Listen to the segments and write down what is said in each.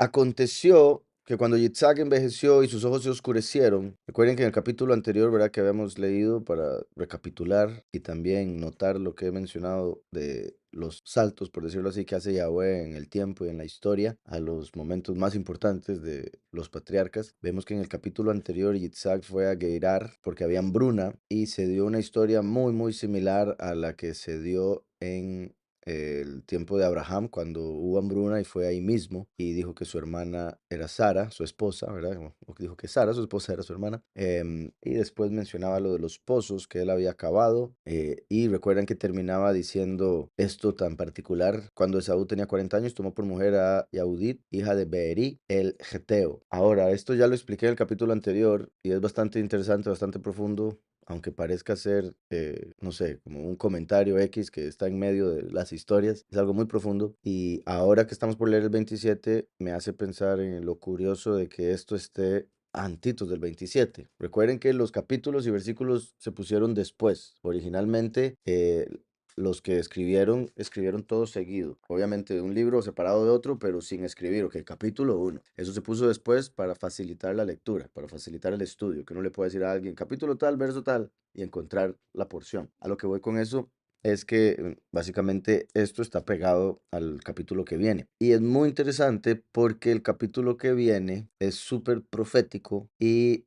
Aconteció que cuando Yitzhak envejeció y sus ojos se oscurecieron, recuerden que en el capítulo anterior, ¿verdad? Que habíamos leído para recapitular y también notar lo que he mencionado de los saltos, por decirlo así, que hace Yahweh en el tiempo y en la historia, a los momentos más importantes de los patriarcas. Vemos que en el capítulo anterior Yitzhak fue a Gerar porque había hambruna y se dio una historia muy, muy similar a la que se dio en el tiempo de Abraham, cuando hubo hambruna y fue ahí mismo y dijo que su hermana era Sara, su esposa, ¿verdad? O que dijo que Sara, su esposa, era su hermana. Y después mencionaba lo de los pozos que él había cavado. Y recuerdan que terminaba diciendo esto tan particular. Cuando Esaú tenía 40 años, tomó por mujer a Yahudit, hija de Beeri, el Geteo. Ahora, esto ya lo expliqué en el capítulo anterior y es bastante interesante, bastante profundo, aunque parezca ser, no sé, como un comentario X que está en medio de las historias, es algo muy profundo. Y ahora que estamos por leer el 27, me hace pensar en lo curioso de que esto esté antitos del 27. Recuerden que los capítulos y versículos se pusieron después. Originalmente, los que escribieron todo seguido. Obviamente un libro separado de otro, pero sin escribir, ok, capítulo uno. Eso se puso después para facilitar la lectura, para facilitar el estudio, que uno le puede decir a alguien capítulo tal, verso tal, y encontrar la porción. A lo que voy con eso es que básicamente esto está pegado al capítulo que viene. Y es muy interesante porque el capítulo que viene es súper profético y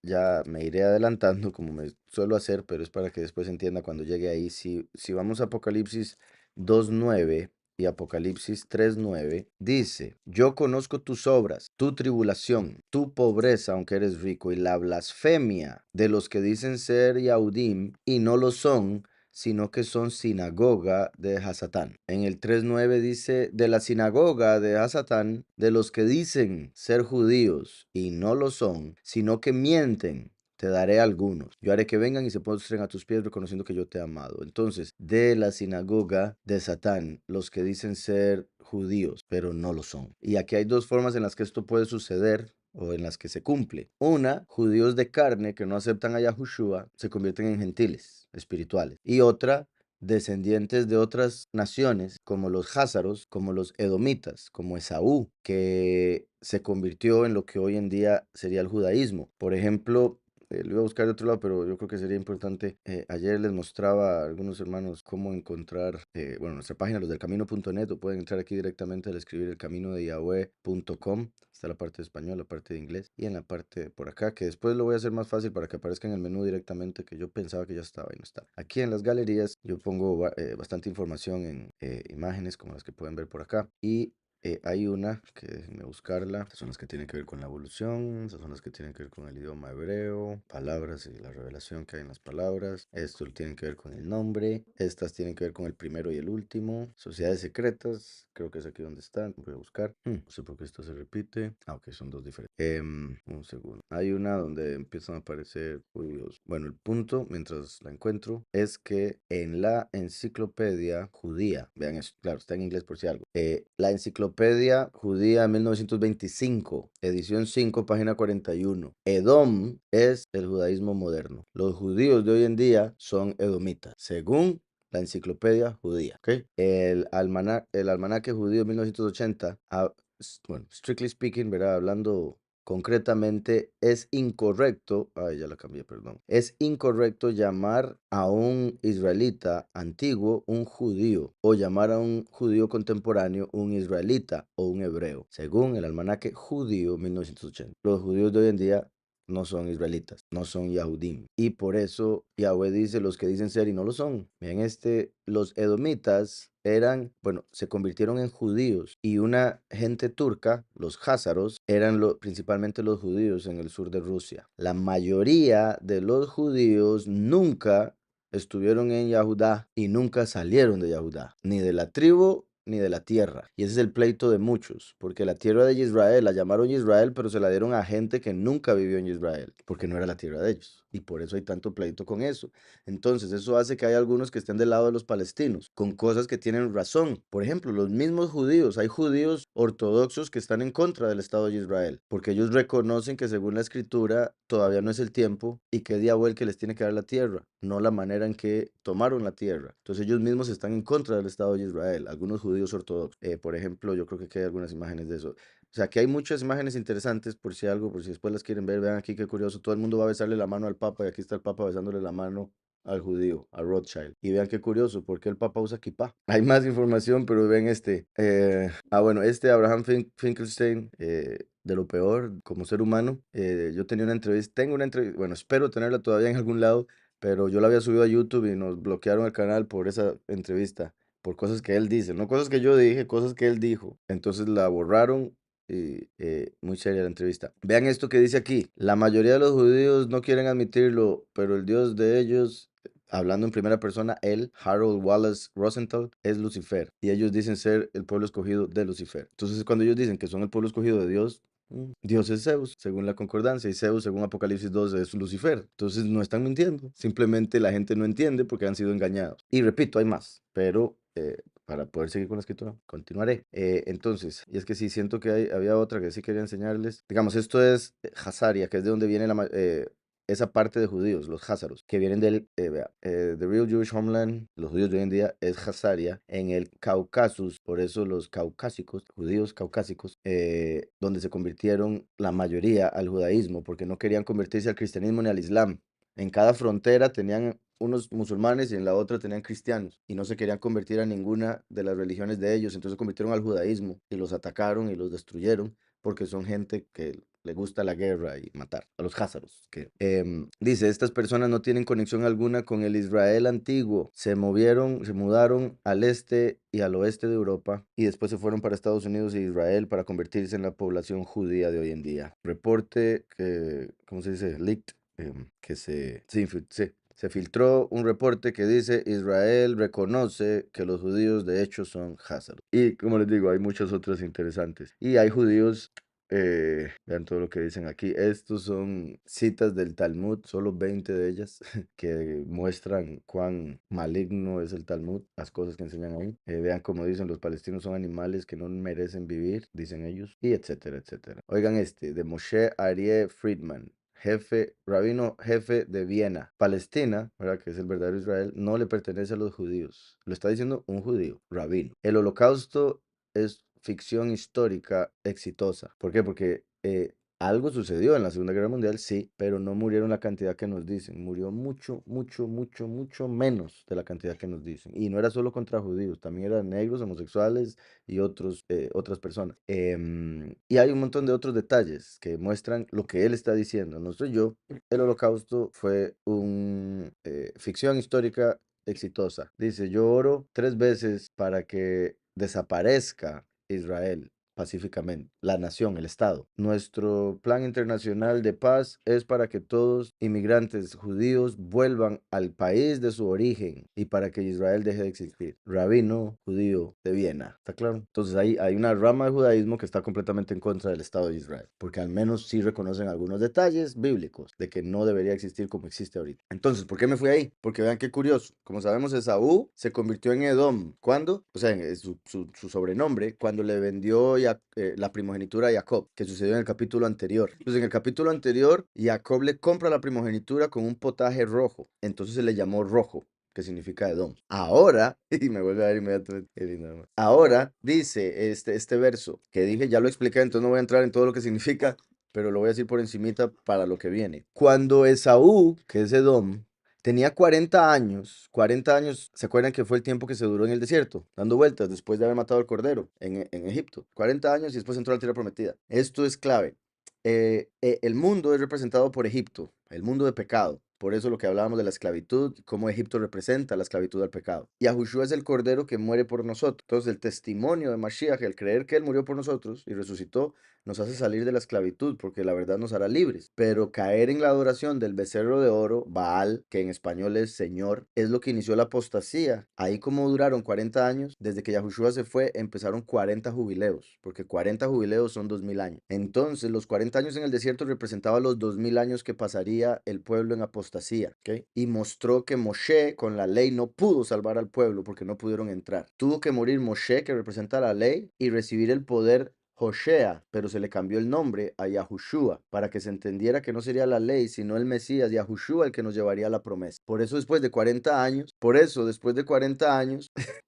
ya me iré adelantando como me suelo hacer, pero es para que después entienda cuando llegue ahí. Si vamos a Apocalipsis 2:9 y Apocalipsis 3:9, dice, yo conozco tus obras, tu tribulación, tu pobreza, aunque eres rico, y la blasfemia de los que dicen ser Yahudim y no lo son, sino que son sinagoga de Hasatán. En el 3:9 dice, de la sinagoga de Hasatán, de los que dicen ser judíos y no lo son, sino que mienten. Te daré algunos. Yo haré que vengan y se postren a tus pies reconociendo que yo te he amado. Entonces, de la sinagoga de Satán, los que dicen ser judíos, pero no lo son. Y aquí hay dos formas en las que esto puede suceder o en las que se cumple. Una, judíos de carne que no aceptan a Yahushua se convierten en gentiles espirituales. Y otra, descendientes de otras naciones, como los házaros, como los edomitas, como Esaú, que se convirtió en lo que hoy en día sería el judaísmo. Por ejemplo, lo iba a buscar de otro lado, pero yo creo que sería importante. Ayer les mostraba a algunos hermanos cómo encontrar, bueno, nuestra página, losdelcamino.net, o pueden entrar aquí directamente al escribir elcaminodeYahweh.com. Está la parte de español, la parte de inglés y en la parte por acá, que después lo voy a hacer más fácil para que aparezca en el menú directamente, que yo pensaba que ya estaba y no está. Aquí en las galerías yo pongo bastante información en imágenes como las que pueden ver por acá y hay una que déjenme buscarla. Estas son las que tienen que ver con la evolución, estas son las que tienen que ver con el idioma hebreo, palabras y la revelación que hay en las palabras. Esto tiene que ver con el nombre. Estas tienen que ver con el primero y el último. Sociedades secretas, creo que es aquí donde están. Voy a buscar. No sé por qué esto se repite. Ah, ok, son dos diferentes. Un segundo. Hay una donde empiezan a aparecer judíos. Bueno, el punto, mientras la encuentro, es que en la enciclopedia judía, vean esto, claro, está en inglés por si algo. La enciclopedia judía 1925, edición 5, página 41. Edom es el judaísmo moderno. Los judíos de hoy en día son edomitas, según la enciclopedia judía. ¿Ok? El almanaque judío 1980, bueno, strictly speaking, ¿verdad? Hablando concretamente, es incorrecto, ya la cambié, perdón. Es incorrecto llamar a un israelita antiguo un judío o llamar a un judío contemporáneo un israelita o un hebreo, según el almanaque judío 1980. Los judíos de hoy en día no son israelitas, no son Yahudim. Y por eso Yahweh dice los que dicen ser y no lo son. Miren, los edomitas eran, bueno, se convirtieron en judíos y una gente turca, los házaros, eran principalmente los judíos en el sur de Rusia. La mayoría de los judíos nunca estuvieron en Yahudá y nunca salieron de Yahudá, ni de la tribu ni de la tierra. Y ese es el pleito de muchos, porque la tierra de Israel la llamaron Israel, pero se la dieron a gente que nunca vivió en Israel, porque no era la tierra de ellos. Y por eso hay tanto pleito con eso. Entonces, eso hace que hay algunos que estén del lado de los palestinos, con cosas que tienen razón. Por ejemplo, los mismos judíos, hay judíos ortodoxos que están en contra del Estado de Israel, porque ellos reconocen que según la escritura todavía no es el tiempo y que es Yahweh el que les tiene que dar la tierra. no la manera en que tomaron la tierra. Entonces ellos mismos están en contra del Estado de Israel, algunos judíos ortodoxos. Por ejemplo, yo creo que aquí hay algunas imágenes de eso. O sea, que hay muchas imágenes interesantes por si algo, por si después las quieren ver, vean aquí qué curioso, todo el mundo va a besarle la mano al Papa y aquí está el Papa besándole la mano al judío, a Rothschild. Y vean qué curioso, porque el Papa usa kippah. Hay más información, pero ven este. Bueno, este Abraham Finkelstein, de lo peor como ser humano. Yo tenía una entrevista, tengo una entrevista, bueno, espero tenerla todavía en algún lado, pero yo la había subido a YouTube y nos bloquearon el canal por esa entrevista, por cosas que él dice, no cosas que yo dije, cosas que él dijo. Entonces la borraron y muy seria la entrevista. Vean esto que dice aquí. La mayoría de los judíos no quieren admitirlo, pero el Dios de ellos, hablando en primera persona, él, Harold Wallace Rosenthal, es Lucifer. Y ellos dicen ser el pueblo escogido de Lucifer. Entonces cuando ellos dicen que son el pueblo escogido de Dios, Dios es Zeus, según la concordancia, y Zeus, según Apocalipsis 12, es Lucifer. Entonces no están mintiendo. Simplemente la gente no entiende porque han sido engañados. Y repito, hay más, pero para poder seguir con la escritura, continuaré. Entonces, y es que sí, siento que había otra que sí quería enseñarles. Digamos, esto es Hazaria, que es de donde viene esa parte de judíos, los házaros, que vienen del, The Real Jewish Homeland, los judíos de hoy en día, es Hazaria, en el Cáucasus, por eso los caucásicos, judíos caucásicos, donde se convirtieron la mayoría al judaísmo, porque no querían convertirse al cristianismo ni al islam. En cada frontera tenían unos musulmanes y en la otra tenían cristianos y no se querían convertir a ninguna de las religiones de ellos, entonces se convirtieron al judaísmo y los atacaron y los destruyeron porque son gente que le gusta la guerra y matar a los házaros. Que, dice, estas personas no tienen conexión alguna con el Israel antiguo, se mudaron al este y al oeste de Europa y después se fueron para Estados Unidos e Israel para convertirse en la población judía de hoy en día. Reporte que, ¿cómo se dice? Leaked, que se filtró un reporte que dice Israel reconoce que los judíos de hecho son házaros. Y como les digo, hay muchas otras interesantes. Y hay judíos, vean todo lo que dicen aquí. Estos son citas del Talmud, solo 20 de ellas, que muestran cuán maligno es el Talmud, las cosas que enseñan ahí. Vean como dicen, los palestinos son animales que no merecen vivir, dicen ellos, y etcétera, etcétera. Oigan este, de Moshe Aryeh Friedman, rabino jefe de Viena, Palestina, ¿verdad? Que es el verdadero Israel, no le pertenece a los judíos. Lo está diciendo un judío, rabino. El holocausto es ficción histórica exitosa. ¿Por qué? Porque algo sucedió en la Segunda Guerra Mundial, sí, pero no murieron la cantidad que nos dicen. Murió mucho, mucho, mucho, mucho menos de la cantidad que nos dicen. Y no era solo contra judíos, también eran negros, homosexuales y otras personas. Y hay un montón de otros detalles que muestran lo que él está diciendo. No soy yo. El holocausto fue una ficción histórica exitosa. Dice, yo oro 3 veces para que desaparezca Israel pacíficamente, la nación, el Estado. Nuestro plan internacional de paz es para que todos inmigrantes judíos vuelvan al país de su origen y para que Israel deje de existir. Rabino judío de Viena, ¿está claro? Entonces hay una rama de judaísmo que está completamente en contra del Estado de Israel, porque al menos sí reconocen algunos detalles bíblicos de que no debería existir como existe ahorita. Entonces, ¿por qué me fui ahí? Porque vean qué curioso. Como sabemos, Esaú se convirtió en Edom. ¿Cuándo? O sea, su sobrenombre, cuando le vendió la primogenitura a Jacob, que sucedió en el capítulo anterior. Entonces, en el capítulo anterior, Jacob le compra la primogenitura con un potaje rojo. Entonces se le llamó rojo, que significa Edom. Ahora, y me vuelve a ver inmediatamente, qué lindo, ¿no? Ahora dice este verso, que dije, ya lo expliqué, entonces no voy a entrar en todo lo que significa, pero lo voy a decir por encimita para lo que viene. Cuando Esaú, que es Edom, tenía 40 años, ¿se acuerdan que fue el tiempo que se duró en el desierto? Dando vueltas después de haber matado al cordero en Egipto. 40 años y después entró a la tierra prometida. Esto es clave. El mundo es representado por Egipto, el mundo de pecado. Por eso lo que hablábamos de la esclavitud, cómo Egipto representa la esclavitud al pecado. Y Yahushua es el cordero que muere por nosotros. Entonces el testimonio de Mashiach, el creer que él murió por nosotros y resucitó, nos hace salir de la esclavitud, porque la verdad nos hará libres. Pero caer en la adoración del becerro de oro, Baal, que en español es Señor, es lo que inició la apostasía. Ahí como duraron 40 años, desde que Yahushua se fue, empezaron 40 jubileos, porque 40 jubileos son 2000 años. Entonces, los 40 años en el desierto representaban los 2000 años que pasaría el pueblo en apostasía, ¿ok? Y mostró que Moshe con la ley no pudo salvar al pueblo porque no pudieron entrar. Tuvo que morir Moshe, que representa la ley, y recibir el poder Joshea, pero se le cambió el nombre a Yahushua, para que se entendiera que no sería la ley, sino el Mesías, Yahushua, el que nos llevaría a la promesa. Por eso después de 40 años,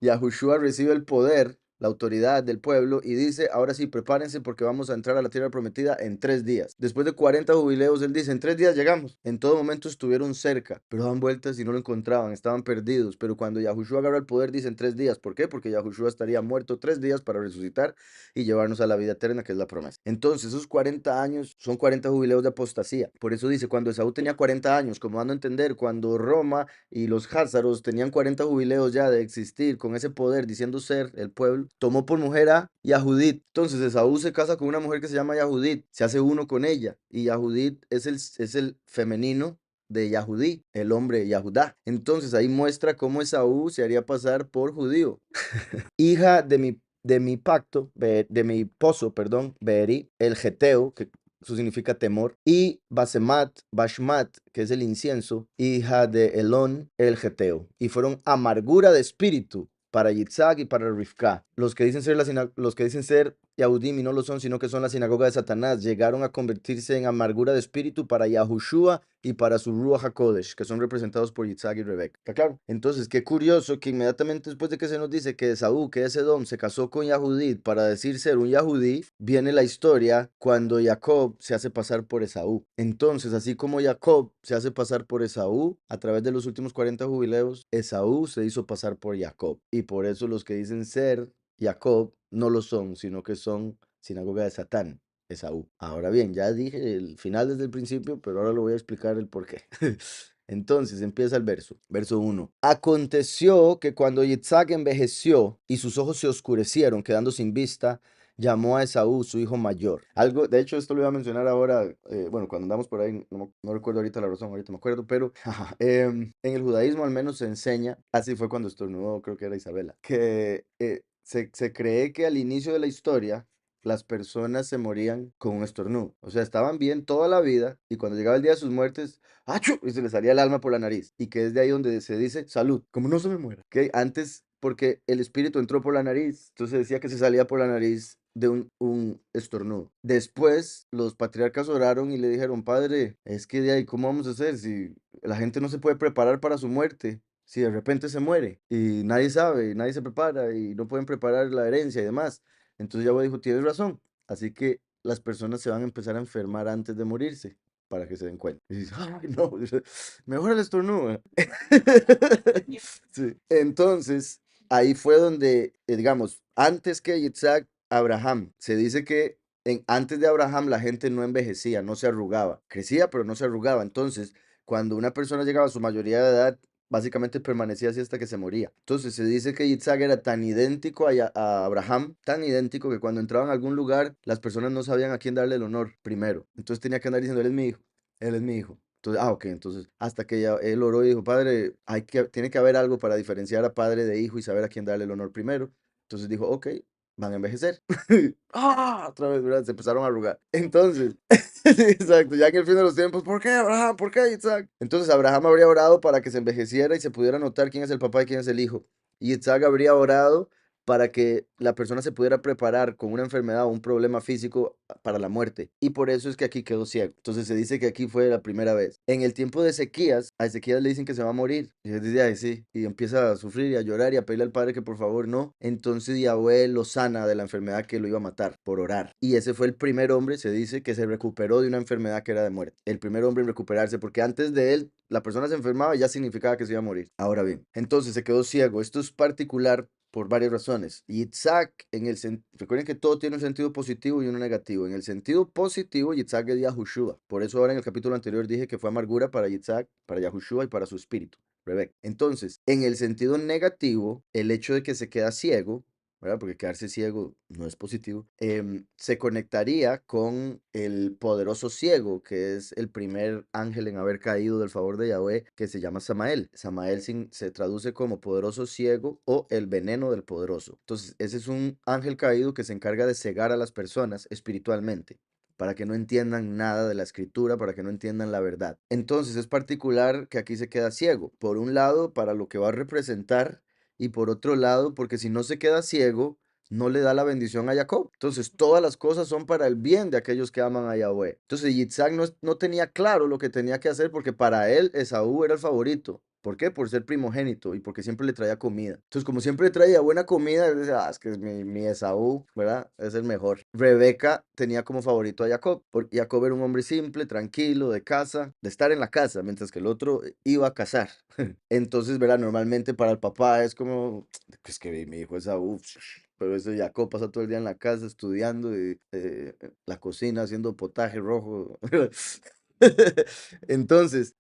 Yahushua recibe el poder, la autoridad del pueblo y dice, ahora sí, prepárense porque vamos a entrar a la tierra prometida en 3 días. Después de 40 jubileos, él dice, en 3 días llegamos. En todo momento estuvieron cerca, pero daban vueltas y no lo encontraban, estaban perdidos. Pero cuando Yahushua agarra el poder, dice en 3 días. ¿Por qué? Porque Yahushua estaría muerto 3 días para resucitar y llevarnos a la vida eterna, que es la promesa. Entonces, esos 40 años son 40 jubileos de apostasía. Por eso dice, cuando Esaú tenía 40 años, como dando a entender, cuando Roma y los Házaros tenían 40 jubileos ya de existir con ese poder, diciendo ser el pueblo, tomó por mujer a Yahudit. Entonces Esaú se casa con una mujer que se llama Yahudit, se hace uno con ella, y Yahudit es el femenino de Yahudí, el hombre Yahudá. Entonces ahí muestra cómo Esaú se haría pasar por judío. Hija de mi pacto, de mi esposo, perdón, Beeri, el Geteo, que eso significa temor, y Bashmat, que es el incienso, hija de Elón, el Geteo, y fueron amargura de espíritu para Yitzhak y para Rivka. Los que dicen ser Yahudim y no lo son, sino que son la sinagoga de Satanás, llegaron a convertirse en amargura de espíritu para Yahushua y para su Ruach HaKodesh, que son representados por Yitzhak y Rebeca. ¿Está claro? Entonces, qué curioso que inmediatamente después de que se nos dice que Esaú, que es Edom, se casó con Yahudit para decir ser un Yahudí, viene la historia cuando Jacob se hace pasar por Esaú. Entonces, así como Jacob se hace pasar por Esaú, a través de los últimos 40 jubileos, Esaú se hizo pasar por Jacob. Y por eso los que dicen ser Jacob no lo son, sino que son sinagoga de Satán. Esaú. Ahora bien, ya dije el final desde el principio, pero ahora lo voy a explicar el porqué. Entonces empieza el verso 1. Aconteció que cuando Yitzhak envejeció y sus ojos se oscurecieron, quedando sin vista, llamó a Esaú, su hijo mayor. Algo, de hecho, esto lo iba a mencionar ahora, bueno, cuando andamos por ahí, no recuerdo ahorita la razón, ahorita me acuerdo, pero en el judaísmo al menos se enseña, así fue cuando estornudó, creo que era Isabela, que se cree que al inicio de la historia, las personas se morían con un estornudo. O sea, estaban bien toda la vida y cuando llegaba el día de sus muertes, ¡achú! Y se le salía el alma por la nariz. Y que es de ahí donde se dice salud, como no se me muera. Que antes, porque el espíritu entró por la nariz, entonces decía que se salía por la nariz de un estornudo. Después, los patriarcas oraron y le dijeron, padre, es que de ahí, ¿cómo vamos a hacer si la gente no se puede preparar para su muerte? Si de repente se muere y nadie sabe, y nadie se prepara y no pueden preparar la herencia y demás. Entonces Yahweh dijo, tienes razón. Así que las personas se van a empezar a enfermar antes de morirse para que se den cuenta. Y dices, ay, no, mejor el estornudo. Sí. Entonces, ahí fue donde, digamos, antes que Isaac, Abraham, se dice que antes de Abraham la gente no envejecía, no se arrugaba. Crecía, pero no se arrugaba. Entonces, cuando una persona llegaba a su mayoría de edad, básicamente permanecía así hasta que se moría. Entonces se dice que Isaac era tan idéntico a Abraham, tan idéntico que cuando entraban a algún lugar, las personas no sabían a quién darle el honor primero. Entonces tenía que andar diciendo, él es mi hijo, él es mi hijo. Entonces, ok, entonces hasta que él oró y dijo, padre, tiene que haber algo para diferenciar a padre de hijo y saber a quién darle el honor primero. Entonces dijo, ok, van a envejecer. ¡Ah! Otra vez, ¿verdad? Se empezaron a arrugar. Entonces, sí, exacto, ya en el fin de los tiempos, ¿por qué Abraham? ¿Por qué Isaac? Entonces Abraham habría orado para que se envejeciera y se pudiera notar quién es el papá y quién es el hijo. Y Isaac habría orado para que la persona se pudiera preparar con una enfermedad o un problema físico para la muerte. Y por eso es que aquí quedó ciego. Entonces se dice que aquí fue la primera vez. En el tiempo de Ezequías, a Ezequías le dicen que se va a morir. Y él dice, ay, sí. Y empieza a sufrir y a llorar y a pedirle al padre que por favor no. Entonces Yahweh lo sana de la enfermedad que lo iba a matar por orar. Y ese fue el primer hombre, se dice, que se recuperó de una enfermedad que era de muerte. El primer hombre en recuperarse, porque antes de él la persona se enfermaba y ya significaba que se iba a morir. Ahora bien, entonces se quedó ciego. Esto es particular por varias razones. Yitzhak, recuerden que todo tiene un sentido positivo y uno negativo. En el sentido positivo, Yitzhak es Yahushua. Por eso ahora en el capítulo anterior dije que fue amargura para Yitzhak, para Yahushua y para su espíritu. Rebeca. Entonces, en el sentido negativo, el hecho de que se queda ciego, ¿verdad? Porque quedarse ciego no es positivo, se conectaría con el poderoso ciego, que es el primer ángel en haber caído del favor de Yahweh, que se llama Samael. Samael se traduce como poderoso ciego o el veneno del poderoso. Entonces, ese es un ángel caído que se encarga de cegar a las personas espiritualmente para que no entiendan nada de la escritura, para que no entiendan la verdad. Entonces es particular que aquí se queda ciego, por un lado para lo que va a representar y por otro lado porque si no se queda ciego, no le da la bendición a Jacob. Entonces, todas las cosas son para el bien de aquellos que aman a Yahweh. Entonces, Yitzhak no tenía claro lo que tenía que hacer porque para él Esaú era el favorito. ¿Por qué? Por ser primogénito y porque siempre le traía comida. Entonces, como siempre le traía buena comida, él decía, es que es mi Esaú, ¿verdad? Es el mejor. Rebeca tenía como favorito a Jacob, porque Jacob era un hombre simple, tranquilo, de casa, de estar en la casa, mientras que el otro iba a cazar. Entonces, ¿verdad? Normalmente para el papá es como, es que mi hijo Esaú, pero ese Jacob pasa todo el día en la casa estudiando y la cocina haciendo potaje rojo. Entonces,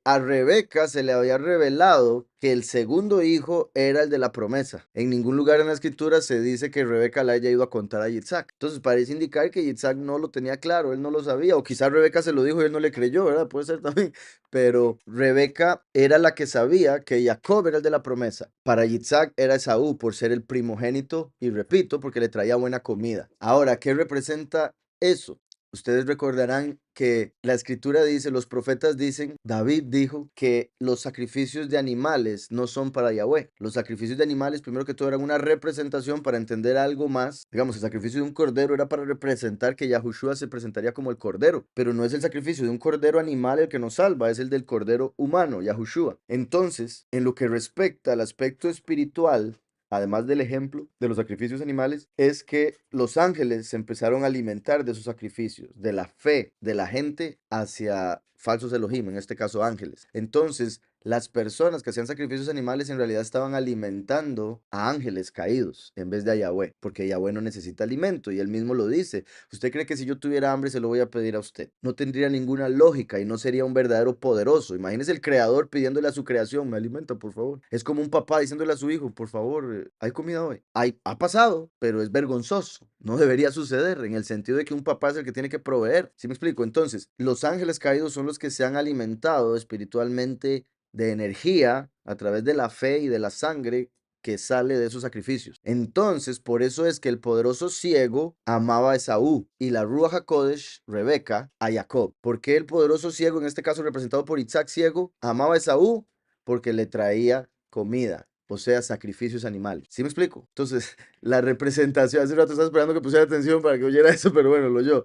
a Rebeca se le había revelado que el segundo hijo era el de la promesa. En ningún lugar en la escritura se dice que Rebeca le haya ido a contar a Yitzhak. Entonces, parece indicar que Yitzhak no lo tenía claro, él no lo sabía, o quizás Rebeca se lo dijo y él no le creyó, ¿verdad? Puede ser también. Pero Rebeca era la que sabía que Jacob era el de la promesa. Para Yitzhak era Esaú por ser el primogénito y repito, porque le traía buena comida. Ahora, ¿qué representa eso? Ustedes recordarán que la escritura dice, los profetas dicen, David dijo que los sacrificios de animales no son para Yahweh. Los sacrificios de animales, primero que todo, eran una representación para entender algo más. Digamos, el sacrificio de un cordero era para representar que Yahushua se presentaría como el cordero, pero no es el sacrificio de un cordero animal el que nos salva, es el del cordero humano, Yahushua. Entonces, en lo que respecta al aspecto espiritual, además del ejemplo de los sacrificios animales, es que los ángeles se empezaron a alimentar de esos sacrificios, de la fe de la gente hacia falsos Elohim, en este caso ángeles. Entonces, las personas que hacían sacrificios animales en realidad estaban alimentando a ángeles caídos en vez de a Yahweh, porque Yahweh no necesita alimento y él mismo lo dice. ¿Usted cree que si yo tuviera hambre se lo voy a pedir a usted? No tendría ninguna lógica y no sería un verdadero poderoso. Imagínese el creador pidiéndole a su creación, me alimenta, por favor. Es como un papá diciéndole a su hijo, por favor, ¿hay comida hoy? Ha pasado, pero es vergonzoso. No debería suceder en el sentido de que un papá es el que tiene que proveer. ¿Sí me explico? Entonces, los ángeles caídos son los que se han alimentado espiritualmente de energía a través de la fe y de la sangre que sale de esos sacrificios. Entonces, por eso es que el poderoso ciego amaba a Esaú y la Ruach HaKodesh, Rebeca, a Jacob. ¿Por qué el poderoso ciego, en este caso representado por Isaac ciego, amaba a Esaú? Porque le traía comida, o sea, sacrificios animales. ¿Sí me explico? Entonces, la representación, hace rato estaba esperando que pusiera atención para que oyera eso, pero bueno, lo oyó.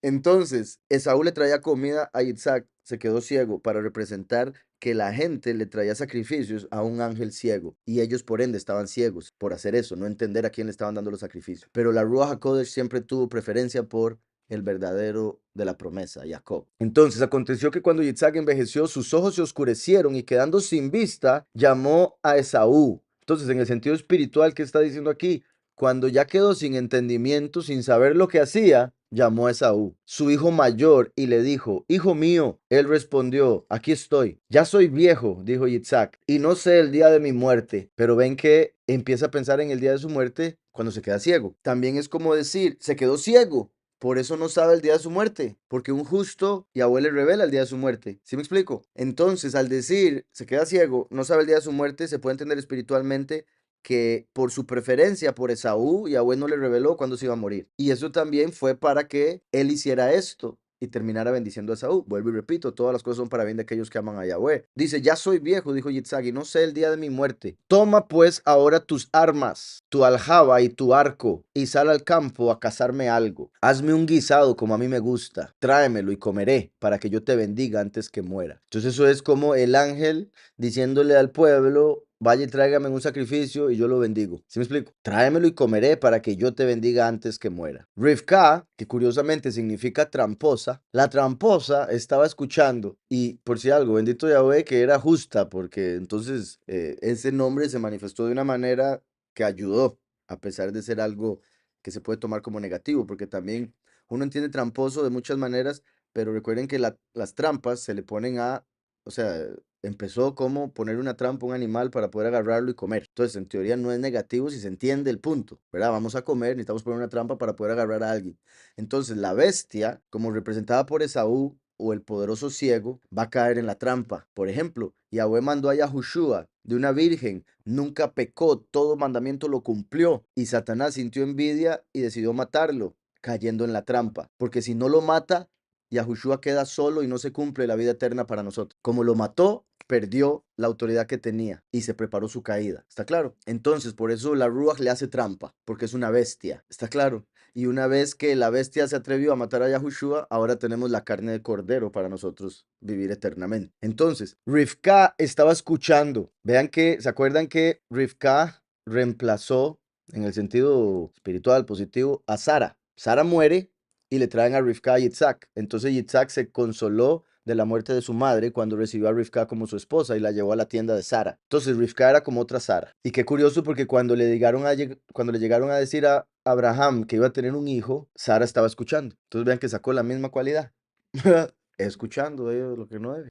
Entonces, Esaú le traía comida a Isaac, se quedó ciego para representar que la gente le traía sacrificios a un ángel ciego y ellos por ende estaban ciegos por hacer eso, no entender a quién le estaban dando los sacrificios. Pero la Ruach HaKodesh siempre tuvo preferencia por el verdadero de la promesa, Jacob. Entonces aconteció que cuando Yitzhak envejeció, sus ojos se oscurecieron y quedando sin vista, llamó a Esaú. Entonces, en el sentido espiritual, ¿qué está diciendo aquí? Cuando ya quedó sin entendimiento, sin saber lo que hacía, llamó a Esaú, su hijo mayor, y le dijo, hijo mío. Él respondió, aquí estoy. Ya soy viejo, dijo Yitzhak, y no sé el día de mi muerte. Pero ven que empieza a pensar en el día de su muerte cuando se queda ciego. También es como decir, se quedó ciego. Por eso no sabe el día de su muerte, porque un justo Yahweh le revela el día de su muerte. ¿Sí me explico? Entonces, al decir se queda ciego, no sabe el día de su muerte, se puede entender espiritualmente que por su preferencia por Esaú, Yahweh no le reveló cuándo se iba a morir. Y eso también fue para que él hiciera esto y terminara bendiciendo a Esaú. Vuelvo y repito, todas las cosas son para bien de aquellos que aman a Yahweh. Dice, ya soy viejo, dijo Yitzhak, y no sé el día de mi muerte. Toma pues ahora tus armas, tu aljaba y tu arco, y sal al campo a cazarme algo. Hazme un guisado como a mí me gusta, tráemelo y comeré, para que yo te bendiga antes que muera. Entonces eso es como el ángel diciéndole al pueblo, vaya y tráigame un sacrificio y yo lo bendigo. ¿Sí me explico? Tráemelo y comeré para que yo te bendiga antes que muera. Rivka, que curiosamente significa tramposa, la tramposa estaba escuchando y por si algo, bendito Yahweh que era justa, porque entonces ese nombre se manifestó de una manera que ayudó, a pesar de ser algo que se puede tomar como negativo, porque también uno entiende tramposo de muchas maneras, pero recuerden que las trampas se le ponen a, o sea, empezó como poner una trampa a un animal para poder agarrarlo y comer. Entonces, en teoría no es negativo si se entiende el punto, ¿verdad? Vamos a comer, necesitamos poner una trampa para poder agarrar a alguien. Entonces, la bestia, como representada por Esaú o el poderoso ciego, va a caer en la trampa. Por ejemplo, Yahweh mandó a Yahushua de una virgen, nunca pecó, todo mandamiento lo cumplió y Satanás sintió envidia y decidió matarlo, cayendo en la trampa, porque si no lo mata, Yahushua queda solo y no se cumple la vida eterna para nosotros. Como lo mató, perdió la autoridad que tenía y se preparó su caída. ¿Está claro? Entonces, por eso la Ruach le hace trampa, porque es una bestia. ¿Está claro? Y una vez que la bestia se atrevió a matar a Yahushua, ahora tenemos la carne de cordero para nosotros vivir eternamente. Entonces, Rivka estaba escuchando. Vean que, ¿se acuerdan que Rivka reemplazó, en el sentido espiritual positivo, a Sara? Sara muere y le traen a Rivka y Yitzhak. Entonces Yitzhak se consoló de la muerte de su madre cuando recibió a Rivka como su esposa y la llevó a la tienda de Sara. Entonces Rivka era como otra Sara. Y qué curioso porque cuando le llegaron a decir a Abraham que iba a tener un hijo, Sara estaba escuchando. Entonces vean que sacó la misma cualidad. Escuchando lo que no debe.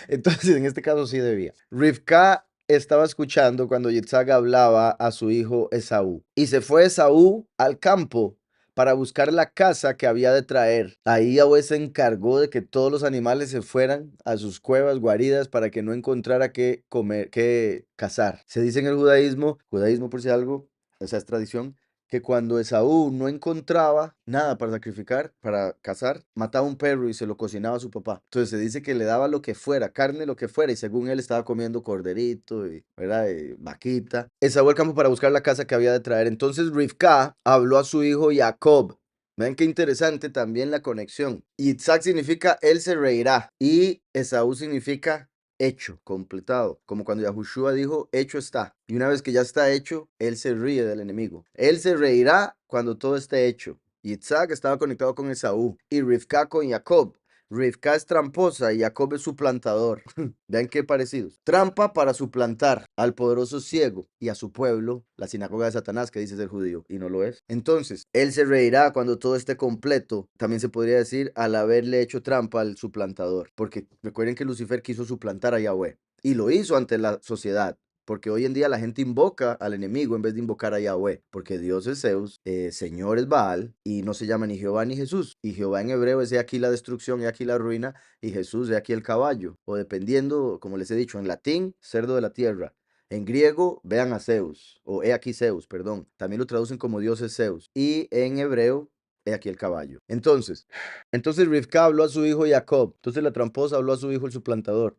Entonces en este caso sí debía. Rivka estaba escuchando cuando Yitzhak hablaba a su hijo Esaú. Y se fue Esaú al campo para buscar la caza que había de traer. Ahí Yahweh se encargó de que todos los animales se fueran a sus cuevas, guaridas, para que no encontrara qué comer, qué cazar. Se dice en el judaísmo por si algo, esa es tradición, que cuando Esaú no encontraba nada para sacrificar, para cazar, mataba un perro y se lo cocinaba a su papá. Entonces se dice que le daba lo que fuera, carne, lo que fuera, y según él estaba comiendo corderito y, ¿verdad? Y vaquita. Esaú al campo para buscar la casa que había de traer. Entonces Rivka habló a su hijo Jacob. Ven qué interesante también la conexión. Yitzhak significa él se reirá y Esaú significa hecho, completado, como cuando Yahushua dijo, hecho está. Y una vez que ya está hecho, él se ríe del enemigo. Él se reirá cuando todo esté hecho. Yitzhak estaba conectado con Esaú y Rivka con Jacob. Rivka es tramposa y Jacob es suplantador. Vean qué parecidos. Trampa para suplantar al poderoso ciego y a su pueblo, la sinagoga de Satanás, que dice ser judío y no lo es. Entonces, él se reirá cuando todo esté completo. También se podría decir al haberle hecho trampa al suplantador. Porque recuerden que Lucifer quiso suplantar a Yahweh y lo hizo ante la sociedad. Porque hoy en día la gente invoca al enemigo en vez de invocar a Yahweh. Porque Dios es Zeus, Señor es Baal, y no se llama ni Jehová ni Jesús. Y Jehová en hebreo es de aquí la destrucción, de aquí la ruina, y Jesús de aquí el caballo. O dependiendo, como les he dicho, en latín, cerdo de la tierra. En griego, vean a Zeus, o he aquí Zeus, perdón. También lo traducen como Dios es Zeus. Y en hebreo, he aquí el caballo. Entonces Rivka habló a su hijo Jacob. Entonces la tramposa habló a su hijo el suplantador,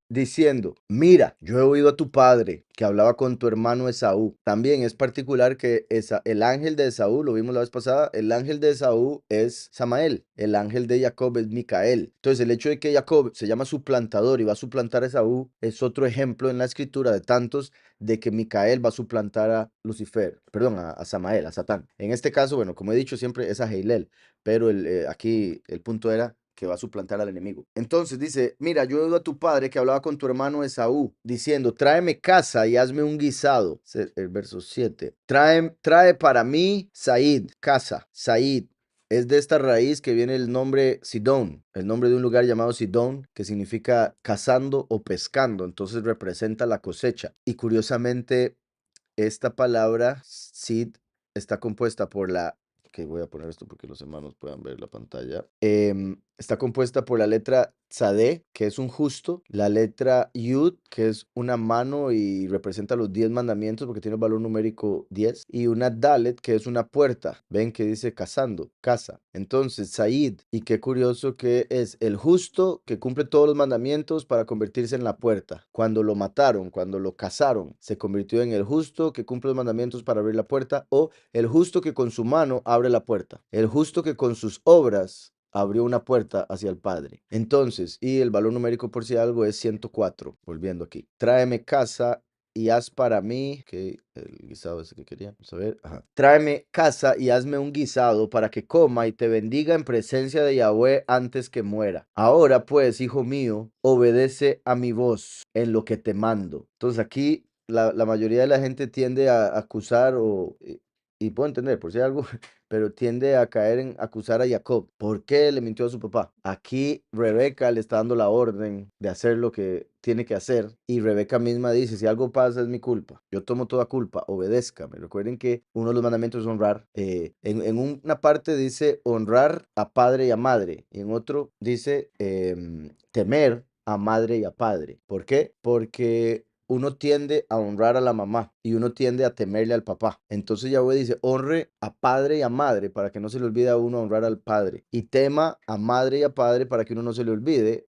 diciendo, mira, yo he oído a tu padre que hablaba con tu hermano Esaú. También es particular que el ángel de Esaú, lo vimos la vez pasada, el ángel de Esaú es Samael, el ángel de Jacob es Micael. Entonces el hecho de que Jacob se llama suplantador y va a suplantar a Esaú es otro ejemplo en la escritura de tantos de que Micael va a suplantar a Lucifer, perdón, a Samael, a Satán. En este caso, bueno, como he dicho siempre, es a Heilel, pero aquí el punto era que va a suplantar al enemigo. Entonces dice, mira, yo he oído a tu padre que hablaba con tu hermano Esaú, diciendo, tráeme casa y hazme un guisado. El verso 7. Trae para mí Said, casa, Said. Es de esta raíz que viene el nombre Sidón, el nombre de un lugar llamado Sidón, que significa cazando o pescando, entonces representa la cosecha. Y curiosamente, esta palabra, Sid, está compuesta por la, que voy a poner esto porque los hermanos puedan ver la pantalla, está compuesta por la letra Tzadé, que es un justo, la letra Yud, que es una mano y representa los 10 mandamientos porque tiene el valor numérico 10, y una Dalet, que es una puerta. Ven que dice cazando, casa. Entonces, Said, y qué curioso que es el justo que cumple todos los mandamientos para convertirse en la puerta. Cuando lo mataron, cuando lo cazaron, se convirtió en el justo que cumple los mandamientos para abrir la puerta, o el justo que con su mano abre la puerta. El justo que con sus obras abrió una puerta hacia el Padre. Entonces, y el valor numérico por si algo es 104, volviendo aquí. Tráeme casa y haz para mí, que el guisado ese que quería, vamos a ver, ajá. Tráeme casa y hazme un guisado para que coma y te bendiga en presencia de Yahweh antes que muera. Ahora pues, hijo mío, obedece a mi voz en lo que te mando. Entonces aquí la mayoría de la gente tiende a acusar y puedo entender, por si hay algo, pero tiende a caer en acusar a Jacob. ¿Por qué le mintió a su papá? Aquí Rebeca le está dando la orden de hacer lo que tiene que hacer y Rebeca misma dice, si algo pasa es mi culpa, yo tomo toda culpa, obedézcame. Recuerden que uno de los mandamientos es honrar. En una parte dice honrar a padre y a madre y en otro dice temer a madre y a padre. ¿Por qué? Porque uno tiende a honrar a la mamá y uno tiende a temerle al papá. Entonces Yahweh dice, honre a padre y a madre para que no se le olvide a uno honrar al padre. Y tema a madre y a padre para que uno no se le olvide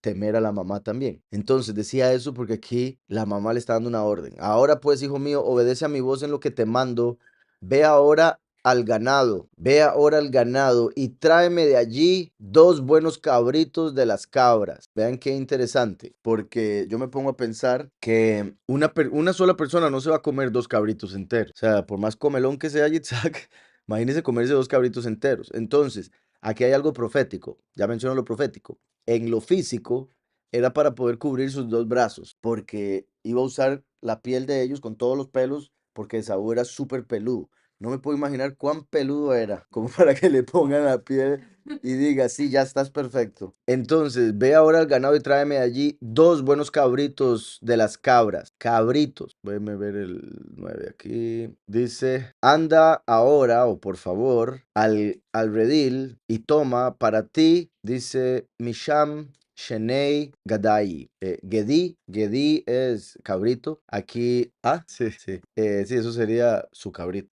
temer a la mamá también. Entonces decía eso porque aquí la mamá le está dando una orden. Ahora pues, hijo mío, obedece a mi voz en lo que te mando. Ve ahora al ganado, ve ahora al ganado y tráeme de allí 2 buenos cabritos de las cabras. Vean qué interesante, porque yo me pongo a pensar que una sola persona no se va a comer 2 cabritos enteros. O sea, por más comelón que sea Yitzhak, imagínese comerse 2 cabritos enteros. Entonces, aquí hay algo profético, ya menciono lo profético. En lo físico, era para poder cubrir sus 2 brazos, porque iba a usar la piel de ellos con todos los pelos, porque Esaú era súper peludo. No me puedo imaginar cuán peludo era, como para que le pongan la piel y diga, sí, ya estás perfecto. Entonces, ve ahora al ganado y tráeme de allí 2 buenos cabritos de las cabras. Cabritos. Déjame ver el 9 aquí. Dice, anda ahora, o por favor, al redil y toma para ti, dice Misham Shenei Gadai. Gedi es cabrito. Aquí, sí, sí. Sí, eso sería su cabrito.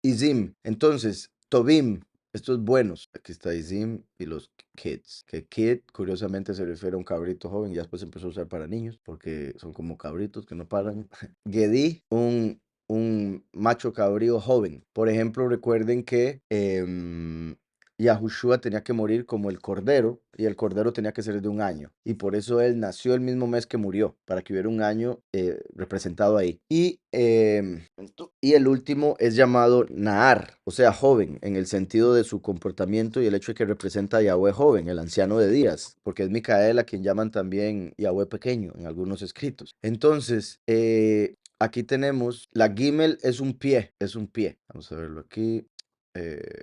Izim. Entonces, Tobim. Estos buenos. Aquí está Izim y los kids. Que kid, curiosamente, se refiere a un cabrito joven. Ya después empezó a usar para niños porque son como cabritos que no paran. Gedi, un macho cabrío joven. Por ejemplo, recuerden que Yahushua tenía que morir como el cordero, y el cordero tenía que ser de un año. Y por eso él nació el mismo mes que murió, para que hubiera un año representado ahí. Y el último es llamado Nahar, o sea, joven, en el sentido de su comportamiento y el hecho de que representa a Yahweh joven, el anciano de días, porque es Micael a quien llaman también Yahweh pequeño en algunos escritos. Entonces, aquí tenemos, la Gimel es un pie, es un pie. Vamos a verlo aquí.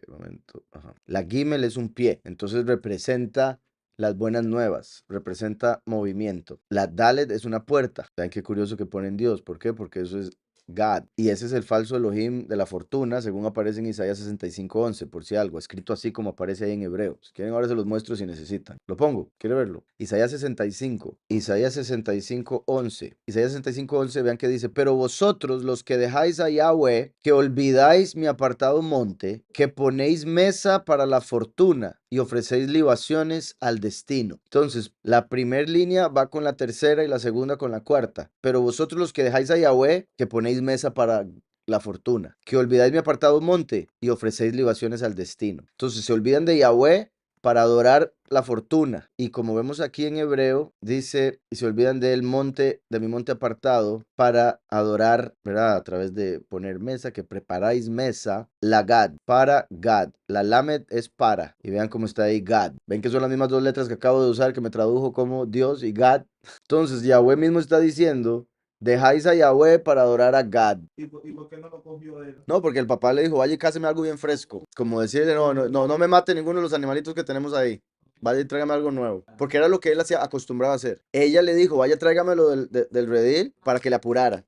Momento. Ajá. La Gimel es un pie, entonces representa las buenas nuevas, representa movimiento. La Dalet es una puerta. ¿Saben qué curioso que ponen Dios? ¿Por qué? Porque eso es God. Y ese es el falso Elohim de la fortuna, según aparece en Isaías 65:11, por si algo, escrito así como aparece ahí en hebreo. Si quieren, ahora se los muestro si necesitan. Lo pongo, ¿quiere verlo? Isaías 65, Isaías 65:11. Isaías 65:11, vean que dice, pero vosotros los que dejáis a Yahweh, que olvidáis mi apartado monte, que ponéis mesa para la fortuna y ofrecéis libaciones al destino. Entonces, la primera línea va con la tercera y la segunda con la cuarta. Pero vosotros los que dejáis a Yahweh, que ponéis mesa para la fortuna, que olvidáis mi apartado monte y ofrecéis libaciones al destino. Entonces, se olvidan de Yahweh para adorar la fortuna. Y como vemos aquí en hebreo, dice, y se olvidan del monte, de mi monte apartado, para adorar, ¿verdad? A través de poner mesa, que preparáis mesa, la Gad, para Gad. La Lamed es para. Y vean cómo está ahí Gad. Ven que son las mismas 2 letras que acabo de usar, que me tradujo como Dios y Gad. Entonces, Yahweh mismo está diciendo, dejáis a Yahweh para adorar a Gad. ¿Y por qué no lo cogió él? No, porque el papá le dijo, vaya y cáseme algo bien fresco. Como decirle, no me mate ninguno de los animalitos que tenemos ahí. Vaya y tráigame algo nuevo. Porque era lo que él hacía, acostumbraba a hacer. Ella le dijo, vaya, tráigamelo del redil para que le apurara,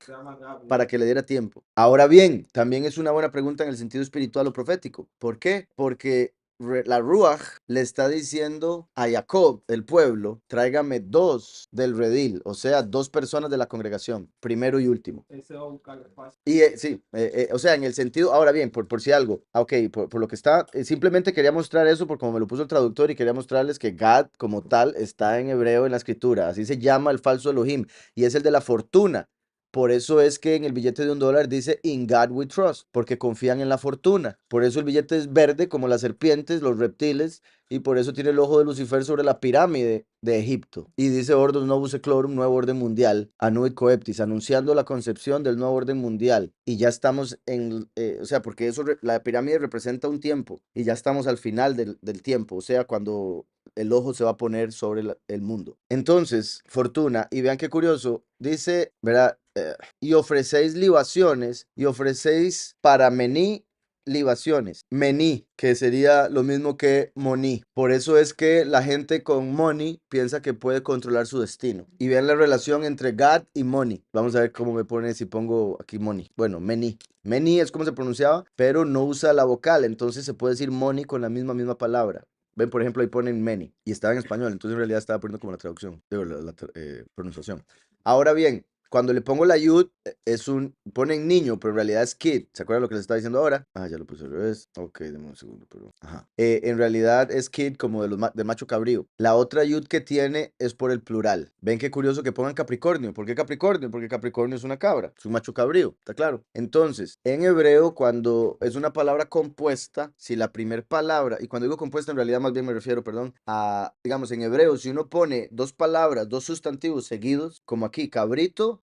para que le diera tiempo. Ahora bien, también es una buena pregunta en el sentido espiritual o profético. ¿Por qué? Porque la Ruach le está diciendo a Jacob, el pueblo, tráigame 2 del redil, o sea, 2 personas de la congregación, primero y último. Y sí, o sea, en el sentido, ahora bien, por si algo, ok, por lo que está, simplemente quería mostrar eso por como me lo puso el traductor y quería mostrarles que Gad como tal está en hebreo en la escritura, así se llama el falso Elohim y es el de la fortuna. Por eso es que en el billete de $1 dice In God we trust, porque confían en la fortuna. Por eso el billete es verde como las serpientes, los reptiles, y por eso tiene el ojo de Lucifer sobre la pirámide de Egipto. Y dice Ordos Novus Seclorum, nuevo orden mundial, Annuit Coeptis, anunciando la concepción del nuevo orden mundial. Y ya estamos o sea, porque eso, la pirámide representa un tiempo, y ya estamos al final del tiempo, o sea, cuando el ojo se va a poner sobre el mundo. Entonces, fortuna, y vean qué curioso, dice, ¿verdad? Y ofrecéis libaciones, y ofrecéis para mení libaciones. Mení, que sería lo mismo que moní. Por eso es que la gente con money piensa que puede controlar su destino. Y vean la relación entre God y money. Vamos a ver cómo me pone si pongo aquí money. Bueno, mení. Mení es como se pronunciaba, pero no usa la vocal, entonces se puede decir money con la misma palabra. Ven, por ejemplo, ahí ponen many y estaba en español, entonces en realidad estaba poniendo como la traducción, digo, la pronunciación. Ahora bien, Cuando le pongo la yud, ponen niño, pero en realidad es kid. ¿Se acuerdan lo que les estaba diciendo ahora? Ah, ya lo puse al revés. Ok, deme un segundo, pero. Ajá. En realidad es kid como de macho cabrío. La otra yud que tiene es por el plural. Ven qué curioso que pongan Capricornio. ¿Por qué Capricornio? Porque Capricornio es una cabra, es un macho cabrío, ¿está claro? Entonces, en hebreo, cuando es una palabra compuesta, si la primer palabra, y cuando digo compuesta, en realidad más bien me refiero, perdón, a, digamos, en hebreo, si uno pone dos palabras, dos sustantivos seguidos, como aquí, cabrito,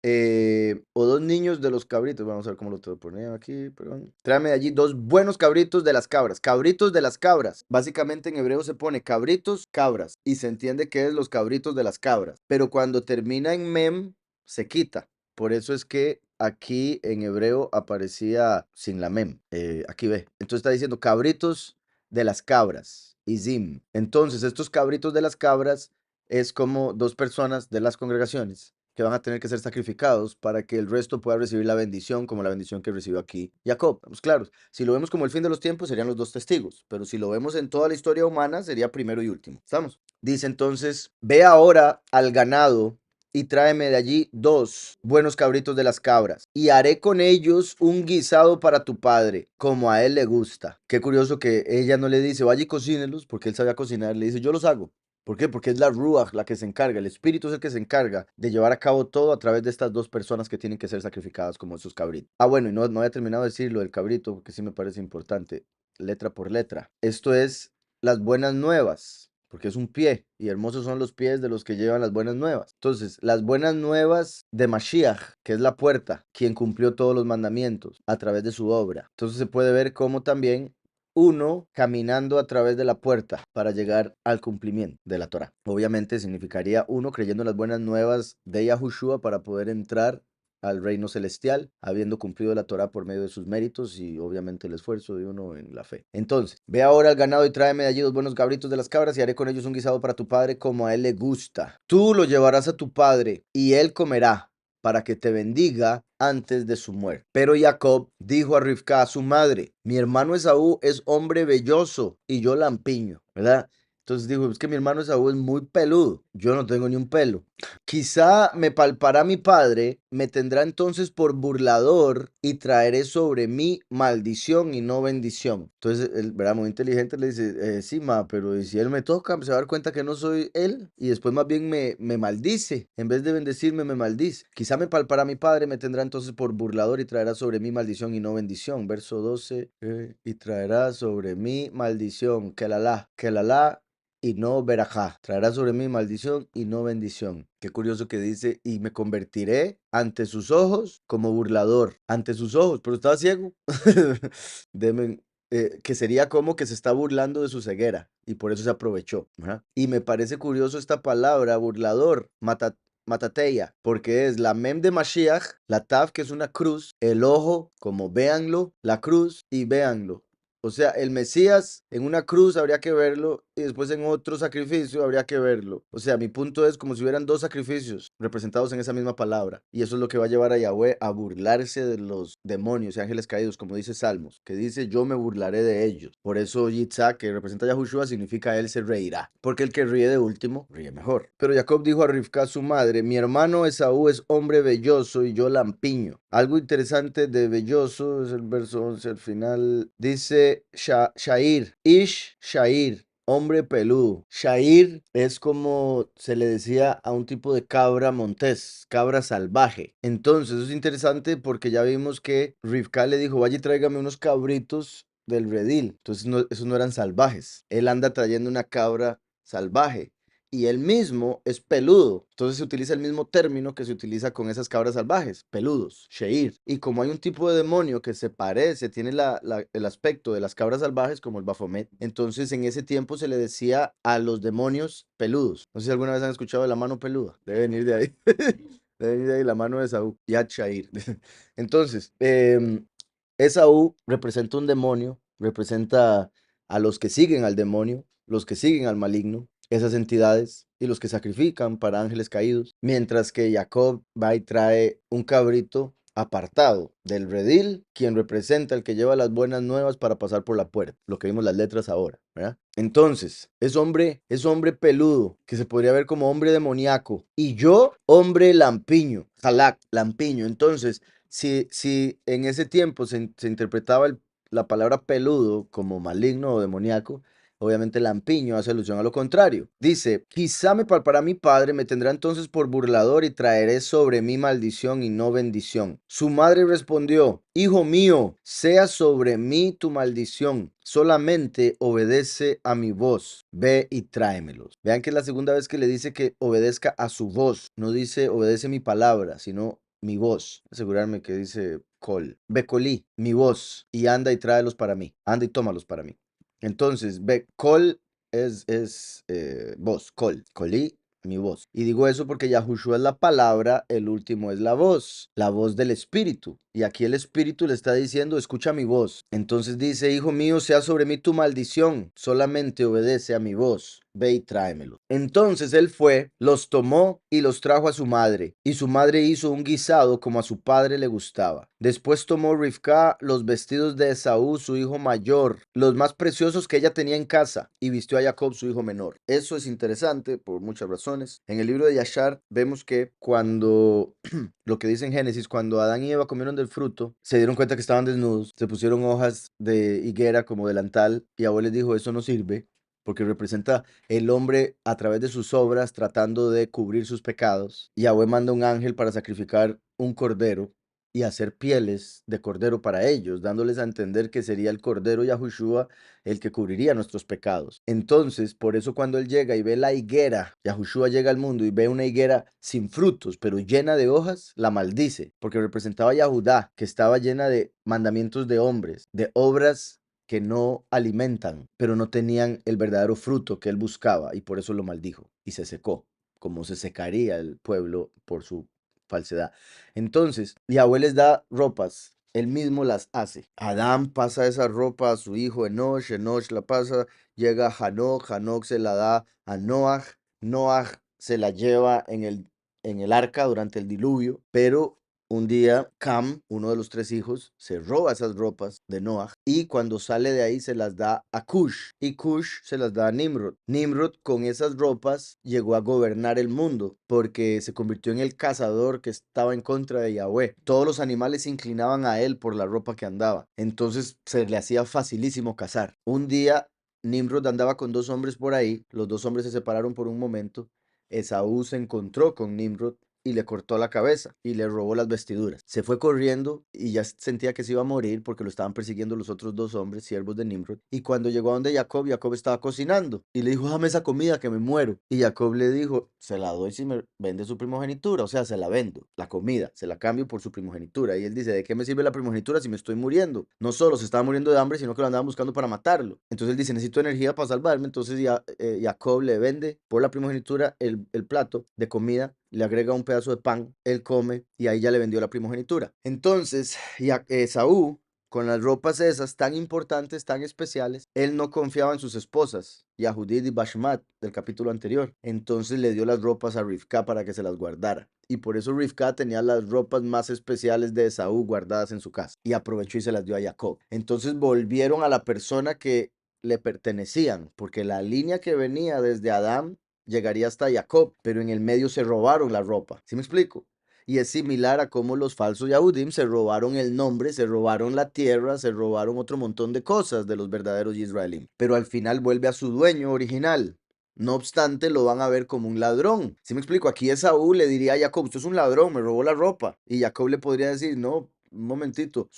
o dos niños de los cabritos, vamos a ver cómo lo tengo ponido aquí, perdón. Tráeme de allí dos buenos cabritos de las cabras, cabritos de las cabras. Básicamente en hebreo se pone cabritos, cabras, y se entiende que es los cabritos de las cabras, pero cuando termina en mem, se quita. Por eso es que aquí en hebreo aparecía sin la mem. Aquí ve. Entonces está diciendo cabritos de las cabras. Izim. Entonces estos cabritos de las cabras es como dos personas de las congregaciones que van a tener que ser sacrificados para que el resto pueda recibir la bendición como la bendición que recibió aquí Jacob. Vamos claros. Si lo vemos como el fin de los tiempos serían los dos testigos, pero si lo vemos en toda la historia humana sería primero y último. ¿Estamos? Dice entonces, ve ahora al ganado y tráeme de allí dos buenos cabritos de las cabras, y haré con ellos un guisado para tu padre, como a él le gusta. Qué curioso que ella no le dice, vaya y cocínelos, porque él sabía cocinar, le dice, yo los hago. ¿Por qué? Porque es la Ruach la que se encarga, el Espíritu es el que se encarga de llevar a cabo todo a través de estas dos personas que tienen que ser sacrificadas como esos cabritos. Ah, bueno, y no había terminado de decir lo del cabrito, porque sí me parece importante, letra por letra. Esto es las buenas nuevas, porque es un pie, y hermosos son los pies de los que llevan las buenas nuevas. Entonces, las buenas nuevas de Mashiach, que es la puerta, quien cumplió todos los mandamientos a través de su obra. Entonces se puede ver cómo también uno caminando a través de la puerta para llegar al cumplimiento de la Torah. Obviamente significaría uno creyendo en las buenas nuevas de Yahushua para poder entrar al reino celestial, habiendo cumplido la Torah por medio de sus méritos y obviamente el esfuerzo de uno en la fe. Entonces, ve ahora al ganado y tráeme de allí dos buenos cabritos de las cabras y haré con ellos un guisado para tu padre como a él le gusta. Tú lo llevarás a tu padre y él comerá para que te bendiga antes de su muerte. Pero Jacob dijo a Rivka, a su madre, mi hermano Esaú es hombre velloso y yo lampiño, ¿verdad? Entonces dijo, es que mi hermano Esaú es muy peludo, yo no tengo ni un pelo. Quizá me palpará mi padre, me tendrá entonces por burlador y traeré sobre mí maldición y no bendición. Entonces, él, ¿verdad? Muy inteligente le dice, sí, ma, pero si él me toca, se va a dar cuenta que no soy él y después más bien me maldice. En vez de bendecirme, me maldice. Quizá me palpará mi padre, me tendrá entonces por burlador y traerá sobre mí maldición y no bendición. Verso 12, y traerá sobre mí maldición, que la y no verajá. Traerá sobre mí maldición y no bendición. Qué curioso que dice, y me convertiré ante sus ojos como burlador. Ante sus ojos, pero estaba ciego. Deme, que sería como que se está burlando de su ceguera y por eso se aprovechó. ¿Verdad? Y me parece curioso esta palabra, burlador, matateia, porque es la mem de Mashiach, la taf que es una cruz, el ojo como véanlo, la cruz y véanlo. O sea, el Mesías en una cruz habría que verlo y después en otro sacrificio habría que verlo. O sea, mi punto es como si hubieran dos sacrificios representados en esa misma palabra. Y eso es lo que va a llevar a Yahweh a burlarse de los demonios y ángeles caídos, como dice Salmos, que dice, yo me burlaré de ellos. Por eso Yitzhak, que representa a Yahushua, significa él se reirá. Porque el que ríe de último, ríe mejor. Pero Jacob dijo a Rivka, su madre, mi hermano Esaú es hombre velloso y yo lampiño. Algo interesante de velloso es el verso 11 al final. Dice Shair, Ish Shair, hombre peludo. Shair es como se le decía a un tipo de cabra montés, cabra salvaje. Entonces es interesante porque ya vimos que Rivka le dijo, vaya y tráigame unos cabritos del redil. Entonces esos no eran salvajes. Él anda trayendo una cabra salvaje y él mismo es peludo. Entonces se utiliza el mismo término que se utiliza con esas cabras salvajes, peludos, sheir. Y como hay un tipo de demonio que se parece, tiene el aspecto de las cabras salvajes como el Baphomet, entonces en ese tiempo se le decía a los demonios peludos. No sé si alguna vez han escuchado de la mano peluda. Debe venir de ahí. Debe venir de ahí la mano de Esaú, Yad Shair. Entonces, Esaú representa un demonio, representa a los que siguen al demonio, los que siguen al maligno, esas entidades y los que sacrifican para ángeles caídos, mientras que Jacob va y trae un cabrito apartado del redil, quien representa el que lleva las buenas nuevas para pasar por la puerta, lo que vimos las letras ahora, ¿verdad? Entonces, es hombre peludo, que se podría ver como hombre demoníaco, y yo, hombre lampiño, Halak, lampiño. Entonces, si en ese tiempo se interpretaba la palabra peludo como maligno o demoníaco, obviamente lampiño hace alusión a lo contrario. Dice, quizá me palpará mi padre, me tendrá entonces por burlador y traeré sobre mí maldición y no bendición. Su madre respondió, hijo mío, sea sobre mí tu maldición, solamente obedece a mi voz, ve y tráemelos. Vean que es la segunda vez que le dice que obedezca a su voz, no dice obedece mi palabra, sino mi voz. Asegurarme que dice col, becolí, mi voz, y anda y tráelos para mí, anda y tómalos para mí. Entonces, ve, col es voz, col, colí, mi voz. Y digo eso porque Yahushua es la palabra, el último es la voz del Espíritu. Y aquí el Espíritu le está diciendo, escucha mi voz. Entonces dice, hijo mío, sea sobre mí tu maldición, solamente obedece a mi voz. Ve y tráemelo. Entonces él fue, los tomó y los trajo a su madre, y su madre hizo un guisado como a su padre le gustaba. Después tomó Rivka los vestidos de Esaú, su hijo mayor, los más preciosos que ella tenía en casa, y vistió a Jacob, su hijo menor. Eso es interesante por muchas razones. En el libro de Yashar vemos que cuando lo que dice en Génesis, cuando Adán y Eva comieron del fruto, se dieron cuenta que estaban desnudos, se pusieron hojas de higuera como delantal, y Abuelo les dijo, eso no sirve, porque representa el hombre a través de sus obras tratando de cubrir sus pecados. Y Yahweh manda un ángel para sacrificar un cordero y hacer pieles de cordero para ellos, dándoles a entender que sería el cordero Yahushua el que cubriría nuestros pecados. Entonces, por eso cuando él llega y ve la higuera, Yahushua llega al mundo y ve una higuera sin frutos, pero llena de hojas, la maldice, porque representaba a Yahudá, que estaba llena de mandamientos de hombres, de obras que no alimentan, pero no tenían el verdadero fruto que él buscaba, y por eso lo maldijo y se secó, como se secaría el pueblo por su falsedad. Entonces, Yahweh les da ropas, él mismo las hace. Adán pasa esa ropa a su hijo Enoch, Enoch la pasa, llega a Hanoch, Hanoch se la da a Noach, Noach se la lleva en el arca durante el diluvio, pero un día Cam, uno de los tres hijos, se roba esas ropas de Noah y cuando sale de ahí se las da a Cush y Cush se las da a Nimrod. Nimrod con esas ropas llegó a gobernar el mundo porque se convirtió en el cazador que estaba en contra de Yahweh. Todos los animales se inclinaban a él por la ropa que andaba. Entonces se le hacía facilísimo cazar. Un día Nimrod andaba con dos hombres por ahí. Los dos hombres se separaron por un momento. Esaú se encontró con Nimrod y le cortó la cabeza y le robó las vestiduras. Se fue corriendo y ya sentía que se iba a morir porque lo estaban persiguiendo los otros dos hombres, siervos de Nimrod. Y cuando llegó a donde Jacob, Jacob estaba cocinando y le dijo, dame esa comida que me muero. Y Jacob le dijo, se la doy si me vende su primogenitura, o sea, se la vendo, la comida, se la cambio por su primogenitura. Y él dice, ¿de qué me sirve la primogenitura si me estoy muriendo? No solo se estaba muriendo de hambre, sino que lo andaban buscando para matarlo. Entonces él dice, necesito energía para salvarme. Entonces Jacob le vende por la primogenitura el plato de comida, le agrega un pedazo de pan, él come y ahí ya le vendió la primogenitura. Entonces, Esaú, con las ropas esas tan importantes, tan especiales, él no confiaba en sus esposas, Yahudit y Bashmat, del capítulo anterior. Entonces le dio las ropas a Rivka para que se las guardara. Y por eso Rivka tenía las ropas más especiales de Esaú guardadas en su casa. Y aprovechó y se las dio a Jacob. Entonces volvieron a la persona que le pertenecían, porque la línea que venía desde Adán llegaría hasta Jacob, pero en el medio se robaron la ropa. ¿Sí me explico? Y es similar a cómo los falsos Yahudim se robaron el nombre, se robaron la tierra, se robaron otro montón de cosas de los verdaderos israelíes. Pero al final vuelve a su dueño original. No obstante, lo van a ver como un ladrón. ¿Sí me explico? Aquí Esaú le diría a Jacob, usted es un ladrón, me robó la ropa. Y Jacob le podría decir, no, un momentito,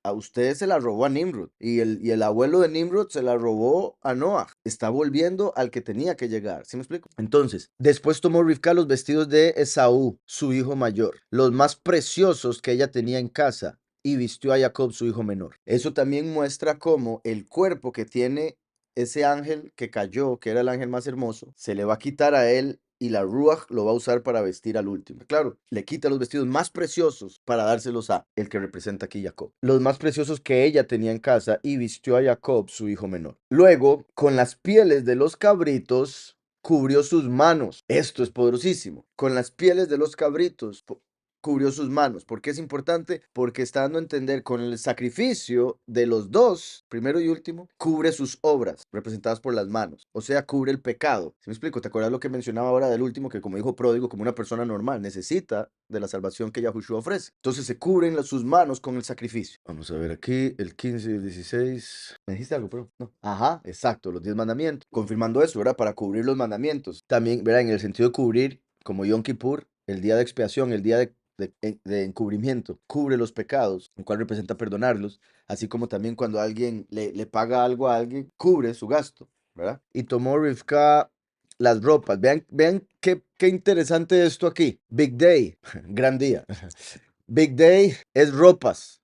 a usted se la robó a Nimrod y el abuelo de Nimrod se la robó a Noah. Está volviendo al que tenía que llegar. ¿Sí me explico? Entonces, después tomó Rivka los vestidos de Esaú, su hijo mayor, los más preciosos que ella tenía en casa, y vistió a Jacob, su hijo menor. Eso también muestra cómo el cuerpo que tiene ese ángel que cayó, que era el ángel más hermoso, se le va a quitar a él y la Ruach lo va a usar para vestir al último. Claro, le quita los vestidos más preciosos para dárselos a el que representa aquí Jacob. Los más preciosos que ella tenía en casa y vistió a Jacob, su hijo menor. Luego, con las pieles de los cabritos, cubrió sus manos. Esto es poderosísimo. Con las pieles de los cabritos cubrió sus manos. ¿Por qué es importante? Porque está dando a entender con el sacrificio de los dos, primero y último, cubre sus obras, representadas por las manos. O sea, cubre el pecado. ¿Sí me explico? ¿Te acuerdas lo que mencionaba ahora del último? Que como dijo Pródigo, como una persona normal, necesita de la salvación que Yahushua ofrece. Entonces se cubren sus manos con el sacrificio. Vamos a ver aquí, el 15 y el 16. ¿Me dijiste algo, pero no? Ajá, exacto, los 10 mandamientos. Confirmando eso, ¿verdad? Para cubrir los mandamientos. También, ¿verdad? En el sentido de cubrir, como Yom Kippur, el día de expiación, el día de encubrimiento, cubre los pecados, el cual representa perdonarlos, así como también cuando alguien le paga algo a alguien, cubre su gasto, ¿verdad? Y tomó Rivka las ropas. Vean qué interesante esto aquí. Big Day, gran día. Big Day es ropas.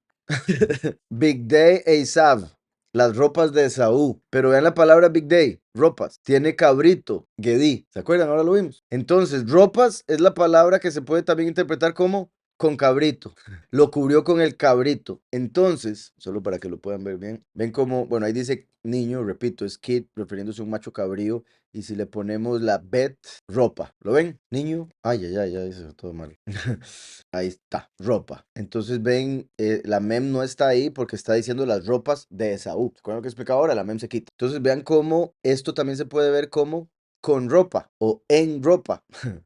Big Day Esav, las ropas de Esaú. Pero vean la palabra Big Day, ropas. Tiene cabrito, Gedí. ¿Se acuerdan? Ahora lo vimos. Entonces, ropas es la palabra que se puede también interpretar como con cabrito. Lo cubrió con el cabrito. Entonces, solo para que lo puedan ver bien, ven como, bueno, ahí dice niño, repito, es kid, refiriéndose a un macho cabrío. Y si le ponemos la bet, ropa. ¿Lo ven? Niño. Ay, ay, ay, ay, eso es todo mal. Ahí está, ropa. Entonces ven, la mem no está ahí porque está diciendo las ropas de Esaú. ¿Se acuerdan lo que explicaba ahora? La mem se quita. Entonces vean cómo esto también se puede ver como con ropa o en ropa.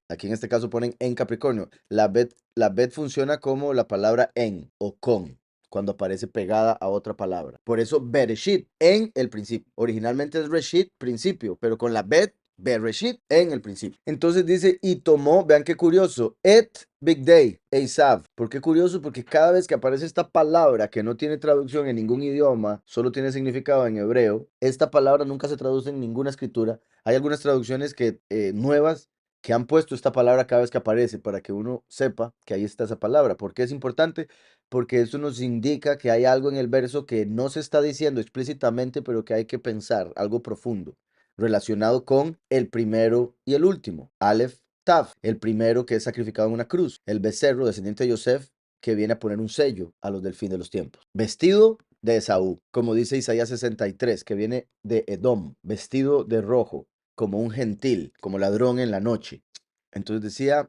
Aquí en este caso ponen en Capricornio. La bet funciona como la palabra en o con, cuando aparece pegada a otra palabra. Por eso Bereshit, en el principio. Originalmente es Reshit, principio, pero con la bet, Bereshit, en el principio. Entonces dice, y tomó, vean qué curioso, et Big Day, Esav. ¿Por qué curioso? Porque cada vez que aparece esta palabra que no tiene traducción en ningún idioma, solo tiene significado en hebreo, esta palabra nunca se traduce en ninguna escritura. Hay algunas traducciones que nuevas que han puesto esta palabra cada vez que aparece para que uno sepa que ahí está esa palabra. ¿Por qué es importante? Porque eso nos indica que hay algo en el verso que no se está diciendo explícitamente, pero que hay que pensar, algo profundo, relacionado con el primero y el último, Aleph, Tav, el primero que es sacrificado en una cruz, el becerro descendiente de Yosef, que viene a poner un sello a los del fin de los tiempos. Vestido de Esaú, como dice Isaías 63, que viene de Edom, vestido de rojo, como un gentil, como ladrón en la noche. Entonces decía,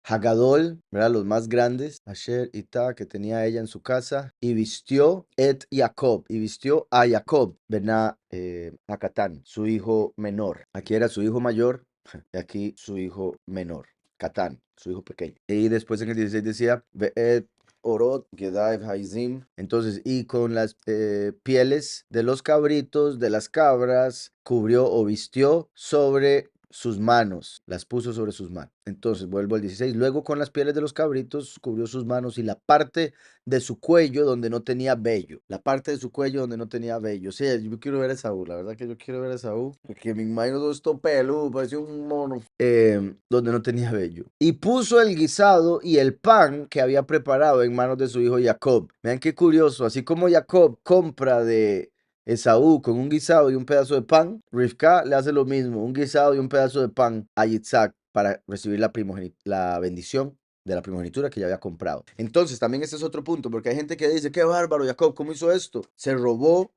Hagadol, ¿verdad? Los más grandes, Asher y Ta, que tenía ella en su casa, y vistió Jacob, y vistió a Jacob, Bená Acatán, su hijo menor. Aquí era su hijo mayor, y aquí su hijo menor, Catán, su hijo pequeño. Y después en el 16 decía, Be'et Orot, Gedaev, Haizim. Entonces, y con las pieles de los cabritos, de las cabras, cubrió o vistió sobre sus manos, las puso sobre sus manos. Entonces, vuelvo al 16. Luego con las pieles de los cabritos cubrió sus manos y la parte de su cuello donde no tenía vello. La parte de su cuello donde no tenía vello. O sea, yo quiero ver a Esaú, la verdad que yo quiero ver a Esaú, porque me imagino todo esto peludo, parecía un mono. Donde no tenía vello. Y puso el guisado y el pan que había preparado en manos de su hijo Jacob. Vean qué curioso, así como Jacob compra de Esaú con un guisado y un pedazo de pan, Rivka le hace lo mismo, un guisado y un pedazo de pan a Yitzhak para recibir la bendición de la primogenitura que ya había comprado. Entonces, también este es otro punto, porque hay gente que dice, qué bárbaro, Jacob, ¿cómo hizo esto? Se robó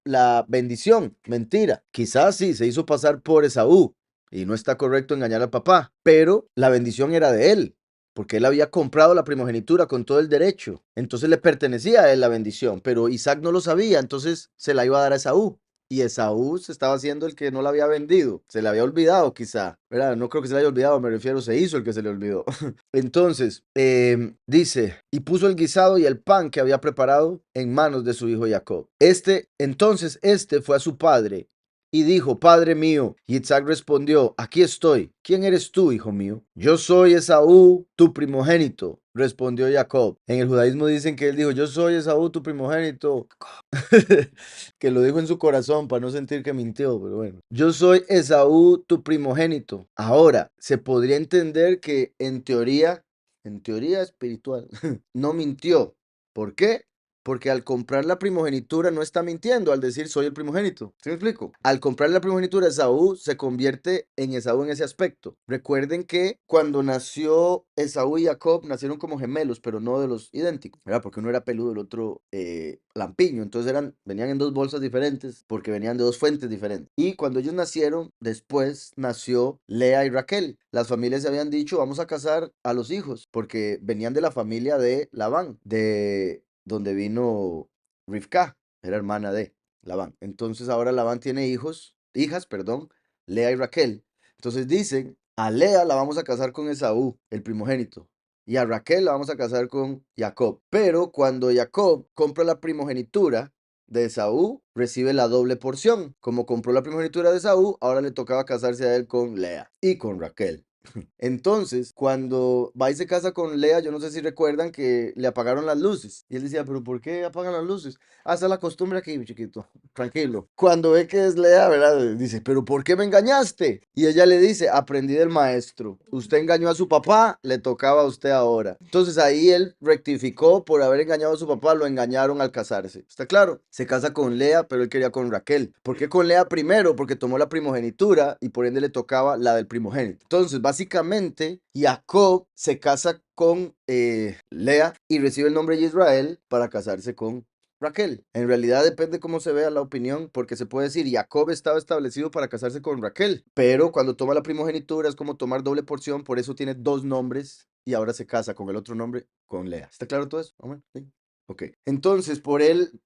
la bendición. Mentira. Quizás sí, se hizo pasar por Esaú y no está correcto engañar al papá, pero la bendición era de él, porque él había comprado la primogenitura con todo el derecho. Entonces le pertenecía a él la bendición, pero Isaac no lo sabía, entonces se la iba a dar a Esaú. Y Esaú se estaba haciendo el que no la había vendido. Se le había olvidado quizá. ¿Verdad? No creo que se le haya olvidado, me refiero, se hizo el que se le olvidó. Entonces, dice, y puso el guisado y el pan que había preparado en manos de su hijo Jacob. Entonces fue a su padre y dijo, Padre mío. Y Isaac respondió, aquí estoy. ¿Quién eres tú, hijo mío? Yo soy Esaú, tu primogénito, respondió Jacob. En el judaísmo dicen que él dijo, yo soy Esaú, tu primogénito. Que lo dijo en su corazón para no sentir que mintió, pero bueno. Yo soy Esaú, tu primogénito. Ahora, se podría entender que en teoría espiritual, no mintió. ¿Por qué? Porque al comprar la primogenitura no está mintiendo al decir soy el primogénito. ¿Sí me explico? Al comprar la primogenitura, Esaú se convierte en Esaú en ese aspecto. Recuerden que cuando nació Esaú y Jacob nacieron como gemelos, pero no de los idénticos, ¿verdad? Porque uno era peludo, el otro lampiño. Entonces venían en dos bolsas diferentes porque venían de dos fuentes diferentes. Y cuando ellos nacieron, después nació Lea y Raquel. Las familias se habían dicho, vamos a casar a los hijos, porque venían de la familia de Labán, de donde vino Rivka, era hermana de Labán. Entonces ahora Labán tiene hijas, perdón, Lea y Raquel. Entonces dicen, a Lea la vamos a casar con Esaú, el primogénito, y a Raquel la vamos a casar con Jacob. Pero cuando Jacob compra la primogenitura de Esaú, recibe la doble porción. Como compró la primogenitura de Esaú, ahora le tocaba casarse a él con Lea y con Raquel. Entonces, cuando va y se casa con Lea, yo no sé si recuerdan que le apagaron las luces. Y él decía, pero ¿por qué apagan las luces? Ah, esa es la costumbre aquí, mi chiquito. Tranquilo. Cuando ve que es Lea, ¿verdad? Dice, pero ¿por qué me engañaste? Y ella le dice, aprendí del maestro. Usted engañó a su papá, le tocaba a usted ahora. Entonces ahí él rectificó por haber engañado a su papá, lo engañaron al casarse. ¿Está claro? Se casa con Lea, pero él quería con Raquel. ¿Por qué con Lea primero? Porque tomó la primogenitura y por ende le tocaba la del primogénito. Entonces, básicamente, Jacob se casa con Lea y recibe el nombre de Israel para casarse con Raquel. En realidad depende cómo se vea la opinión, porque se puede decir, Jacob estaba establecido para casarse con Raquel, pero cuando toma la primogenitura es como tomar doble porción, por eso tiene dos nombres y ahora se casa con el otro nombre, con Lea. ¿Está claro todo eso? Omar? ¿Sí? Ok. Entonces, por él,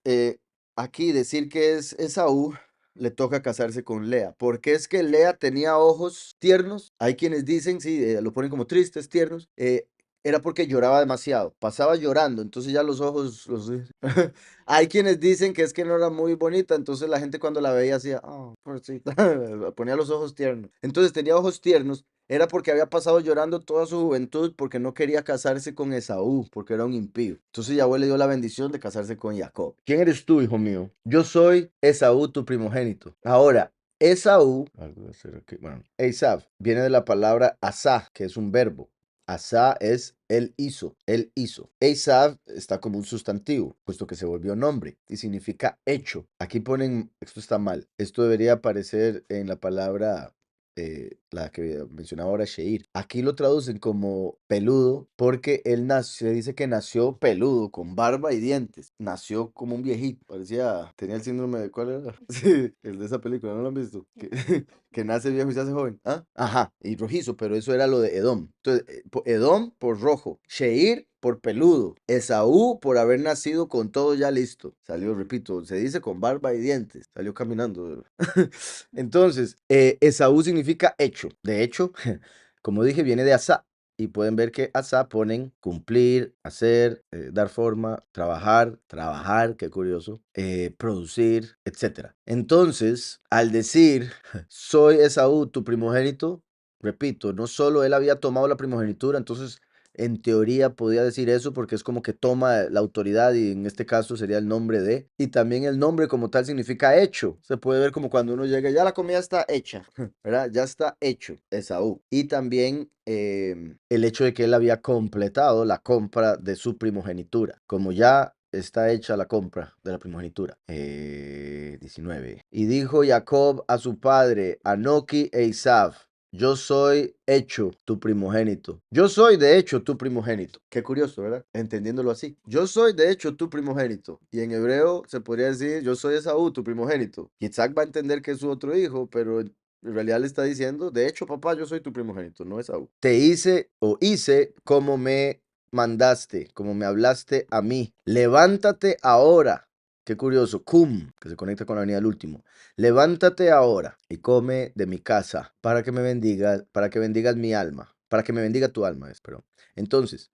aquí decir que es Esaú, le toca casarse con Lea. Porque es que Lea tenía ojos tiernos. Hay quienes dicen, sí, lo ponen como tristes, tiernos. Era porque lloraba demasiado. Pasaba llorando, entonces ya los ojos los... Hay quienes dicen que es que no era muy bonita, entonces la gente cuando la veía hacía, oh, pobrecita", ponía los ojos tiernos. Entonces tenía ojos tiernos, era porque había pasado llorando toda su juventud porque no quería casarse con Esaú, porque era un impío. Entonces Yahweh le dio la bendición de casarse con Jacob. ¿Quién eres tú, hijo mío? Yo soy Esaú, tu primogénito. Ahora, Esaú, algo de hacer aquí, bueno, Esav, viene de la palabra asá, que es un verbo. Asá es él hizo, él hizo. Esav está como un sustantivo, puesto que se volvió nombre y significa hecho. Aquí ponen, esto está mal, esto debería aparecer en la palabra la que mencionaba ahora, Sheir. Aquí lo traducen como peludo porque él nació, se dice que nació peludo, con barba y dientes. Nació como un viejito, parecía, tenía el síndrome de, ¿cuál era? Sí, el de esa película, ¿no lo han visto? Que, que nace viejo y se hace joven. ¿Ah? Ajá, y rojizo, pero eso era lo de Edom. Entonces, Edom por rojo, Sheir por peludo, Esaú por haber nacido con todo ya listo. Salió, repito, se dice con barba y dientes. Salió caminando. Entonces, Esaú significa hecho. De hecho, como dije, viene de Asá. Y pueden ver que Asá ponen cumplir, hacer, dar forma, trabajar, qué curioso, producir, etcétera. Entonces, al decir, soy Esaú, tu primogénito, repito, no solo él había tomado la primogenitura, entonces en teoría podía decir eso porque es como que toma la autoridad y en este caso sería el nombre de. Y también el nombre como tal significa hecho. Se puede ver como cuando uno llega, ya la comida está hecha, ¿verdad? Ya está hecho, Esaú. Y también el hecho de que él había completado la compra de su primogenitura. Como ya está hecha la compra de la primogenitura. 19. Y dijo Jacob a su padre, Anoki e Isav, yo soy hecho tu primogénito. Yo soy de hecho tu primogénito. Qué curioso, ¿verdad? Entendiéndolo así. Yo soy de hecho tu primogénito. Y en hebreo se podría decir, yo soy Esaú, tu primogénito. Y Isaac va a entender que es su otro hijo, pero en realidad le está diciendo, de hecho, papá, yo soy tu primogénito, no Esaú. Te hice o hice como me mandaste, como me hablaste a mí. Levántate ahora. Qué curioso, cum, que se conecta con la venida del último. Levántate ahora y come de mi casa para que me bendigas, para que bendigas mi alma, para que me bendiga tu alma, espero. Entonces,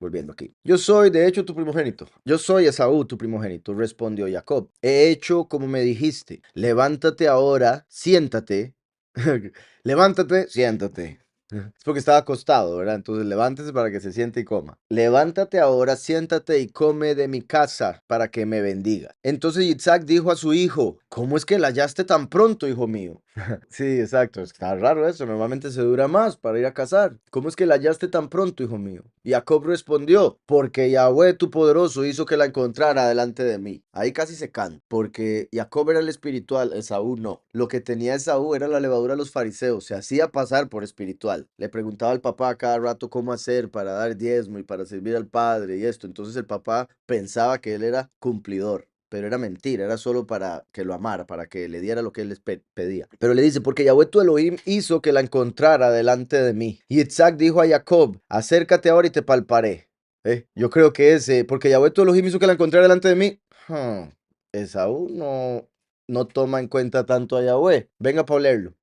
volviendo aquí. Yo soy, de hecho, tu primogénito. Yo soy Esaú, tu primogénito, respondió Jacob. He hecho como me dijiste. Levántate ahora, siéntate. Levántate, siéntate. Es porque estaba acostado, ¿verdad? Entonces levántese para que se siente y coma. Levántate ahora, siéntate y come de mi casa para que me bendiga. Entonces Isaac dijo a su hijo, ¿cómo es que la hallaste tan pronto, hijo mío? Sí, exacto. Está raro eso. Normalmente se dura más para ir a cazar. ¿Cómo es que la hallaste tan pronto, hijo mío? Y Jacob respondió, porque Yahweh tu poderoso hizo que la encontrara delante de mí. Ahí casi se can, porque Jacob era el espiritual, Esaú no. Lo que tenía Esaú era la levadura de los fariseos. Se hacía pasar por espiritual. Le preguntaba al papá cada rato cómo hacer para dar diezmo y para servir al padre y esto. Entonces el papá pensaba que él era cumplidor. Pero era mentira, era solo para que lo amara, para que le diera lo que él les pedía. Pero le dice, porque Yahweh tu Elohim hizo que la encontrara delante de mí. Y Isaac dijo a Jacob, acércate ahora y te palparé. Yo creo que ese, porque Yahweh tu Elohim hizo que la encontrara delante de mí. Esaú no toma en cuenta tanto a Yahweh. Venga para leerlo.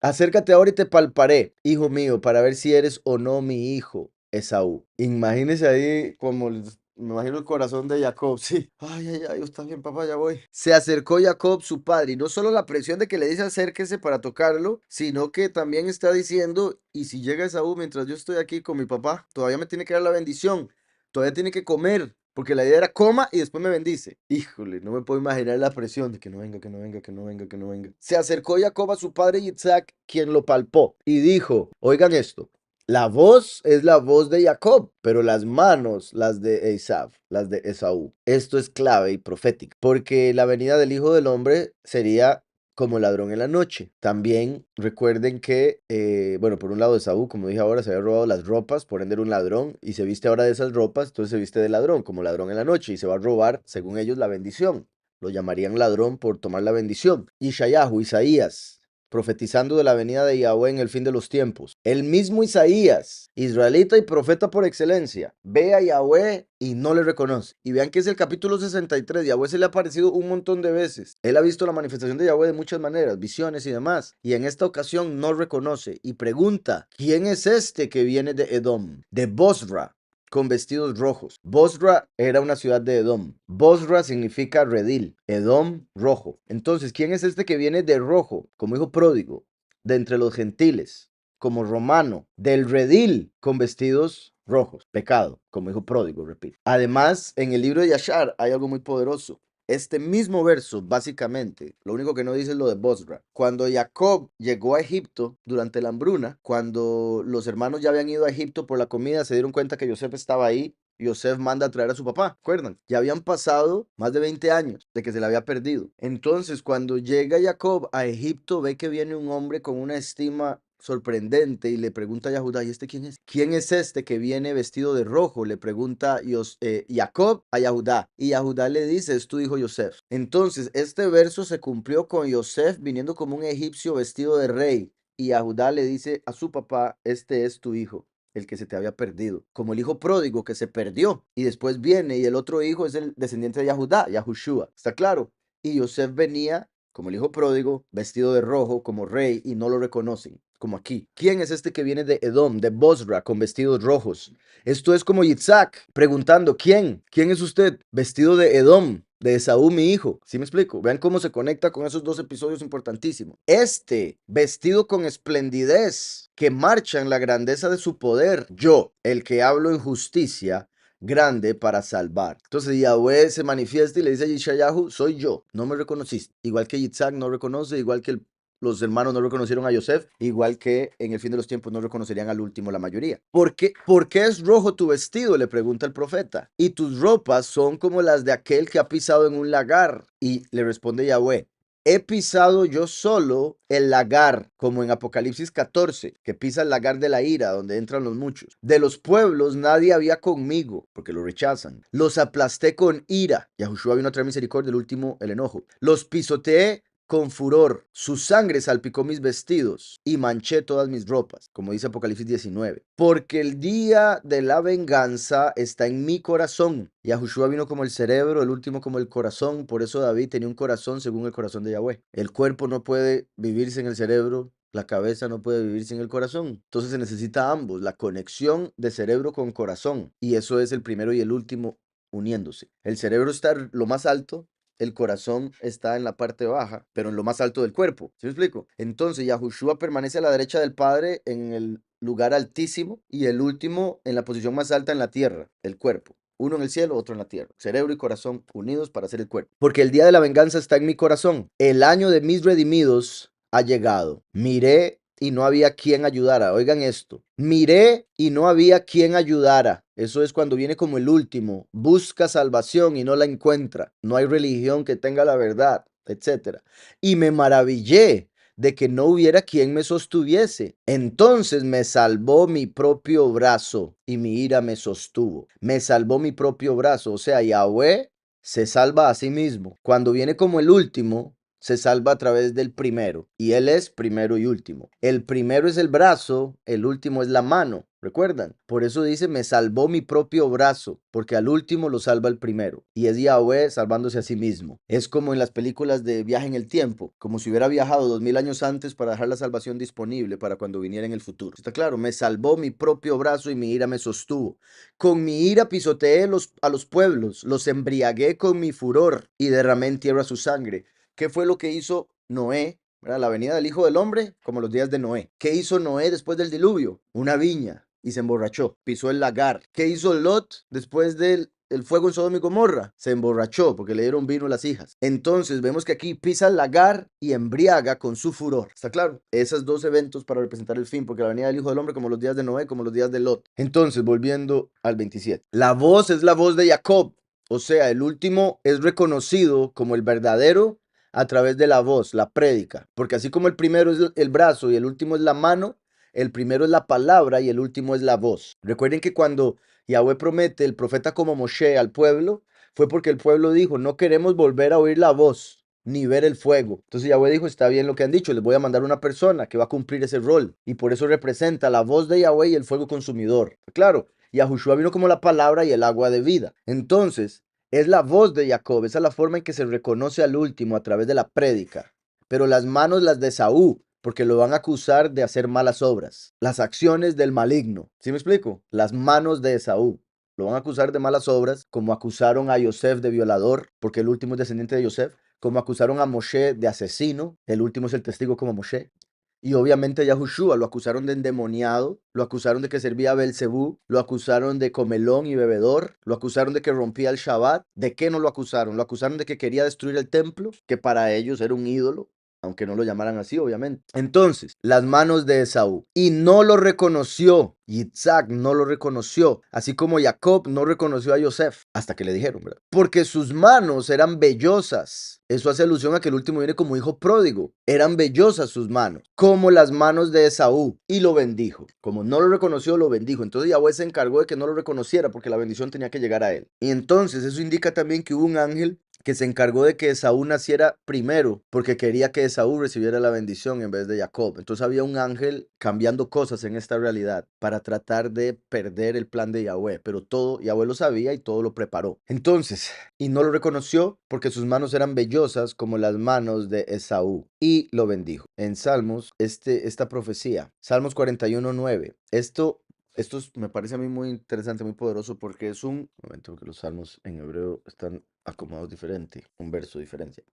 Acércate ahora y te palparé, hijo mío, para ver si eres o no mi hijo, Esaú. Imagínese ahí como me imagino el corazón de Jacob, sí. Ay, ay, ay, está bien, papá, ya voy. Se acercó Jacob, su padre, y no solo la presión de que le dice acérquese para tocarlo, sino que también está diciendo, y si llega Esaú mientras yo estoy aquí con mi papá, todavía me tiene que dar la bendición, todavía tiene que comer. Porque la idea era coma y después me bendice. Híjole, no me puedo imaginar la presión de que no venga, que no venga, que no venga, que no venga. Se acercó Jacob a su padre Isaac, quien lo palpó, y dijo, oigan esto, la voz es la voz de Jacob, pero las manos las de Esaú, las de Esaú. Esto es clave y profético, porque la venida del Hijo del Hombre sería como ladrón en la noche. También recuerden que, bueno, por un lado Esaú, como dije ahora, se había robado las ropas, por ende era un ladrón, y se viste ahora de esas ropas, entonces se viste de ladrón, como ladrón en la noche, y se va a robar, según ellos, la bendición. Lo llamarían ladrón por tomar la bendición. Ishayahu, Isaías, profetizando de la venida de Yahweh en el fin de los tiempos. El mismo Isaías, israelita y profeta por excelencia, ve a Yahweh y no le reconoce. Y vean que es el capítulo 63, Yahweh se le ha aparecido un montón de veces. Él ha visto la manifestación de Yahweh de muchas maneras, visiones y demás. Y en esta ocasión no reconoce y pregunta, ¿quién es este que viene de Edom? De Bosra, con vestidos rojos. Bosra era una ciudad de Edom. Bosra significa redil, Edom, rojo. Entonces, ¿quién es este que viene de rojo, como hijo pródigo, de entre los gentiles, como romano, del redil, con vestidos rojos? Pecado, como hijo pródigo, repito. Además, en el libro de Yashar hay algo muy poderoso. Este mismo verso, básicamente, lo único que no dice es lo de Bosra. Cuando Jacob llegó a Egipto durante la hambruna, cuando los hermanos ya habían ido a Egipto por la comida, se dieron cuenta que Yosef estaba ahí. Yosef manda a traer a su papá, ¿recuerdan? Ya habían pasado más de 20 años de que se le había perdido. Entonces, cuando llega Jacob a Egipto, ve que viene un hombre con una estima sorprendente y le pregunta a Yahudá, ¿y este quién es? ¿Quién es este que viene vestido de rojo? Le pregunta Jacob a Yahudá y Yahudá le dice, es tu hijo Yosef. Entonces, este verso se cumplió con Yosef viniendo como un egipcio vestido de rey y Yahudá le dice a su papá, este es tu hijo, el que se te había perdido, como el hijo pródigo que se perdió y después viene y el otro hijo es el descendiente de Yahudá, Yahushua, ¿está claro? Y Yosef venía como el hijo pródigo, vestido de rojo, como rey, y no lo reconocen, como aquí. ¿Quién es este que viene de Edom, de Bosra, con vestidos rojos? Esto es como Isaac preguntando, ¿quién? ¿Quién es usted? Vestido de Edom, de Esaú, mi hijo. ¿Sí me explico? Vean cómo se conecta con esos dos episodios importantísimos. Este, vestido con esplendidez, que marcha en la grandeza de su poder. Yo, el que hablo en justicia, grande para salvar. Entonces Yahweh se manifiesta y le dice a Yishayahu, soy yo, no me reconociste. Igual que Yitzhak no reconoce, igual que los hermanos no reconocieron a Yosef, igual que en el fin de los tiempos no reconocerían al último la mayoría. ¿Por qué es rojo tu vestido? Le pregunta el profeta. Y tus ropas son como las de aquel que ha pisado en un lagar. Y le responde Yahweh, he pisado yo solo el lagar, como en Apocalipsis 14, que pisa el lagar de la ira, donde entran los muchos. De los pueblos nadie había conmigo, porque lo rechazan. Los aplasté con ira. Yahushua vino a traer misericordia, el último, el enojo. Los pisoteé con furor, su sangre salpicó mis vestidos y manché todas mis ropas, como dice Apocalipsis 19. Porque el día de la venganza está en mi corazón. Yahushua vino como el cerebro, el último como el corazón. Por eso David tenía un corazón según el corazón de Yahweh. El cuerpo no puede vivir sin el cerebro, la cabeza no puede vivir sin el corazón. Entonces se necesita ambos, la conexión de cerebro con corazón. Y eso es el primero y el último uniéndose. El cerebro está lo más alto el corazón está en la parte baja, pero en lo más alto del cuerpo. ¿Sí me explico? Entonces Yahushua permanece a la derecha del Padre en el lugar altísimo y el último en la posición más alta en la tierra, el cuerpo. Uno en el cielo, otro en la tierra. Cerebro y corazón unidos para hacer el cuerpo. Porque el día de la venganza está en mi corazón. El año de mis redimidos ha llegado. Miré y no había quien ayudara. Oigan esto. Miré y no había quien ayudara. Eso es cuando viene como el último. Busca salvación y no la encuentra. No hay religión que tenga la verdad, etcétera. Y me maravillé de que no hubiera quien me sostuviese. Entonces me salvó mi propio brazo y mi ira me sostuvo. Me salvó mi propio brazo. O sea, Yahweh se salva a sí mismo. Cuando viene como el último, se salva a través del primero. Y él es primero y último. El primero es el brazo, el último es la mano. ¿Recuerdan? Por eso dice, me salvó mi propio brazo, porque al último lo salva el primero. Y es Yahweh salvándose a sí mismo. Es como en las películas de viaje en el tiempo, como si hubiera viajado 2000 años antes para dejar la salvación disponible para cuando viniera en el futuro. ¿Está claro? Me salvó mi propio brazo y mi ira me sostuvo. Con mi ira pisoteé a los pueblos, los embriagué con mi furor y derramé en tierra su sangre. ¿Qué fue lo que hizo Noé? ¿Verdad? La venida del Hijo del Hombre, como los días de Noé. ¿Qué hizo Noé después del diluvio? Una viña y se emborrachó, pisó el lagar. ¿Qué hizo Lot después del el fuego en Sodoma y Gomorra? Se emborrachó porque le dieron vino a las hijas. Entonces vemos que aquí pisa el lagar y embriaga con su furor. ¿Está claro? Esos dos eventos para representar el fin, porque la venida del Hijo del Hombre como los días de Noé, como los días de Lot. Entonces, volviendo al 27. La voz es la voz de Jacob. O sea, el último es reconocido como el verdadero a través de la voz, la prédica. Porque así como el primero es el brazo y el último es la mano, el primero es la palabra y el último es la voz. Recuerden que cuando Yahweh promete el profeta como Moshe al pueblo, fue porque el pueblo dijo, no queremos volver a oír la voz ni ver el fuego. Entonces Yahweh dijo, está bien lo que han dicho, les voy a mandar una persona que va a cumplir ese rol. Y por eso representa la voz de Yahweh y el fuego consumidor. Claro, Yahushua vino como la palabra y el agua de vida. Entonces, es la voz de Jacob, esa es la forma en que se reconoce al último a través de la prédica. Pero las manos las de Saúl, porque lo van a acusar de hacer malas obras. Las acciones del maligno. ¿Sí me explico? Las manos de Esaú. Lo van a acusar de malas obras, como acusaron a Yosef de violador, porque el último es descendiente de Yosef, como acusaron a Moshe de asesino, el último es el testigo como Moshe. Y obviamente a Yahushua lo acusaron de endemoniado, lo acusaron de que servía a Belcebú, lo acusaron de comelón y bebedor, lo acusaron de que rompía el Shabbat. ¿De qué no lo acusaron? Lo acusaron de que quería destruir el templo, que para ellos era un ídolo, aunque no lo llamaran así, obviamente. Entonces, las manos de Esaú. Y no lo reconoció. Yitzhak no lo reconoció, así como Jacob no reconoció a Yosef, hasta que le dijeron, ¿verdad? Porque sus manos eran vellosas. Eso hace alusión a que el último viene como hijo pródigo. Eran vellosas sus manos, como las manos de Esaú, y lo bendijo. Como no lo reconoció, lo bendijo. Entonces Yahweh se encargó de que no lo reconociera, porque la bendición tenía que llegar a él. Y entonces eso indica también que hubo un ángel que se encargó de que Esaú naciera primero, porque quería que Esaú recibiera la bendición en vez de Jacob. Entonces había un ángel cambiando cosas en esta realidad para tratar de perder el plan de Yahweh, pero todo Yahweh lo sabía y todo lo preparó. Entonces, y no lo reconoció porque sus manos eran vellosas como las manos de Esaú, y lo bendijo. En Salmos, esta profecía, Salmos 41:9, esto me parece a mí muy interesante, muy poderoso, porque es un momento que los salmos en hebreo están acomodados diferente, un verso diferencia.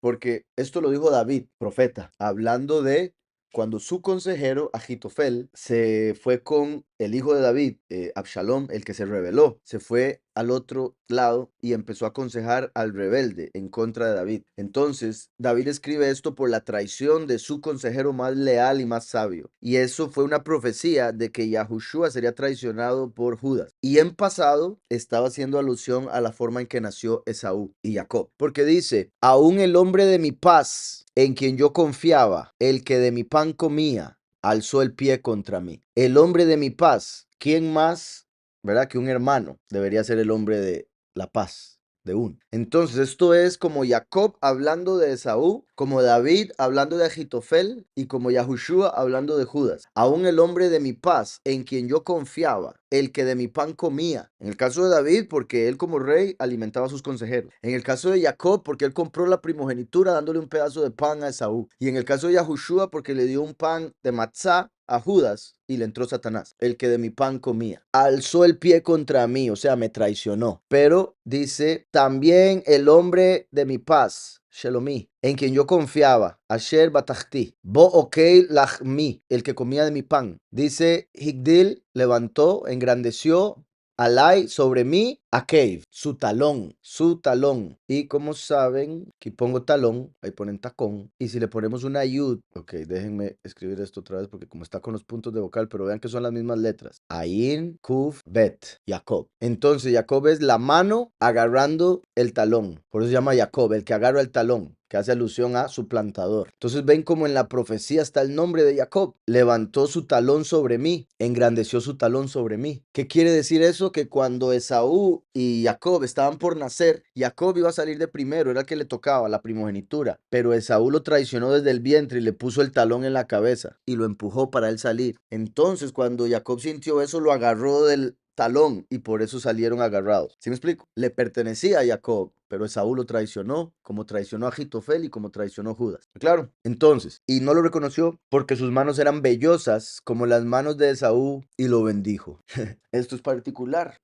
Porque esto lo dijo David, profeta, hablando de cuando su consejero Agitofel se fue con el hijo de David, Absalom, el que se rebeló, se fue al otro lado y empezó a aconsejar al rebelde en contra de David. Entonces, David escribe esto por la traición de su consejero más leal y más sabio. Y eso fue una profecía de que Yahushua sería traicionado por Judas. Y en pasado estaba haciendo alusión a la forma en que nació Esaú y Jacob. Porque dice, aún el hombre de mi paz, en quien yo confiaba, el que de mi pan comía, alzó el pie contra mí. El hombre de mi paz, ¿quién más, verdad, que un hermano debería ser el hombre de la paz? De uno. Entonces, esto es como Jacob hablando de Esaú, como David hablando de Agitofel y como Yahushua hablando de Judas. Aún el hombre de mi paz, en quien yo confiaba, el que de mi pan comía. En el caso de David, porque él como rey alimentaba a sus consejeros. En el caso de Jacob, porque él compró la primogenitura dándole un pedazo de pan a Esaú. Y en el caso de Yahushua, porque le dio un pan de matzá a Judas y le entró Satanás, el que de mi pan comía. Alzó el pie contra mí, o sea, me traicionó. Pero dice, también el hombre de mi paz, Shelomi, en quien yo confiaba, Asher Batachti, Bo Okei Lachmi, el que comía de mi pan. Dice, Higdil levantó, engrandeció Alay sobre mí, a Cave, su talón, su talón. Y como saben, aquí pongo talón, ahí ponen tacón. Y si le ponemos una yud, ok, déjenme escribir esto otra vez porque como está con los puntos de vocal, pero vean que son las mismas letras. Ain, Kuf, Bet, Jacob. Entonces Jacob es la mano agarrando el talón. Por eso se llama Jacob, el que agarra el talón, que hace alusión a su plantador. Entonces ven como en la profecía está el nombre de Jacob. Levantó su talón sobre mí, engrandeció su talón sobre mí. ¿Qué quiere decir eso? Que cuando Esaú y Jacob estaban por nacer, Jacob iba a salir de primero, era el que le tocaba la primogenitura, pero Esaú lo traicionó desde el vientre y le puso el talón en la cabeza y lo empujó para él salir. Entonces cuando Jacob sintió eso, lo agarró del talón y por eso salieron agarrados. ¿Sí me explico? Le pertenecía a Jacob, pero Esaú lo traicionó, como traicionó a Jitofel y como traicionó a Judas. Claro. Entonces, y no lo reconoció porque sus manos eran vellosas como las manos de Esaú y lo bendijo. Esto es particular.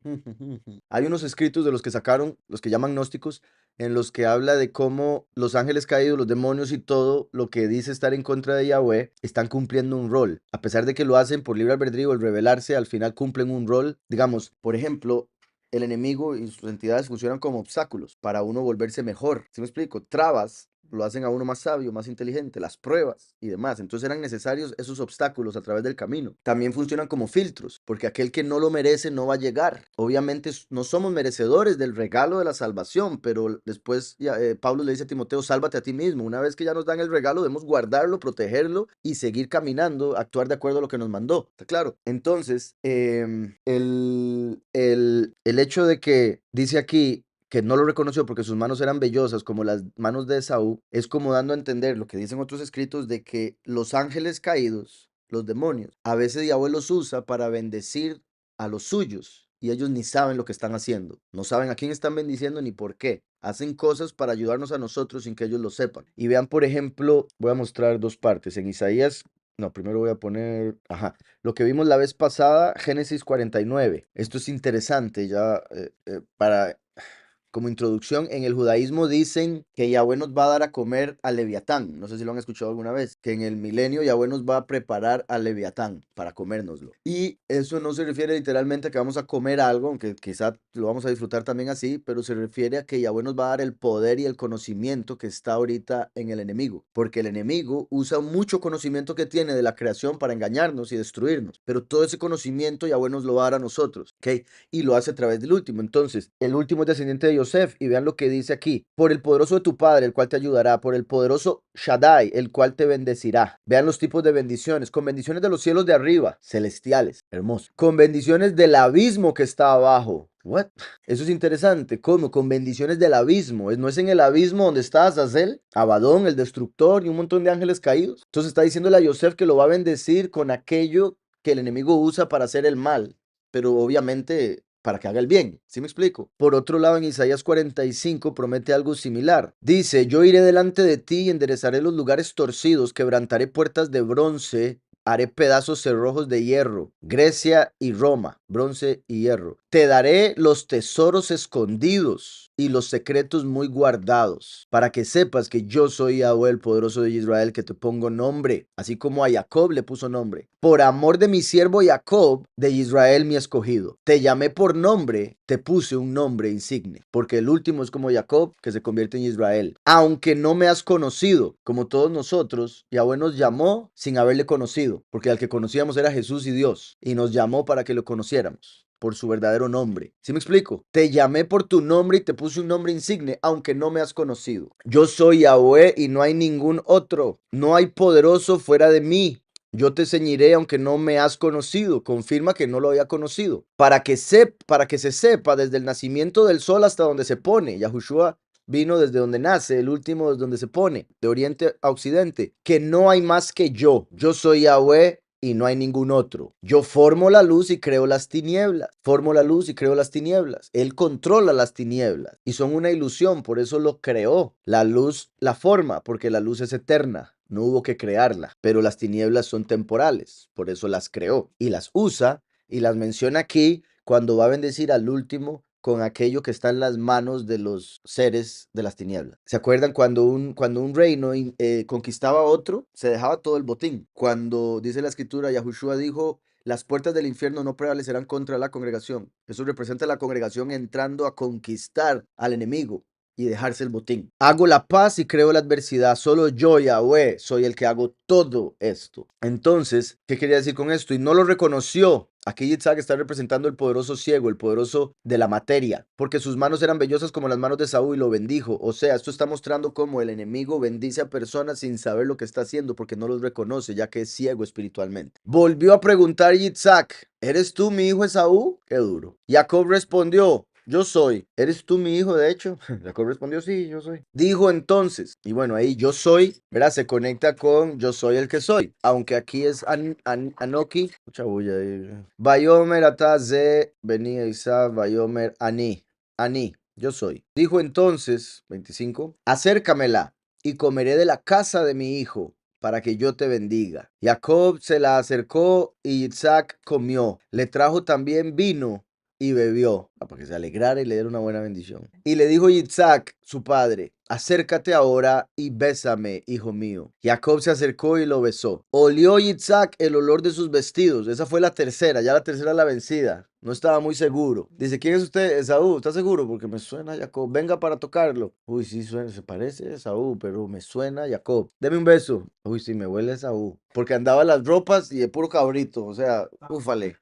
Hay unos escritos de los que sacaron, los que llaman gnósticos, en los que habla de cómo los ángeles caídos, los demonios y todo lo que dice estar en contra de Yahweh, están cumpliendo un rol. A pesar de que lo hacen por libre albedrío, el rebelarse, al final cumplen un rol. Digamos, por ejemplo, el enemigo y sus entidades funcionan como obstáculos para uno volverse mejor. ¿Sí me explico? Trabas lo hacen a uno más sabio, más inteligente, las pruebas y demás. Entonces eran necesarios esos obstáculos a través del camino. También funcionan como filtros, porque aquel que no lo merece no va a llegar. Obviamente no somos merecedores del regalo de la salvación, pero después Pablo le dice a Timoteo, sálvate a ti mismo. Una vez que ya nos dan el regalo, debemos guardarlo, protegerlo y seguir caminando, actuar de acuerdo a lo que nos mandó. ¿Está claro? Entonces, el hecho de que dice aquí que no lo reconoció porque sus manos eran vellosas como las manos de Esaú, es como dando a entender lo que dicen otros escritos de que los ángeles caídos, los demonios, a veces Yahweh los usa para bendecir a los suyos y ellos ni saben lo que están haciendo, no saben a quién están bendiciendo ni por qué. Hacen cosas para ayudarnos a nosotros sin que ellos lo sepan. Y vean, por ejemplo, voy a mostrar dos partes. En Isaías, no, primero voy a poner, lo que vimos la vez pasada, Génesis 49. Esto es interesante ya para como introducción, en el judaísmo dicen que Yahweh nos va a dar a comer al Leviatán. No sé si lo han escuchado alguna vez. Que en el milenio Yahweh nos va a preparar al Leviatán para comérnoslo. Y eso no se refiere literalmente a que vamos a comer algo, aunque quizá lo vamos a disfrutar también así, pero se refiere a que Yahweh nos va a dar el poder y el conocimiento que está ahorita en el enemigo. Porque el enemigo usa mucho conocimiento que tiene de la creación para engañarnos y destruirnos. Pero todo ese conocimiento Yahweh nos lo va a dar a nosotros. ¿Ok? Y lo hace a través del último. Entonces, el último es descendiente de Yosef, y vean lo que dice aquí: por el poderoso de tu padre, el cual te ayudará, por el poderoso Shaddai, el cual te bendecirá. Vean los tipos de bendiciones: con bendiciones de los cielos de arriba, celestiales, hermoso, con bendiciones del abismo que está abajo. What? Eso es interesante. ¿Cómo? Con bendiciones del abismo. ¿No es en el abismo donde está Azazel, Abadón, el destructor y un montón de ángeles caídos? Entonces está diciéndole a Yosef que lo va a bendecir con aquello que el enemigo usa para hacer el mal, pero obviamente para que haga el bien. ¿Sí me explico? Por otro lado, en Isaías 45 promete algo similar. Dice: yo iré delante de ti y enderezaré los lugares torcidos, quebrantaré puertas de bronce, haré pedazos cerrojos de hierro. Grecia y Roma, bronce y hierro. Te daré los tesoros escondidos y los secretos muy guardados, para que sepas que yo soy Yahweh, el poderoso de Israel, que te pongo nombre, así como a Jacob le puso nombre. Por amor de mi siervo Jacob, de Israel mi escogido. Te llamé por nombre, te puse un nombre insigne, porque el último es como Jacob, que se convierte en Israel. Aunque no me has conocido, como todos nosotros, Yahweh nos llamó sin haberle conocido, porque al que conocíamos era Jesús y Dios, y nos llamó para que lo conociéramos por su verdadero nombre. ¿Sí me explico? Te llamé por tu nombre y te puse un nombre insigne, aunque no me has conocido. Yo soy Yahweh y no hay ningún otro. No hay poderoso fuera de mí. Yo te ceñiré aunque no me has conocido. Confirma que no lo había conocido. Para que se sepa desde el nacimiento del sol hasta donde se pone. Yahushua vino desde donde nace, el último desde donde se pone, de oriente a occidente. Que no hay más que yo. Yo soy Yahweh y no hay ningún otro. Yo formo la luz y creo las tinieblas. Formo la luz y creo las tinieblas. Él controla las tinieblas y son una ilusión, por eso lo creó. La luz la forma, porque la luz es eterna. no hubo que crearla, pero las tinieblas son temporales, por eso las creó y las usa y las menciona aquí cuando va a bendecir al último con aquello que está en las manos de los seres de las tinieblas. ¿Se acuerdan cuando un reino conquistaba a otro? Se dejaba todo el botín. Cuando dice la escritura, Yahushua dijo, las puertas del infierno no prevalecerán contra la congregación. Eso representa a la congregación entrando a conquistar al enemigo y dejarse el botín. Hago la paz y creo la adversidad. Solo yo, Yahweh, soy el que hago todo esto. Entonces, ¿qué quería decir con esto? Y no lo reconoció. Aquí Yitzhak está representando el poderoso ciego, el poderoso de la materia, porque sus manos eran vellosas como las manos de Saúl y lo bendijo. O sea, esto está mostrando cómo el enemigo bendice a personas sin saber lo que está haciendo porque no los reconoce, ya que es ciego espiritualmente. Volvió a preguntar Yitzhak, ¿eres tú mi hijo Esaú? Qué duro. Jacob respondió, yo soy. ¿Eres tú mi hijo, de hecho? Jacob respondió, sí, yo soy. Dijo entonces, y bueno, ahí yo soy, ¿verdad? Se conecta con yo soy el que soy. Aunque aquí es Anoki. Mucha bulla ahí. Bayomer ataze, venía Isa, Bayomer Ani, yo soy. Dijo entonces, 25, acércamela y comeré de la casa de mi hijo para que yo te bendiga. Jacob se la acercó y Isaac comió. Le trajo también vino y bebió, para que se alegrara y le diera una buena bendición. Y le dijo Isaac, su padre, acércate ahora y bésame, hijo mío. Jacob se acercó y lo besó. Olió Isaac el olor de sus vestidos. Esa fue la tercera, ya la tercera la vencida. No estaba muy seguro. Dice, ¿quién es usted? Esaú. ¿Está seguro? Porque me suena Jacob. Venga para tocarlo. Uy, sí, suena, se parece a Esaú, pero me suena Jacob. Deme un beso. Uy, sí, me huele a Esaú. Porque andaba las ropas y de puro cabrito. O sea, úfale.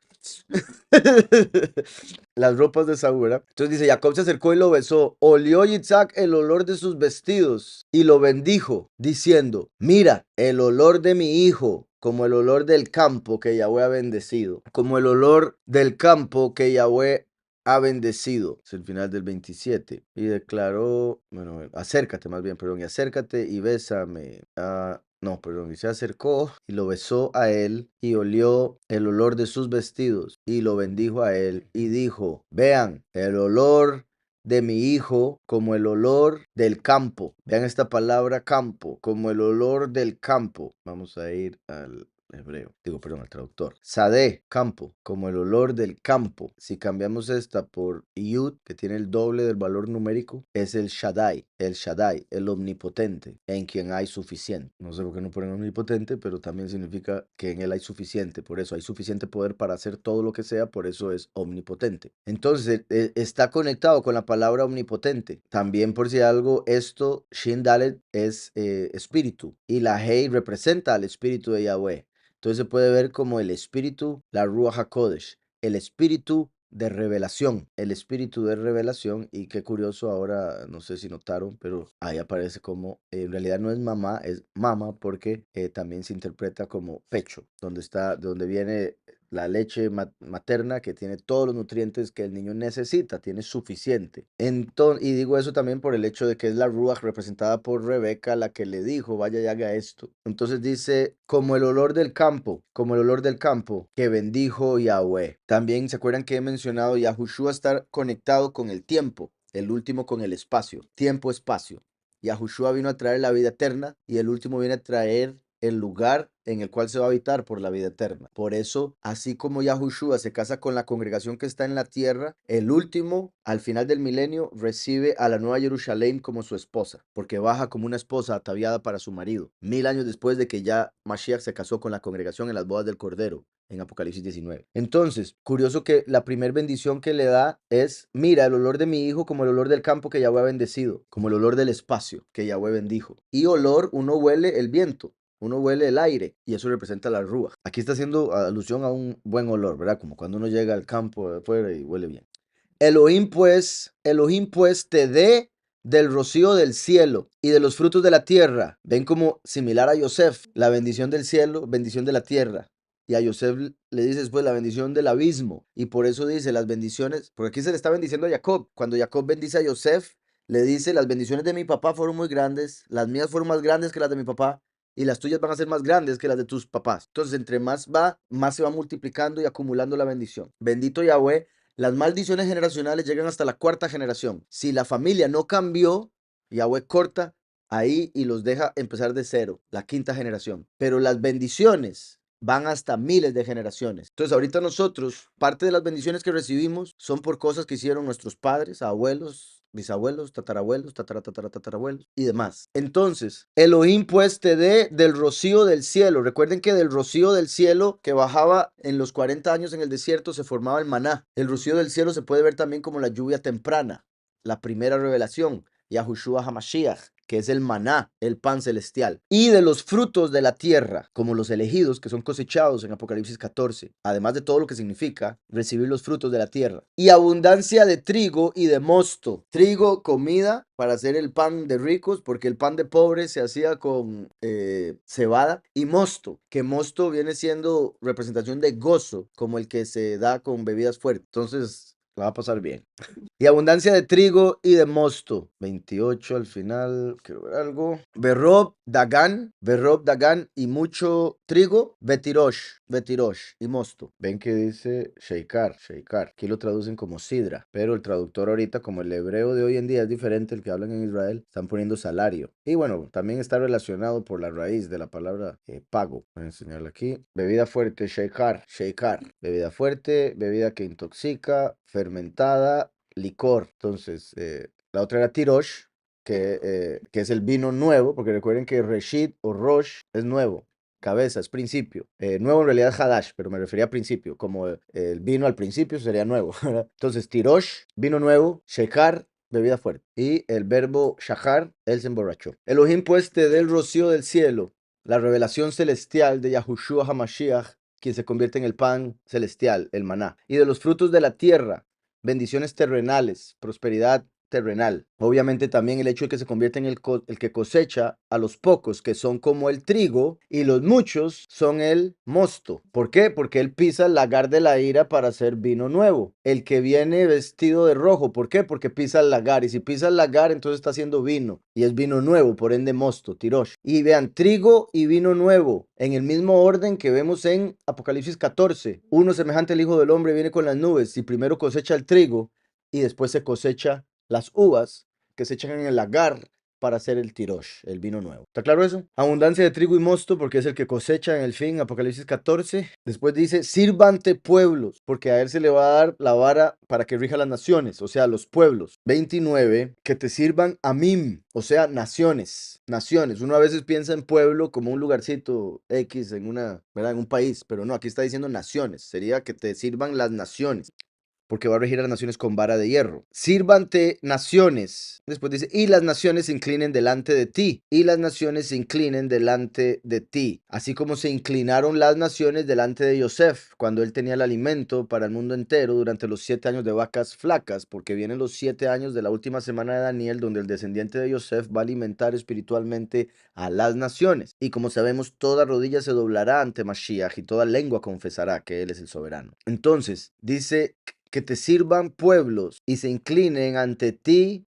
Las ropas de Saúl, ¿verdad? Entonces dice, Jacob se acercó y lo besó. Olió Isaac el olor de sus vestidos y lo bendijo, diciendo, mira, el olor de mi hijo, como el olor del campo que Yahweh ha bendecido, como el olor del campo que Yahweh ha bendecido. Es el final del 27. Y declaró, bueno, acércate más bien, perdón, y acércate y bésame. No, perdón, y se acercó y lo besó a él y olió el olor de sus vestidos y lo bendijo a él y dijo, vean, el olor de mi hijo como el olor del campo. Vean esta palabra campo, como el olor del campo. Vamos a ir al hebreo, perdón, al traductor. Sadé, campo, como el olor del campo. Si cambiamos esta por Yud, que tiene el doble del valor numérico, es el Shaddai, el omnipotente, en quien hay suficiente. No sé por qué no ponen omnipotente, pero también significa que en él hay suficiente. Por eso hay suficiente poder para hacer todo lo que sea, por eso es omnipotente. Entonces, está conectado con la palabra omnipotente. También, por si algo, esto, Shin Dalet, es espíritu, y la Hei representa al espíritu de Yahweh. Entonces se puede ver como el espíritu, la Ruach HaKodesh, el espíritu de revelación, el espíritu de revelación. Y qué curioso ahora, no sé si notaron, pero ahí aparece como, en realidad no es mamá, es mama, porque también se interpreta como pecho, donde está, donde viene la leche materna, que tiene todos los nutrientes que el niño necesita, tiene suficiente. Entonces, y digo eso también por el hecho de que es la Ruach representada por Rebeca la que le dijo, vaya y haga esto. Entonces dice, como el olor del campo, como el olor del campo que bendijo Yahweh. También se acuerdan que he mencionado Yahushua estar conectado con el tiempo, el último con el espacio, tiempo, espacio. Yahushua vino a traer la vida eterna y el último viene a traer el lugar en el cual se va a habitar por la vida eterna. Por eso, así como Yahushua se casa con la congregación que está en la tierra, el último, al final del milenio, recibe a la Nueva Jerusalén como su esposa, porque baja como una esposa ataviada para su marido, 1000 años después de que ya Mashiach se casó con la congregación en las bodas del Cordero, en Apocalipsis 19. Entonces, curioso que la primer bendición que le da es, mira, el olor de mi hijo como el olor del campo que Yahweh ha bendecido, como el olor del espacio que Yahweh bendijo. Y olor, uno huele el viento. Uno huele el aire y eso representa la rúa. Aquí está haciendo alusión a un buen olor, ¿verdad? Como cuando uno llega al campo de afuera y huele bien. Elohim pues te dé del rocío del cielo y de los frutos de la tierra. Ven como similar a Yosef, la bendición del cielo, bendición de la tierra. Y a Yosef le dice después la bendición del abismo. Y por eso dice las bendiciones, porque aquí se le está bendiciendo a Jacob. Cuando Jacob bendice a Yosef, le dice, las bendiciones de mi papá fueron muy grandes, las mías fueron más grandes que las de mi papá, y las tuyas van a ser más grandes que las de tus papás. Entonces, entre más va, más se va multiplicando y acumulando la bendición. Bendito Yahweh. Las maldiciones generacionales llegan hasta la cuarta generación. Si la familia no cambió, Yahweh corta ahí y los deja empezar de cero, la quinta generación. Pero las bendiciones van hasta miles de generaciones. Entonces, ahorita nosotros, parte de las bendiciones que recibimos son por cosas que hicieron nuestros padres, abuelos, bisabuelos, tatarabuelos, tatarabuelos y demás. Entonces, Elohim pues te dé del rocío del cielo. Recuerden que del rocío del cielo que bajaba en los 40 años en el desierto se formaba el maná. El rocío del cielo se puede ver también como la lluvia temprana, la primera revelación, Yahushua HaMashiach, que es el maná, el pan celestial, y de los frutos de la tierra, como los elegidos que son cosechados en Apocalipsis 14, además de todo lo que significa recibir los frutos de la tierra, y abundancia de trigo y de mosto. Trigo, comida para hacer el pan de ricos, porque el pan de pobres se hacía con cebada, y mosto, que mosto viene siendo representación de gozo, como el que se da con bebidas fuertes. Entonces, la va a pasar bien. Y abundancia de trigo y de mosto. 28 al final, quiero ver algo. Berrob Dagan y mucho trigo. Betirosh y mosto. Ven que dice sheikar. Aquí lo traducen como sidra, pero el traductor ahorita, como el hebreo de hoy en día es diferente al que hablan en Israel, están poniendo salario. Y bueno, también está relacionado por la raíz de la palabra pago. Voy a enseñarle aquí. Bebida fuerte, sheikar. Bebida fuerte, bebida que intoxica, fermentada, licor. Entonces, la otra era tirosh, que es el vino nuevo, porque recuerden que reshit o rosh es nuevo. Cabeza es principio. Nuevo en realidad es hadash, pero me refería a principio. Como el vino al principio sería nuevo, ¿verdad? Entonces, tirosh, vino nuevo. Shekar, bebida fuerte. Y el verbo shahar, él se emborrachó. Elohim pues te dé el rocío del cielo, la revelación celestial de Yahushua HaMashiach, quien se convierte en el pan celestial, el maná. Y de los frutos de la tierra, bendiciones terrenales, prosperidad terrenal. Obviamente también el hecho de que se convierte en el que cosecha a los pocos, que son como el trigo, y los muchos son el mosto. ¿Por qué? Porque él pisa el lagar de la ira para hacer vino nuevo. El que viene vestido de rojo, ¿por qué? Porque pisa el lagar, y si pisa el lagar, entonces está haciendo vino, y es vino nuevo, por ende mosto, tirosh. Y vean, trigo y vino nuevo, en el mismo orden que vemos en Apocalipsis 14. Uno semejante al Hijo del Hombre viene con las nubes, y primero cosecha el trigo, y después se cosecha las uvas que se echan en el lagar para hacer el tirosh, el vino nuevo. ¿Está claro eso? Abundancia de trigo y mosto, porque es el que cosecha en el fin, Apocalipsis 14. Después dice, sírvante pueblos, porque a él se le va a dar la vara para que rija las naciones, o sea, los pueblos. 29, que te sirvan amim, o sea, naciones. Uno a veces piensa en pueblo como un lugarcito X en ¿verdad? En un país, pero no, aquí está diciendo naciones. Sería que te sirvan las naciones, porque va a regir a las naciones con vara de hierro. Sírvante naciones. Después dice, y las naciones se inclinen delante de ti. Y las naciones se inclinen delante de ti. Así como se inclinaron las naciones delante de Yosef, cuando él tenía el alimento para el mundo entero durante los 7 años de vacas flacas, porque vienen los 7 años de la última semana de Daniel, donde el descendiente de Yosef va a alimentar espiritualmente a las naciones. Y como sabemos, toda rodilla se doblará ante Mashiach y toda lengua confesará que él es el soberano. Entonces, dice que te sirvan pueblos y se inclinen ante ti,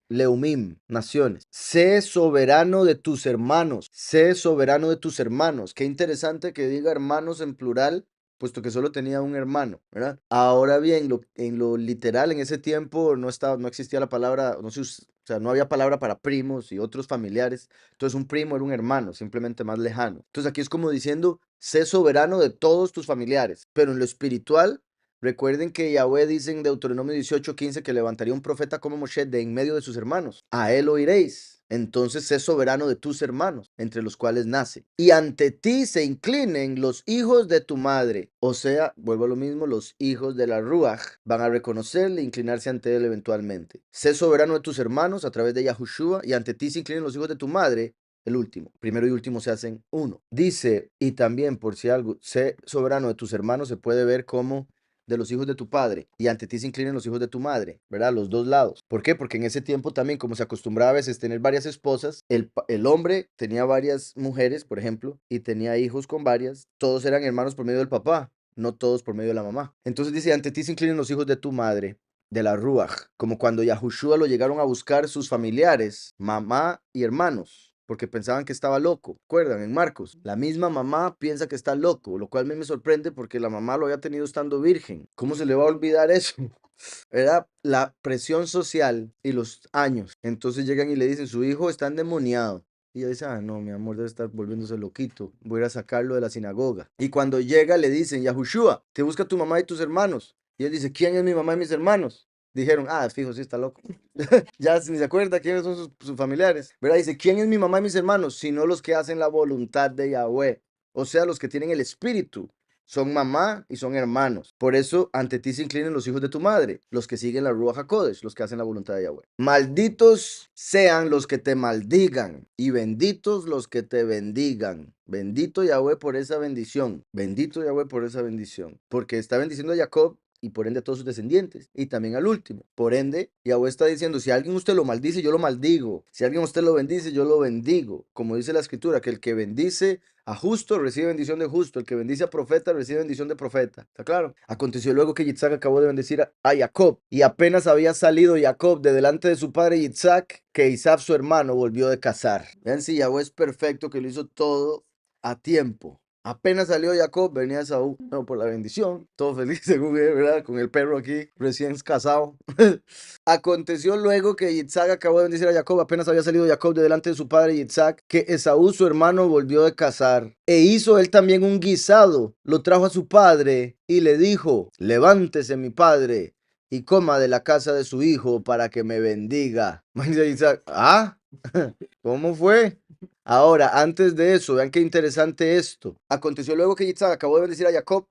Leumim, naciones. Sé soberano de tus hermanos. Sé soberano de tus hermanos. Qué interesante que diga hermanos en plural, puesto que solo tenía un hermano, ¿verdad? Ahora bien, en lo literal, en ese tiempo no existía la palabra, no se o sea, no había palabra para primos y otros familiares. Entonces un primo era un hermano, simplemente más lejano. Entonces aquí es como diciendo, sé soberano de todos tus familiares, pero en lo espiritual, recuerden que Yahweh dice en Deuteronomio 18:15 que levantaría un profeta como Moshe de en medio de sus hermanos. A él oiréis. Entonces sé soberano de tus hermanos, entre los cuales nace. Y ante ti se inclinen los hijos de tu madre. O sea, vuelvo a lo mismo, los hijos de la Ruach van a reconocerle e inclinarse ante él eventualmente. Sé soberano de tus hermanos a través de Yahushua, y ante ti se inclinen los hijos de tu madre. El último. Primero y último se hacen uno. Dice, y también por si algo, sé soberano de tus hermanos se puede ver como de los hijos de tu padre, y ante ti se inclinen los hijos de tu madre, ¿verdad? Los dos lados. ¿Por qué? Porque en ese tiempo también, como se acostumbraba a veces tener varias esposas, el hombre tenía varias mujeres, por ejemplo, y tenía hijos con varias, todos eran hermanos por medio del papá, no todos por medio de la mamá. Entonces dice, ante ti se inclinen los hijos de tu madre, de la Ruach, como cuando Yahushua lo llegaron a buscar sus familiares, mamá y hermanos, porque pensaban que estaba loco. ¿Recuerdan? En Marcos, la misma mamá piensa que está loco, lo cual a mí me sorprende porque la mamá lo había tenido estando virgen. ¿Cómo se le va a olvidar eso? Era la presión social y los años. Entonces llegan y le dicen, su hijo está endemoniado. Y ella dice, ah, no, mi amor debe estar volviéndose loquito. Voy a ir a sacarlo de la sinagoga. Y cuando llega le dicen, Yahushua, te busca tu mamá y tus hermanos. Y él dice, ¿quién es mi mamá y mis hermanos? Dijeron, ah, fijo, sí está loco. Ya ni se acuerda quiénes son sus familiares. ¿Verdad? Dice, ¿quién es mi mamá y mis hermanos? Sino los que hacen la voluntad de Yahweh. O sea, los que tienen el espíritu. Son mamá y son hermanos. Por eso ante ti se inclinen los hijos de tu madre, los que siguen la Ruach HaKodesh, los que hacen la voluntad de Yahweh. Malditos sean los que te maldigan y benditos los que te bendigan. Bendito Yahweh por esa bendición. Bendito Yahweh por esa bendición. Porque está bendiciendo a Jacob y por ende a todos sus descendientes, y también al último. Por ende, Yahweh está diciendo, si alguien usted lo maldice, yo lo maldigo. Si alguien usted lo bendice, yo lo bendigo. Como dice la escritura, que el que bendice a justo recibe bendición de justo, el que bendice a profeta recibe bendición de profeta. ¿Está claro? Aconteció luego que Yitzhak acabó de bendecir a Jacob, y apenas había salido Jacob de delante de su padre Yitzhak, que Isaac su hermano volvió de cazar. Vean si Yahweh es perfecto, que lo hizo todo a tiempo. Apenas salió Jacob, venía Saúl, bueno, por la bendición, todo feliz según él, ¿verdad? Con el perro aquí, recién casado. Aconteció luego que Yitzhak acabó de bendecir a Jacob, apenas había salido Jacob de delante de su padre Yitzhak, que Esaú su hermano volvió de cazar. E hizo él también un guisado, lo trajo a su padre y le dijo, levántese mi padre y coma de la casa de su hijo para que me bendiga. Dice Yitzhak, ¿ah? ¿Cómo fue? Ahora, antes de eso, vean qué interesante esto. Aconteció luego que Yitzhak acabó de bendecir a Jacob.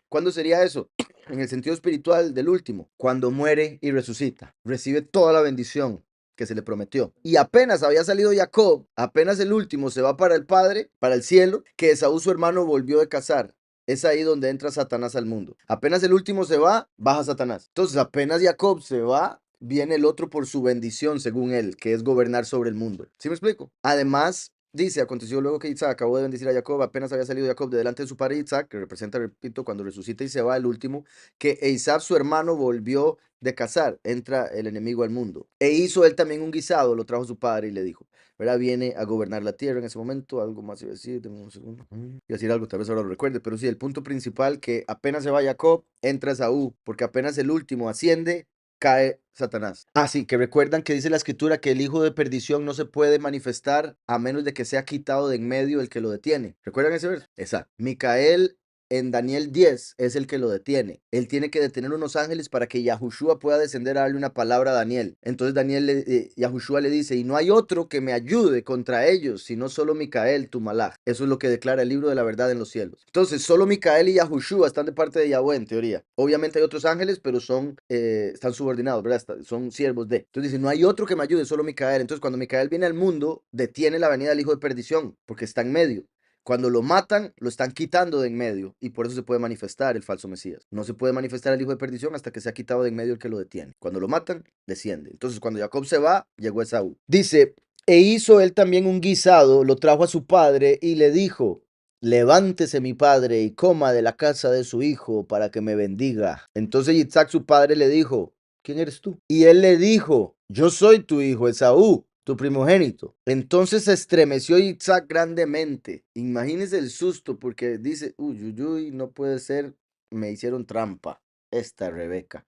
¿Cuándo sería eso? En el sentido espiritual del último, cuando muere y resucita. Recibe toda la bendición que se le prometió. Y apenas había salido Jacob, apenas el último se va para el Padre, para el cielo, que Esaú su hermano volvió de cazar. Es ahí donde entra Satanás al mundo. Apenas el último se va, baja Satanás. Entonces, apenas Jacob se va, viene el otro por su bendición, según él, que es gobernar sobre el mundo. ¿Sí me explico? Además, dice, aconteció luego que Isaac acabó de bendecir a Jacob, apenas había salido Jacob de delante de su padre Isaac, que representa, repito, cuando resucita y se va el último, que Isaac su hermano volvió de cazar, entra el enemigo al mundo. E hizo él también un guisado, lo trajo su padre y le dijo, ¿verdad? Viene a gobernar la tierra en ese momento, algo más iba a decir, deme un segundo. Iba a decir algo, tal vez ahora lo recuerde, pero sí, el punto principal que apenas se va Jacob, entra Esaú, porque apenas el último asciende, cae Satanás. Ah, sí, que recuerdan que dice la escritura que el hijo de perdición no se puede manifestar a menos de que sea quitado de en medio el que lo detiene. ¿Recuerdan ese verso? Exacto. Micael en Daniel 10 es el que lo detiene. Él tiene que detener unos ángeles para que Yahushua pueda descender a darle una palabra a Daniel. Entonces Yahushua le dice, y no hay otro que me ayude contra ellos, sino solo Micael, tu malach. Eso es lo que declara el libro de la verdad en los cielos. Entonces, solo Micael y Yahushua están de parte de Yahweh, en teoría. Obviamente hay otros ángeles, pero están subordinados, ¿verdad? Son siervos de. Entonces dice, no hay otro que me ayude, solo Micael. Entonces, cuando Micael viene al mundo, detiene la venida del hijo de perdición, porque está en medio. Cuando lo matan, lo están quitando de en medio y por eso se puede manifestar el falso Mesías. No se puede manifestar el hijo de perdición hasta que se ha quitado de en medio el que lo detiene. Cuando lo matan, desciende. Entonces, cuando Jacob se va, llegó Esaú. Dice, e hizo él también un guisado, lo trajo a su padre y le dijo, levántese mi padre y coma de la casa de su hijo para que me bendiga. Entonces Isaac su padre le dijo, ¿quién eres tú? Y él le dijo, yo soy tu hijo Esaú, tu primogénito. Entonces se estremeció Isaac grandemente. Imagínese el susto porque dice, uy, uy, uy, no puede ser, me hicieron trampa. Esta Rebeca.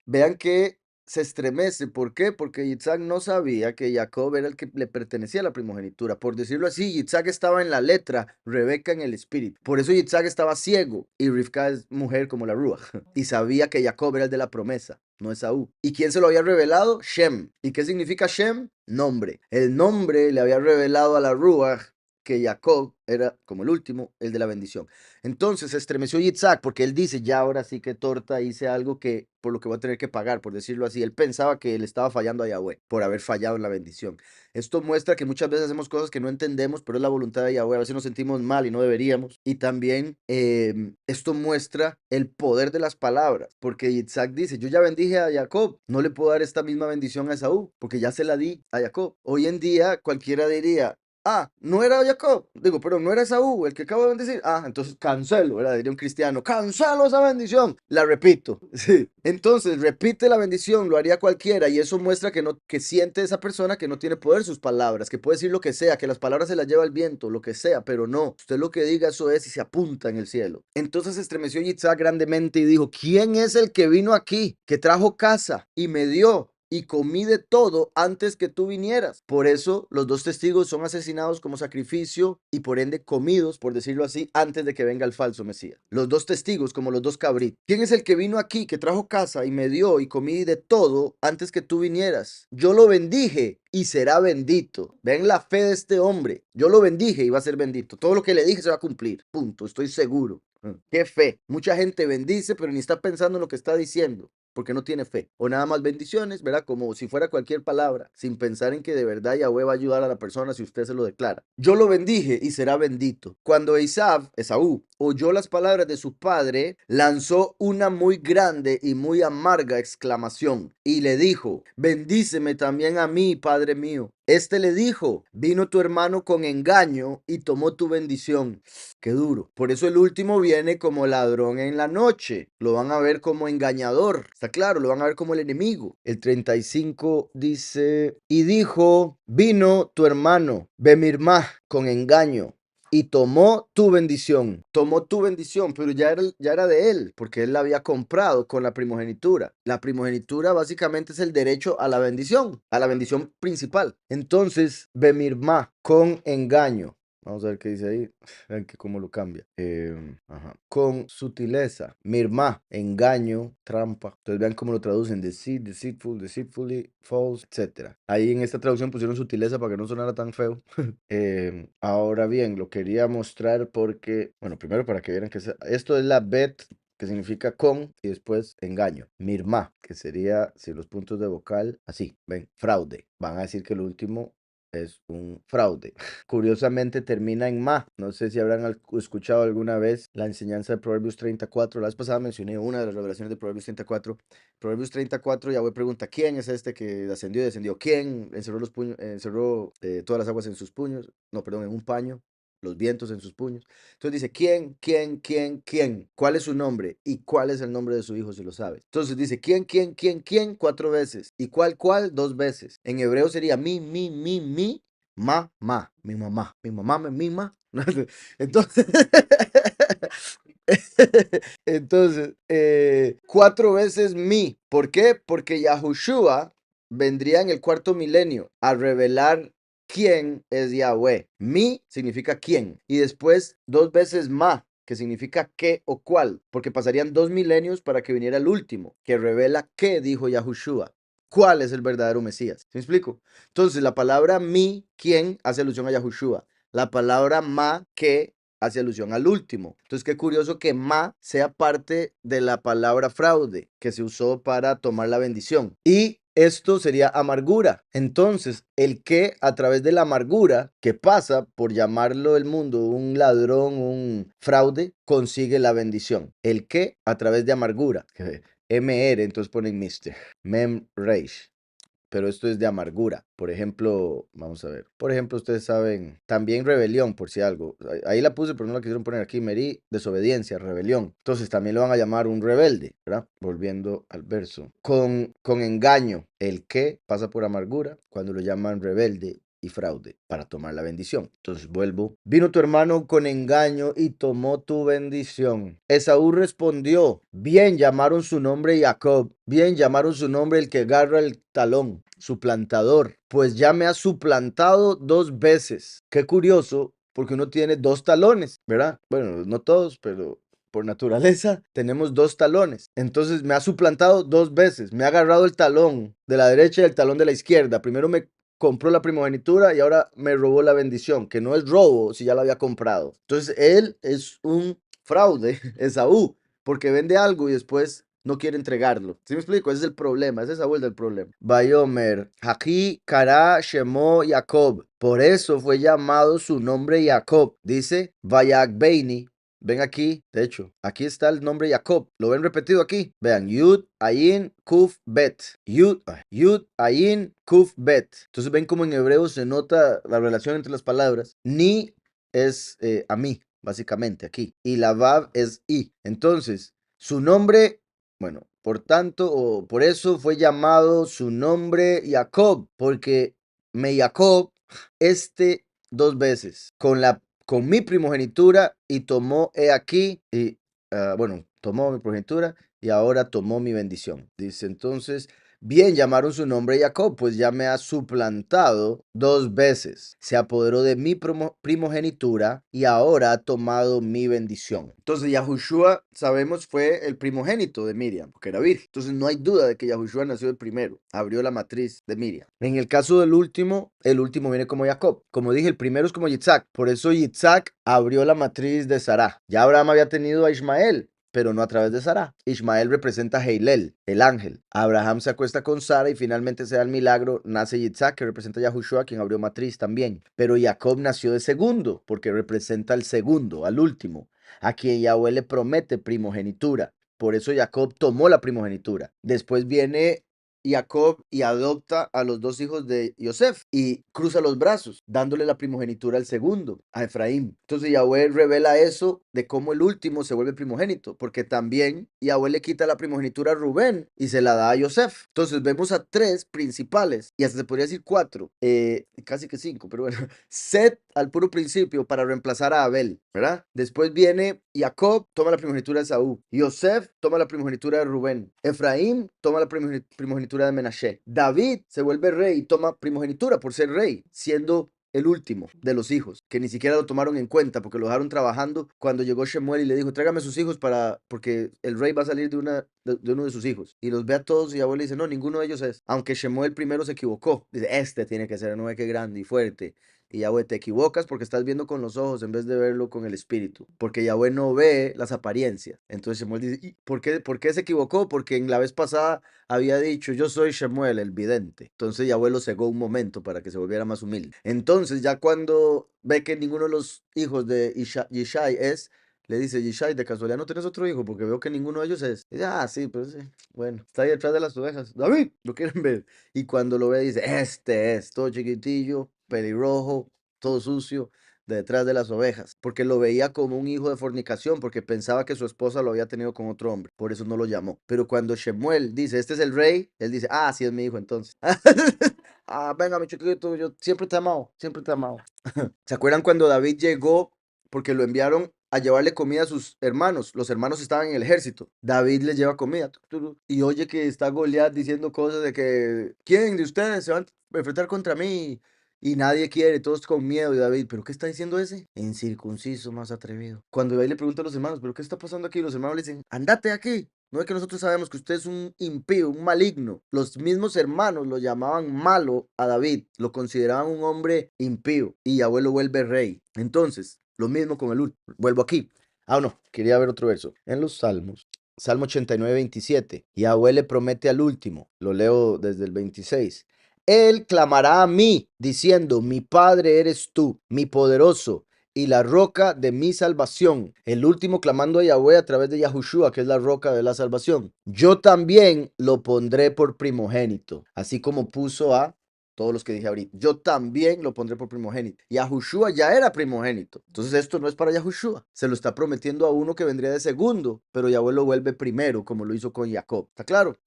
Vean que se estremece. ¿Por qué? Porque Isaac no sabía que Jacob era el que le pertenecía a la primogenitura. Por decirlo así, Isaac estaba en la letra, Rebeca en el espíritu. Por eso Isaac estaba ciego y Rivka es mujer como la Ruach. Y sabía que Jacob era el de la promesa, no Esaú. ¿Y quién se lo había revelado? Shem. ¿Y qué significa Shem? Nombre. El nombre le había revelado a la Ruach que Jacob era, como el último, el de la bendición. Entonces se estremeció Yitzhak porque él dice, ya ahora sí que torta, hice algo que por lo que voy a tener que pagar, por decirlo así. Él pensaba que él estaba fallando a Yahweh por haber fallado en la bendición. Esto muestra que muchas veces hacemos cosas que no entendemos, pero es la voluntad de Yahweh. A veces nos sentimos mal y no deberíamos. Y también esto muestra el poder de las palabras, porque Yitzhak dice, yo ya bendije a Jacob, no le puedo dar esta misma bendición a Esaú, porque ya se la di a Jacob. Hoy en día cualquiera diría, Ah, no era Jacob, digo, perdón, no era Esaú el que acabo de bendecir. Ah, entonces cancelo, ¿verdad? Diría un cristiano, cancelo esa bendición. La repito, sí. Entonces, repite la bendición, lo haría cualquiera y eso muestra que no, que siente esa persona que no tiene poder sus palabras, que puede decir lo que sea, que las palabras se las lleva el viento, lo que sea, pero no, usted lo que diga eso es y se apunta en el cielo. Entonces estremeció Yitzhak grandemente y dijo, ¿quién es el que vino aquí, que trajo casa y me dio? Y comí de todo antes que tú vinieras. Por eso los dos testigos son asesinados como sacrificio y por ende comidos, por decirlo así, antes de que venga el falso Mesías. Los dos testigos como los dos cabritos. ¿Quién es el que vino aquí, que trajo casa y me dio y comí de todo antes que tú vinieras? Yo lo bendije y será bendito. Ven la fe de este hombre. Yo lo bendije y va a ser bendito. Todo lo que le dije se va a cumplir. Punto. Estoy seguro. Qué fe. Mucha gente bendice, pero ni está pensando en lo que está diciendo, porque no tiene fe. O nada más bendiciones, ¿verdad? Como si fuera cualquier palabra, sin pensar en que de verdad Yahweh va a ayudar a la persona si usted se lo declara. Yo lo bendije y será bendito. Cuando Esaú, oyó las palabras de su padre, lanzó una muy grande y muy amarga exclamación y le dijo, bendíceme también a mí, padre mío. Este le dijo, vino tu hermano con engaño y tomó tu bendición. Qué duro. Por eso el último viene como ladrón en la noche. Lo van a ver como engañador. Está claro, lo van a ver como el enemigo. El 35 dice, y dijo, vino tu hermano, Bemirmah, con engaño. Y tomó tu bendición, pero ya era de él, porque él la había comprado con la primogenitura. La primogenitura básicamente es el derecho a la bendición principal. Entonces, Bemirmah, con engaño. Vamos a ver qué dice ahí. Vean que cómo lo cambia. Ajá. Con sutileza. Mirma, engaño, trampa. Entonces vean cómo lo traducen. Deceit, deceitful, deceitfully, false, etc. Ahí en esta traducción pusieron sutileza para que no sonara tan feo. Ahora bien, lo quería mostrar porque, bueno, primero para que vieran que esto es la bet, que significa con, y después engaño. Mirma, que sería, si los puntos de vocal, así, ven, fraude. Van a decir que el último es un fraude. Curiosamente termina en ma. No sé si habrán escuchado alguna vez la enseñanza de Proverbios 34. La vez pasada mencioné una de las revelaciones de Proverbios 34. Proverbios 34, Yahweh pregunta, ¿quién es este que ascendió y descendió? ¿Quién encerró los puños, encerró todas las aguas en sus puños? No, perdón, en un paño. Los vientos en sus puños. Entonces dice, ¿quién? ¿Cuál es su nombre? ¿Y cuál es el nombre de su hijo si lo sabe? Entonces dice, ¿quién? 4 veces. ¿Y cuál? 2 veces. En hebreo sería mi, mi mamá me mima. Entonces, entonces 4 veces mi. ¿Por qué? Porque Yahushua vendría en el cuarto milenio a revelar quién es Yahweh. Mi significa quién. Y después 2 veces ma, que significa qué o cuál, porque pasarían 2 milenios para que viniera el último, que revela qué dijo Yahushua. ¿Cuál es el verdadero Mesías? ¿Me explico? Entonces, la palabra mi, quién, hace alusión a Yahushua. La palabra ma, que, hace alusión al último. Entonces, qué curioso que ma sea parte de la palabra fraude que se usó para tomar la bendición. Y esto sería amargura. Entonces, el que a través de la amargura que pasa por llamarlo el mundo un ladrón, un fraude, consigue la bendición. El que a través de amargura. MR, entonces ponen Mr. Mem Reish. Pero esto es de amargura. Por ejemplo, vamos a ver. Por ejemplo, ustedes saben, también rebelión, por si algo. Ahí la puse, pero no la quisieron poner aquí. Merí, desobediencia, rebelión. Entonces también lo van a llamar un rebelde, ¿verdad? Volviendo al verso. Con engaño, el que pasa por amargura, cuando lo llaman rebelde y fraude para tomar la bendición. Entonces vuelvo. Vino tu hermano con engaño y tomó tu bendición. Esaú respondió, bien llamaron su nombre Jacob, bien llamaron su nombre el que agarra el talón, suplantador, pues ya me ha suplantado 2 veces. Qué curioso, porque uno tiene 2 talones, ¿verdad? Bueno, no todos, pero por naturaleza tenemos 2 talones. Entonces me ha suplantado 2 veces. Me ha agarrado el talón de la derecha y el talón de la izquierda. Primero me compró la primogenitura y ahora me robó la bendición, que no es robo si ya la había comprado. Entonces él es un fraude, Esaú, porque vende algo y después no quiere entregarlo. ¿Sí me explico? Ese es el problema, ese es Esaú el del problema. Bayomer, Aquí Kara Shemo Jacob. Por eso fue llamado su nombre Jacob. Dice Vayagbeini, ven aquí, de hecho, aquí está el nombre Jacob. ¿Lo ven repetido aquí? Vean, Yud, Ayin, Kuf, Bet. Yud, Ayin, Kuf, Bet. Entonces ven como en hebreo se nota la relación entre las palabras. Ni es a mí, básicamente, aquí. Y la Vav es I. Entonces, su nombre, bueno, por tanto, o por eso fue llamado su nombre Jacob, porque me Jacob, dos veces, con mi primogenitura, y tomó, he aquí, y bueno, tomó mi primogenitura y ahora tomó mi bendición. Dice entonces, bien llamaron su nombre Jacob, pues ya me ha suplantado dos veces. Se apoderó de mi primogenitura y ahora ha tomado mi bendición. Entonces Yahushua, sabemos, fue el primogénito de Miriam, porque era virgen. Entonces no hay duda de que Yahushua nació el primero, abrió la matriz de Miriam. En el caso del último, el último viene como Jacob. Como dije, el primero es como Yitzhak. Por eso Yitzhak abrió la matriz de Sará. Ya Abraham había tenido a Ismael, pero no a través de Sara. Ismael representa a Heilel, el ángel. Abraham se acuesta con Sara y finalmente se da el milagro. Nace Yitzhak, que representa a Yahushua, quien abrió matriz también. Pero Jacob nació de segundo, porque representa al segundo, al último, a quien Yahweh le promete primogenitura. Por eso Jacob tomó la primogenitura. Después viene Jacob y adopta a los dos hijos de Yosef y cruza los brazos, dándole la primogenitura al segundo, a Efraín. Entonces Yahweh revela eso de cómo el último se vuelve primogénito, porque también Yahweh le quita la primogenitura a Rubén y se la da a Yosef. Entonces vemos a tres principales, y hasta se podría decir cuatro, casi que cinco, pero bueno, Set al puro principio para reemplazar a Abel, ¿verdad? Después viene Jacob, toma la primogenitura de Saúl. Yosef toma la primogenitura de Rubén. Efraín toma la primogenitura de Menashe. David se vuelve rey y toma primogenitura por ser rey, siendo el último de los hijos, que ni siquiera lo tomaron en cuenta porque lo dejaron trabajando cuando llegó Shemuel y le dijo, tráigame sus hijos porque el rey va a salir de uno de sus hijos. Y los ve a todos y abuelo le dice, no, ninguno de ellos es. Aunque Shemuel primero se equivocó. Dice, este tiene que ser, no ve qué grande y fuerte. Y Yahweh, te equivocas porque estás viendo con los ojos en vez de verlo con el espíritu. Porque Yahweh no ve las apariencias. Entonces Shemuel dice, ¿y por qué se equivocó? Porque en la vez pasada había dicho, yo soy Shemuel, el vidente. Entonces Yahweh lo cegó un momento para que se volviera más humilde. Entonces ya cuando ve que ninguno de los hijos de Yishai es, le dice, Yishai, de casualidad no tienes otro hijo porque veo que ninguno de ellos es. Y dice, sí, pero sí. Bueno, está ahí detrás de las ovejas. David, ¿lo quieren ver? Y cuando lo ve dice, este es, todo chiquitillo, pelirrojo, todo sucio, detrás de las ovejas, porque lo veía como un hijo de fornicación, porque pensaba que su esposa lo había tenido con otro hombre, por eso no lo llamó. Pero cuando Shemuel dice, este es el rey, él dice, sí es mi hijo entonces. Venga, mi chiquito, yo siempre te he amado, siempre te he amado. ¿Se acuerdan cuando David llegó porque lo enviaron a llevarle comida a sus hermanos? Los hermanos estaban en el ejército. David les lleva comida. Y oye que está Goliat diciendo cosas de que, ¿quién de ustedes se van a enfrentar contra mí? Y nadie quiere, todos con miedo. Y David, ¿pero qué está diciendo ese? Incircunciso, más atrevido. Cuando David le pregunta a los hermanos, ¿pero qué está pasando aquí? Los hermanos le dicen, andate aquí. No es que nosotros sabemos que usted es un impío, un maligno. Los mismos hermanos lo llamaban malo a David, lo consideraban un hombre impío y Yahweh lo vuelve rey. Entonces, lo mismo con el último. Vuelvo aquí. No, quería ver otro verso. En los Salmos. Salmo 89, 27. Yahweh le promete al último. Lo leo desde el 26. Él clamará a mí, diciendo, mi Padre eres tú, mi poderoso, y la roca de mi salvación. El último clamando a Yahweh a través de Yahushua, que es la roca de la salvación. Yo también lo pondré por primogénito, así como puso a todos los que dije ahorita. Yo también lo pondré por primogénito. Yahushua ya era primogénito. Entonces esto no es para Yahushua. Se lo está prometiendo a uno que vendría de segundo, pero Yahweh lo vuelve primero, como lo hizo con Jacob. ¿Está claro?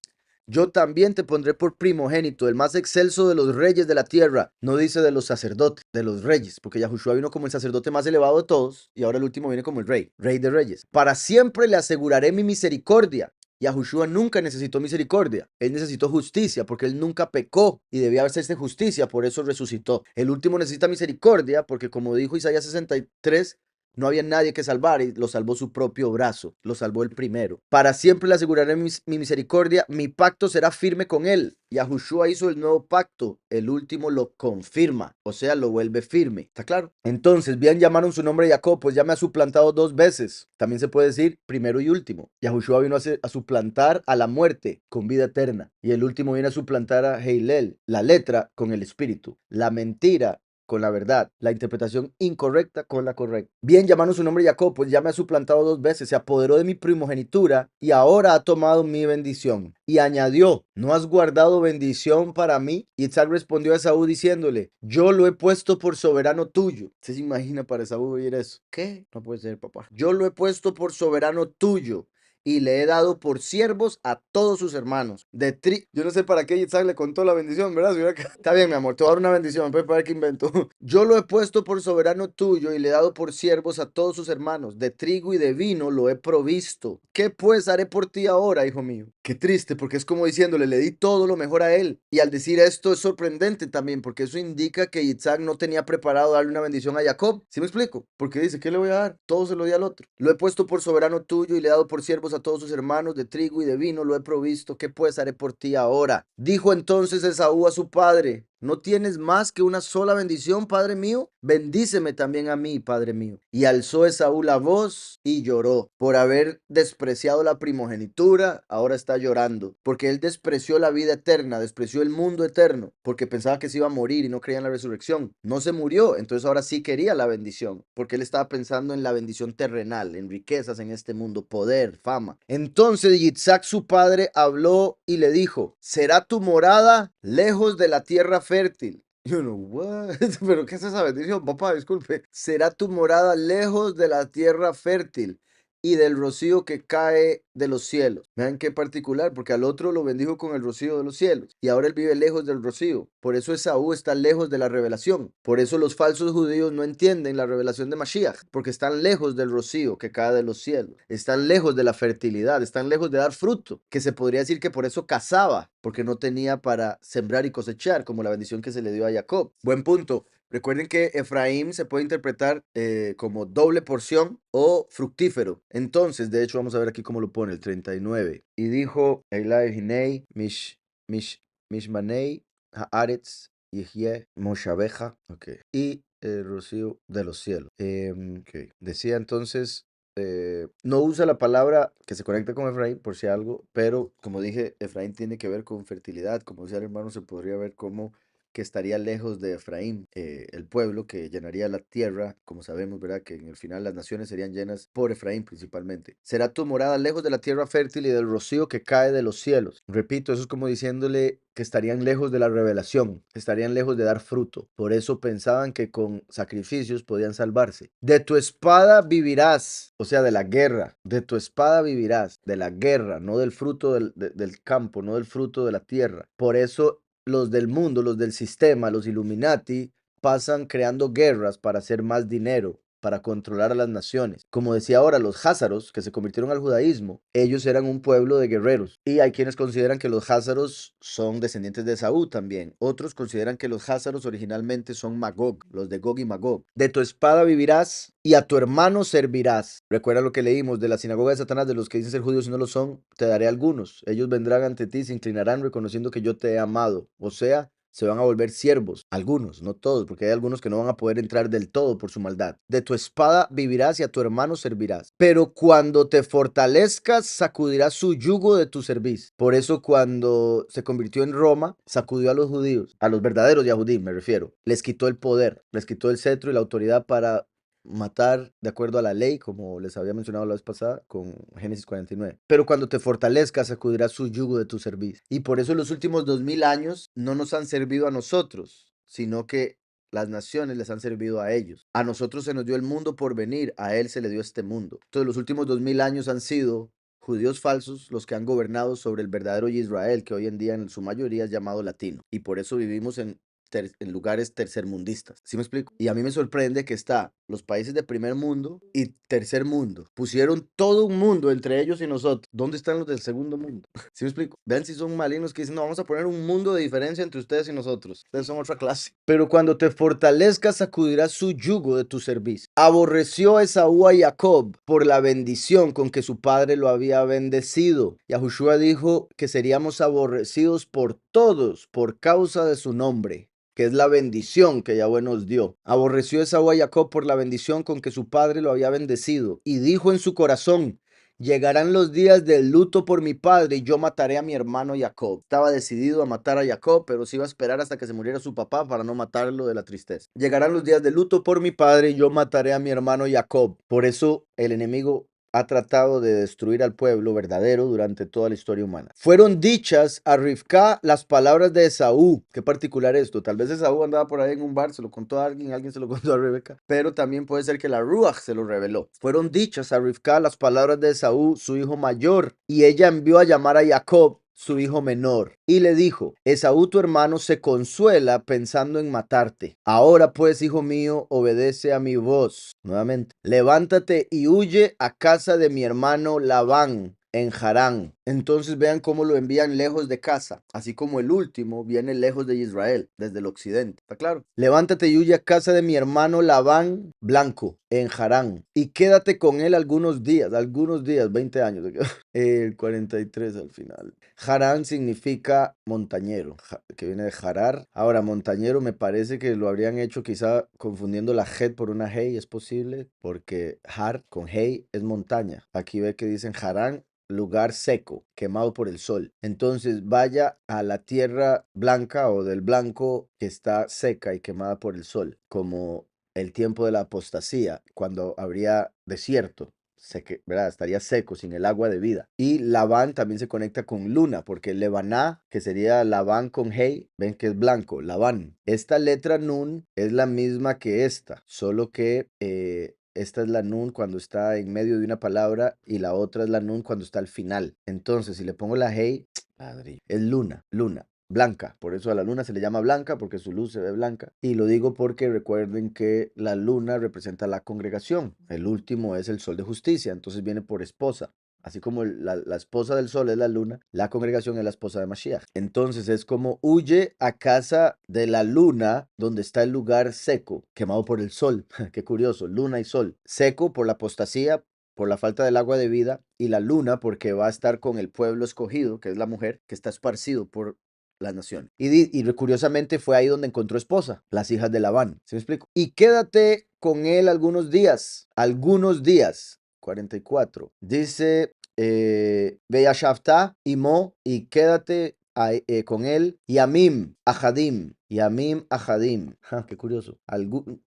Yo también te pondré por primogénito, el más excelso de los reyes de la tierra. No dice de los sacerdotes, de los reyes, porque Yahushua vino como el sacerdote más elevado de todos y ahora el último viene como el rey, rey de reyes. Para siempre le aseguraré mi misericordia. Yahushua nunca necesitó misericordia, él necesitó justicia porque él nunca pecó y debía hacerse justicia, por eso resucitó. El último necesita misericordia porque, como dijo Isaías 63, no había nadie que salvar y lo salvó su propio brazo, lo salvó el primero. Para siempre le aseguraré mi misericordia, mi pacto será firme con él. Yahushua hizo el nuevo pacto, el último lo confirma, o sea, lo vuelve firme. ¿Está claro? Entonces, bien llamaron su nombre Jacob, pues ya me ha suplantado dos veces. También se puede decir primero y último. Yahushua vino a suplantar a la muerte con vida eterna. Y el último viene a suplantar a Heilel, la letra con el espíritu. La mentira con la verdad, la interpretación incorrecta con la correcta. Bien, llamaron su nombre Jacob, pues ya me ha suplantado 2 veces, se apoderó de mi primogenitura y ahora ha tomado mi bendición. Y añadió, ¿no has guardado bendición para mí? Y Isaac respondió a Esaú diciéndole, yo lo he puesto por soberano tuyo. ¿Usted se imagina para Esaú oír eso? ¿Qué? No puede ser, papá. Yo lo he puesto por soberano tuyo y le he dado por siervos a todos sus hermanos. Yo no sé para qué Isaac le contó la bendición, ¿verdad? Está bien, mi amor, te voy a dar una bendición, puedes para qué invento. Yo lo he puesto por soberano tuyo y le he dado por siervos a todos sus hermanos. De trigo y de vino lo he provisto. ¿Qué pues haré por ti ahora, hijo mío? Qué triste, porque es como diciéndole, le di todo lo mejor a él. Y al decir esto es sorprendente también, porque eso indica que Isaac no tenía preparado darle una bendición a Jacob. ¿Sí me explico? Porque dice, ¿qué le voy a dar? Todo se lo di al otro. Lo he puesto por soberano tuyo y le he dado por siervos a todos sus hermanos. De trigo y de vino lo he provisto. ¿Qué pues haré por ti ahora? Dijo entonces Esaú a su padre, ¿no tienes más que una sola bendición, padre mío? Bendíceme también a mí, padre mío. Y alzó Esaú la voz y lloró por haber despreciado la primogenitura. Ahora está llorando porque él despreció la vida eterna, despreció el mundo eterno, porque pensaba que se iba a morir y no creía en la resurrección. No se murió, entonces ahora sí quería la bendición, porque él estaba pensando en la bendición terrenal, en riquezas en este mundo, poder, fama. Entonces Isaac su padre habló y le dijo, ¿será tu morada lejos de la tierra fértil? Y uno, ¿what? ¿Pero qué es esa bendición? Papá, disculpe. ¿Será tu morada lejos de la tierra fértil y del rocío que cae de los cielos? Vean qué particular, porque al otro lo bendijo con el rocío de los cielos y ahora él vive lejos del rocío. Por eso Esaú está lejos de la revelación. Por eso los falsos judíos no entienden la revelación de Mashiach, porque están lejos del rocío que cae de los cielos. Están lejos de la fertilidad, están lejos de dar fruto, que se podría decir que por eso cazaba, porque no tenía para sembrar y cosechar, como la bendición que se le dio a Jacob. Buen punto. Recuerden que Efraín se puede interpretar como doble porción o fructífero. Entonces, de hecho, vamos a ver aquí cómo lo pone el 39. Y dijo Eli Hinei, Mishmanei, Haaretz, Yehie, Moshabeja, ok, y el rocío de los cielos. Ok. Decía entonces, no usa la palabra que se conecta con Efraín por si algo, pero como dije, Efraín tiene que ver con fertilidad. Como decía el hermano, se podría ver como que estaría lejos de Efraín, el pueblo que llenaría la tierra, como sabemos, ¿verdad? Que en el final las naciones serían llenas por Efraín principalmente. Será tu morada lejos de la tierra fértil y del rocío que cae de los cielos. Repito, eso es como diciéndole que estarían lejos de la revelación, estarían lejos de dar fruto. Por eso pensaban que con sacrificios podían salvarse. De tu espada vivirás, o sea, de la guerra. De tu espada vivirás, de la guerra, no del fruto del campo, no del fruto de la tierra. Por eso los del mundo, los del sistema, los Illuminati, pasan creando guerras para hacer más dinero, para controlar a las naciones. Como decía ahora, los házaros, que se convirtieron al judaísmo, ellos eran un pueblo de guerreros. Y hay quienes consideran que los házaros son descendientes de Saúl también. Otros consideran que los házaros originalmente son Magog, los de Gog y Magog. De tu espada vivirás y a tu hermano servirás. Recuerda lo que leímos de la sinagoga de Satanás, de los que dicen ser judíos y no lo son, te daré algunos. Ellos vendrán ante ti, se inclinarán reconociendo que yo te he amado. O sea, se van a volver siervos, algunos, no todos, porque hay algunos que no van a poder entrar del todo por su maldad. De tu espada vivirás y a tu hermano servirás. Pero cuando te fortalezcas, sacudirás su yugo de tu cerviz. Por eso cuando se convirtió en Roma, sacudió a los judíos, a los verdaderos Yahudim me refiero. Les quitó el poder, les quitó el cetro y la autoridad para matar de acuerdo a la ley, como les había mencionado la vez pasada con Génesis 49. Pero cuando te fortalezcas, sacudirás su yugo de tu cerviz. Y por eso los últimos 2000 años no nos han servido a nosotros, sino que las naciones les han servido a ellos. A nosotros se nos dio el mundo por venir, a él se le dio este mundo. Entonces los últimos 2000 años han sido judíos falsos los que han gobernado sobre el verdadero Israel, que hoy en día en su mayoría es llamado latino. Y por eso vivimos en lugares tercermundistas. ¿Sí me explico? Y a mí me sorprende que está los países de primer mundo y tercer mundo. Pusieron todo un mundo entre ellos y nosotros. ¿Dónde están los del segundo mundo? ¿Sí me explico? Vean si son malignos que dicen, no, vamos a poner un mundo de diferencia entre ustedes y nosotros. Ustedes son otra clase. Pero cuando te fortalezcas, sacudirás su yugo de tu servicio. Aborreció Esaú a Jacob por la bendición con que su padre lo había bendecido. Y Yahushua dijo que seríamos aborrecidos por todos por causa de su nombre, que es la bendición que Yahweh nos dio. Aborreció Esaú a Jacob por la bendición con que su padre lo había bendecido, y dijo en su corazón, llegarán los días del luto por mi padre y yo mataré a mi hermano Jacob. Estaba decidido a matar a Jacob, pero se iba a esperar hasta que se muriera su papá para no matarlo de la tristeza. Llegarán los días del luto por mi padre y yo mataré a mi hermano Jacob. Por eso el enemigo ha tratado de destruir al pueblo verdadero durante toda la historia humana. Fueron dichas a Rivka las palabras de Esaú. Qué particular esto. Tal vez Esaú andaba por ahí en un bar, se lo contó a alguien, alguien se lo contó a Rebeca, pero también puede ser que la Ruach se lo reveló. Fueron dichas a Rivka las palabras de Esaú, su hijo mayor, y ella envió a llamar a Jacob, su hijo menor, y le dijo: Esaú tu hermano se consuela pensando en matarte. Ahora pues, hijo mío, obedece a mi voz. Nuevamente, levántate y huye a casa de mi hermano Labán en Harán. Entonces vean cómo lo envían lejos de casa, así como el último viene lejos de Israel, desde el occidente. ¿Está claro? Levántate y huye a casa de mi hermano Labán blanco en Harán y quédate con él algunos días, 20 años, el 43 al final. Harán significa montañero, que viene de Harar. Ahora, montañero me parece que lo habrían hecho quizá confundiendo la Het por una Hei, es posible, porque Har con Hei es montaña. Aquí ve que dicen Harán, lugar seco, quemado por el sol. Entonces vaya a la tierra blanca o del blanco que está seca y quemada por el sol, como el tiempo de la apostasía, cuando habría desierto. ¿Verdad? Estaría seco, sin el agua de vida. Y Labán también se conecta con Luna, porque Lebaná, que sería Labán con Hey, ven que es blanco, Labán. Esta letra Nun es la misma que esta, solo que esta es la nun cuando está en medio de una palabra y la otra es la nun cuando está al final. Entonces, si le pongo la hey, padre, es luna, luna. Blanca, por eso a la luna se le llama blanca porque su luz se ve blanca. Y lo digo porque recuerden que la luna representa la congregación. El último es el sol de justicia, entonces viene por esposa. Así como la esposa del sol es la luna, la congregación es la esposa de Mashiach. Entonces es como huye a casa de la luna donde está el lugar seco, quemado por el sol. Qué curioso, luna y sol. Seco por la apostasía, por la falta del agua de vida, y la luna porque va a estar con el pueblo escogido, que es la mujer, que está esparcido por las naciones. Y curiosamente fue ahí donde encontró esposa, las hijas de Labán. ¿Sí me explico? Y quédate con él algunos días, 44. Dice, ve a Shaftá y Mo y quédate con él, y Amim Ahadim. Qué curioso.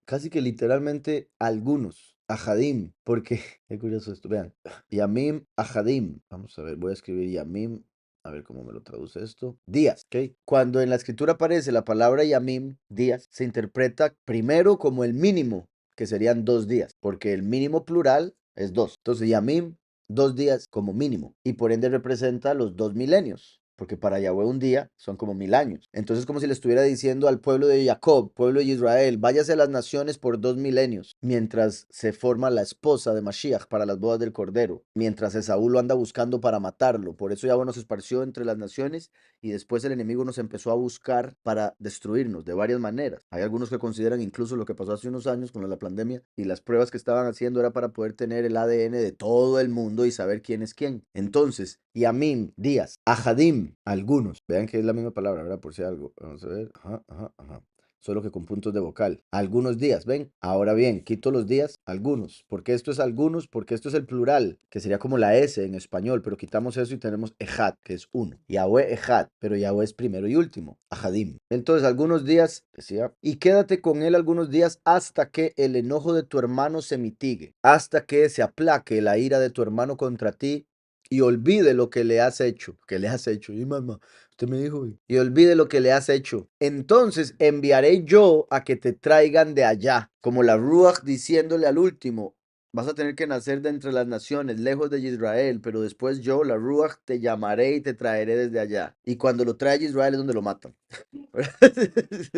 Casi que literalmente algunos. Ahadim, porque, qué curioso esto, vean. Yamim Ahadim. Vamos a ver, voy a escribir Yamim. A ver cómo me lo traduce esto. Días, ¿ok? Cuando en la escritura aparece la palabra Yamim, días, se interpreta primero como el mínimo, que serían 2 días, porque el mínimo plural es 2. Entonces, Yamim, 2 días como mínimo, y por ende representa los 2 milenios, porque para Yahweh un día son como 1000 años. Entonces, como si le estuviera diciendo al pueblo de Jacob, pueblo de Israel, váyase a las naciones por 2 milenios, mientras se forma la esposa de Mashiach para las bodas del Cordero, mientras Esaú lo anda buscando para matarlo. Por eso Yahweh nos esparció entre las naciones y después el enemigo nos empezó a buscar para destruirnos de varias maneras. Hay algunos que consideran incluso lo que pasó hace unos años con la pandemia y las pruebas que estaban haciendo era para poder tener el ADN de todo el mundo y saber quién es quién. Entonces, Yamim, días, Ahadim, algunos. Vean que es la misma palabra, ¿verdad? Por si algo. Vamos a ver. Ajá, ajá, ajá. Solo que con puntos de vocal. Algunos días, ¿ven? Ahora bien, quito los días, algunos. ¿Por qué esto es algunos? Porque esto es el plural, que sería como la S en español, pero quitamos eso y tenemos Ejad, que es uno. Yahweh Ejad, pero Yahweh es primero y último. Ahadim. Entonces, algunos días, decía, y quédate con él algunos días hasta que el enojo de tu hermano se mitigue, hasta que se aplaque la ira de tu hermano contra ti y olvide lo que le has hecho. ¿Qué le has hecho? Y mamá, usted me dijo. Y olvide lo que le has hecho. Entonces enviaré yo a que te traigan de allá, como la Ruach diciéndole al último, vas a tener que nacer de entre las naciones, lejos de Israel, pero después yo, la Ruach, te llamaré y te traeré desde allá. Y cuando lo trae a Israel es donde lo matan.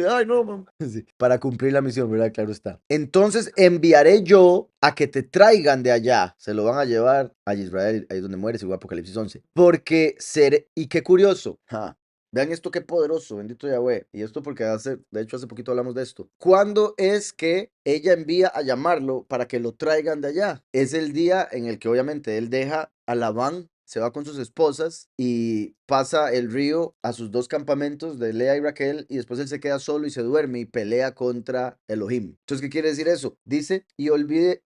Ay, no, mamá. Sí, para cumplir la misión, ¿verdad? Claro está. Entonces enviaré yo a que te traigan de allá. Se lo van a llevar a Israel, ahí es donde muere, según Apocalipsis 11. Porque seré, y qué curioso. Vean esto qué poderoso, bendito Yahweh. Y esto porque de hecho hace poquito hablamos de esto. ¿Cuándo es que ella envía a llamarlo para que lo traigan de allá? Es el día en el que obviamente él deja a Labán se va con sus esposas y pasa el río a sus dos campamentos de Lea y Raquel y después él se queda solo y se duerme y pelea contra Elohim. Entonces, ¿qué quiere decir eso? Dice, y olvide,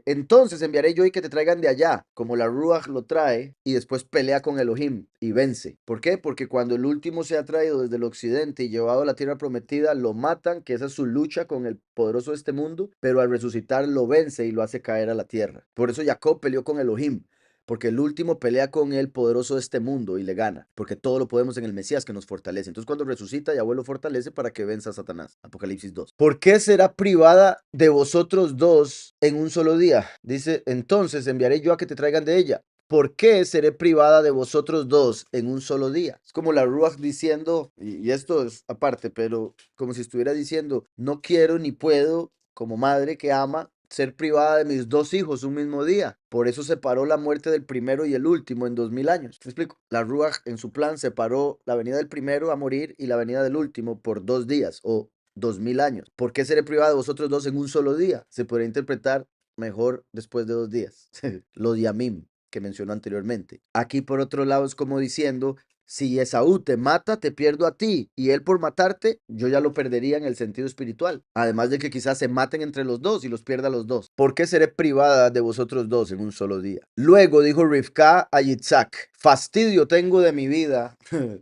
entonces enviaré yo y que te traigan de allá, como la Ruach lo trae, y después pelea con Elohim y vence. ¿Por qué? Porque cuando el último se ha traído desde el occidente y llevado a la tierra prometida, lo matan, que esa es su lucha con el poderoso de este mundo, pero al resucitar lo vence y lo hace caer a la tierra. Por eso Jacob peleó con Elohim, porque el último pelea con el poderoso de este mundo y le gana, porque todo lo podemos en el Mesías que nos fortalece. Entonces cuando resucita, Yahweh lo fortalece para que venza a Satanás. Apocalipsis 2. ¿Por qué será privada de vosotros dos en un solo día? Dice, entonces enviaré yo a que te traigan de ella. ¿Por qué seré privada de vosotros dos en un solo día? Es como la Ruach diciendo, y esto es aparte, pero como si estuviera diciendo, no quiero ni puedo, como madre que ama, ser privada de mis dos hijos un mismo día. Por eso separó la muerte del primero y el último en 2000 años. ¿Me explico? La Ruach en su plan separó la venida del primero a morir y la venida del último por 2 días o 2000 años. ¿Por qué seré privada de vosotros dos en un solo día? Se podría interpretar mejor después de 2 días. Los yamim que mencionó anteriormente. Aquí por otro lado es como diciendo, si Esaú te mata, te pierdo a ti, y él por matarte, yo ya lo perdería en el sentido espiritual. Además de que quizás se maten entre los dos y los pierda a los dos. ¿Por qué seré privada de vosotros dos en un solo día? Luego dijo Rivka a Yitzhak, fastidio tengo de mi vida.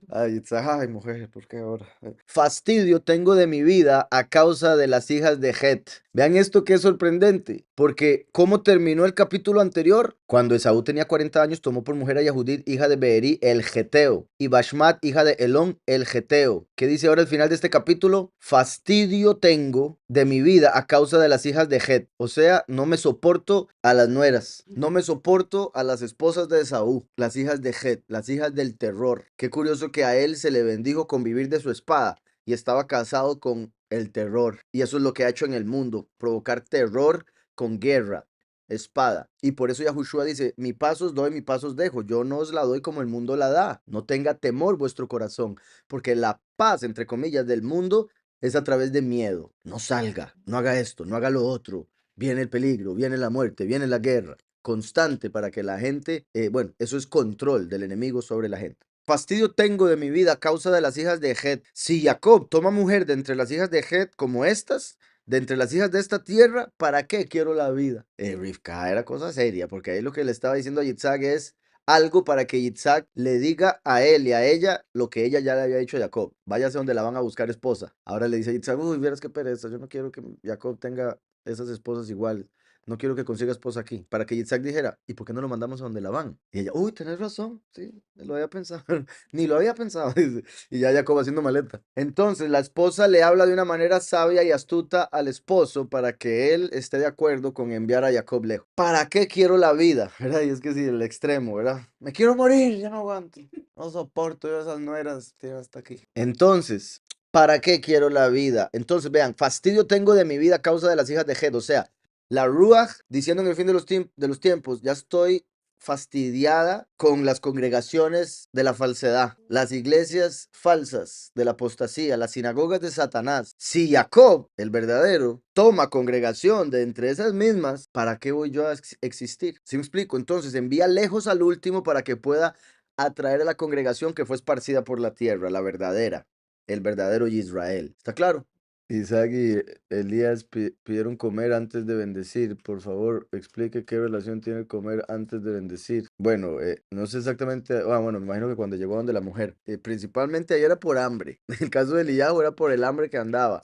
A Yitzhak, ay mujer, ¿por qué ahora? Fastidio tengo de mi vida a causa de las hijas de Het. Vean esto que es sorprendente, porque ¿cómo terminó el capítulo anterior? Cuando Esaú tenía 40 años, tomó por mujer a Yahudit, hija de Beeri, el Geteo, y Bashmat, hija de Elón, el Geteo. ¿Qué dice ahora al final de este capítulo? Fastidio tengo de mi vida a causa de las hijas de Het. O sea, no me soporto a las nueras, no me soporto a las esposas de Esaú, las hijas de Het, las hijas del terror. Qué curioso que a él se le bendijo con vivir de su espada y estaba casado con el terror. Y eso es lo que ha hecho en el mundo, provocar terror con guerra, espada. Y por eso Yahushua dice, mi paz os doy, mi paz os dejo. Yo no os la doy como el mundo la da. No tenga temor vuestro corazón, porque la paz, entre comillas, del mundo es a través de miedo. No salga, no haga esto, no haga lo otro. Viene el peligro, viene la muerte, viene la guerra. Constante para que la gente, bueno, eso es control del enemigo sobre la gente. Fastidio tengo de mi vida a causa de las hijas de Het. Si Jacob toma mujer de entre las hijas de Het como estas, de entre las hijas de esta tierra, ¿para qué quiero la vida? Rivka era cosa seria, porque ahí lo que le estaba diciendo a Yitzhak es algo para que Yitzhak le diga a él y a ella lo que ella ya le había dicho a Jacob. Váyase donde la van a buscar esposa. Ahora le dice a Yitzhak, uy, vieras qué pereza, yo no quiero que Jacob tenga esas esposas iguales. No quiero que consiga esposa aquí. Para que Yitzhak dijera, ¿y por qué no lo mandamos a donde la van? Y ella, uy, tenés razón, sí, lo había pensado. Ni lo había pensado, dice. Y ya Jacob haciendo maleta. Entonces la esposa le habla de una manera sabia y astuta al esposo para que él esté de acuerdo con enviar a Jacob lejos. ¿Para qué quiero la vida? ¿Verdad? Y es que sí, el extremo, ¿verdad? Me quiero morir, ya no aguanto. No soporto yo esas nueras, tío, hasta aquí. Entonces, ¿para qué quiero la vida? Entonces, vean, fastidio tengo de mi vida a causa de las hijas de Het. O sea, la Ruach diciendo en el fin de los tiempos, ya estoy fastidiada con las congregaciones de la falsedad, las iglesias falsas de la apostasía, las sinagogas de Satanás. Si Jacob, el verdadero, toma congregación de entre esas mismas, ¿para qué voy yo a existir? ¿Sí me explico? Entonces envía lejos al último para que pueda atraer a la congregación que fue esparcida por la tierra, la verdadera, el verdadero Israel. ¿Está claro? Isaac y Elías pidieron comer antes de bendecir. Por favor, explique qué relación tiene comer antes de bendecir. Bueno, no sé exactamente. Bueno, me imagino que cuando llegó donde la mujer. Principalmente ahí era por hambre. En el caso de Elías era por el hambre que andaba.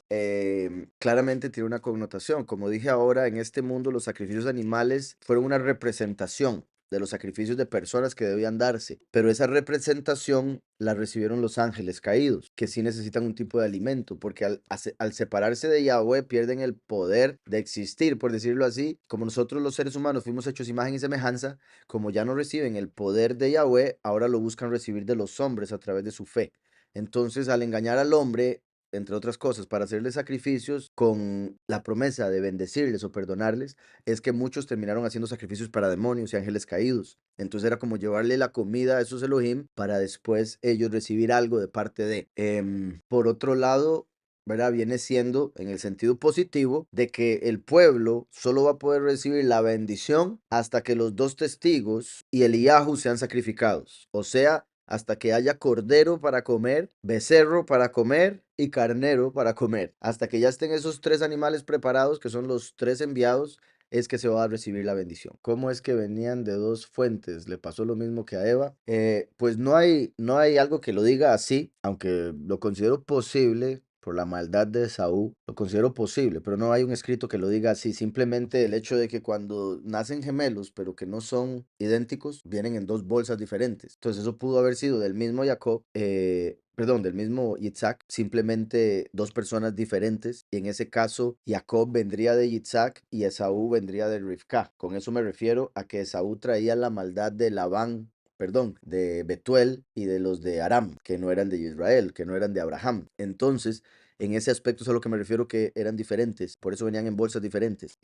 Claramente tiene una connotación. Como dije ahora, en este mundo los sacrificios animales fueron una representación de los sacrificios de personas que debían darse, pero esa representación la recibieron los ángeles caídos, que sí necesitan un tipo de alimento, porque al separarse de Yahweh pierden el poder de existir, por decirlo así. Como nosotros los seres humanos fuimos hechos imagen y semejanza, como ya no reciben el poder de Yahweh, ahora lo buscan recibir de los hombres a través de su fe. Entonces, al engañar al hombre, entre otras cosas, para hacerles sacrificios con la promesa de bendecirles o perdonarles, es que muchos terminaron haciendo sacrificios para demonios y ángeles caídos. Entonces era como llevarle la comida a esos Elohim para después ellos recibir algo de parte de. Por otro lado, ¿verdad? Viene siendo en el sentido positivo de que el pueblo solo va a poder recibir la bendición hasta que los dos testigos y Eliyahu sean sacrificados. O sea, hasta que haya cordero para comer, becerro para comer y carnero para comer. Hasta que ya estén esos tres animales preparados, que son los tres enviados, es que se va a recibir la bendición. ¿Cómo es que venían de dos fuentes? ¿Le pasó lo mismo que a Eva? Pues no hay algo que lo diga así, aunque lo considero posible por la maldad de Esaú, lo considero posible, pero no hay un escrito que lo diga así. Simplemente el hecho de que cuando nacen gemelos, pero que no son idénticos, vienen en dos bolsas diferentes. Entonces eso pudo haber sido del mismo Jacob, perdón, del mismo Yitzhak, simplemente dos personas diferentes. Y en ese caso, Jacob vendría de Yitzhak y Esaú vendría de Rivka. Con eso me refiero a que Esaú traía la maldad de Labán, perdón, de Betuel y de los de Aram, que no eran de Israel, que no eran de Abraham. Entonces, en ese aspecto es a lo que me refiero, que eran diferentes, por eso venían en bolsas diferentes,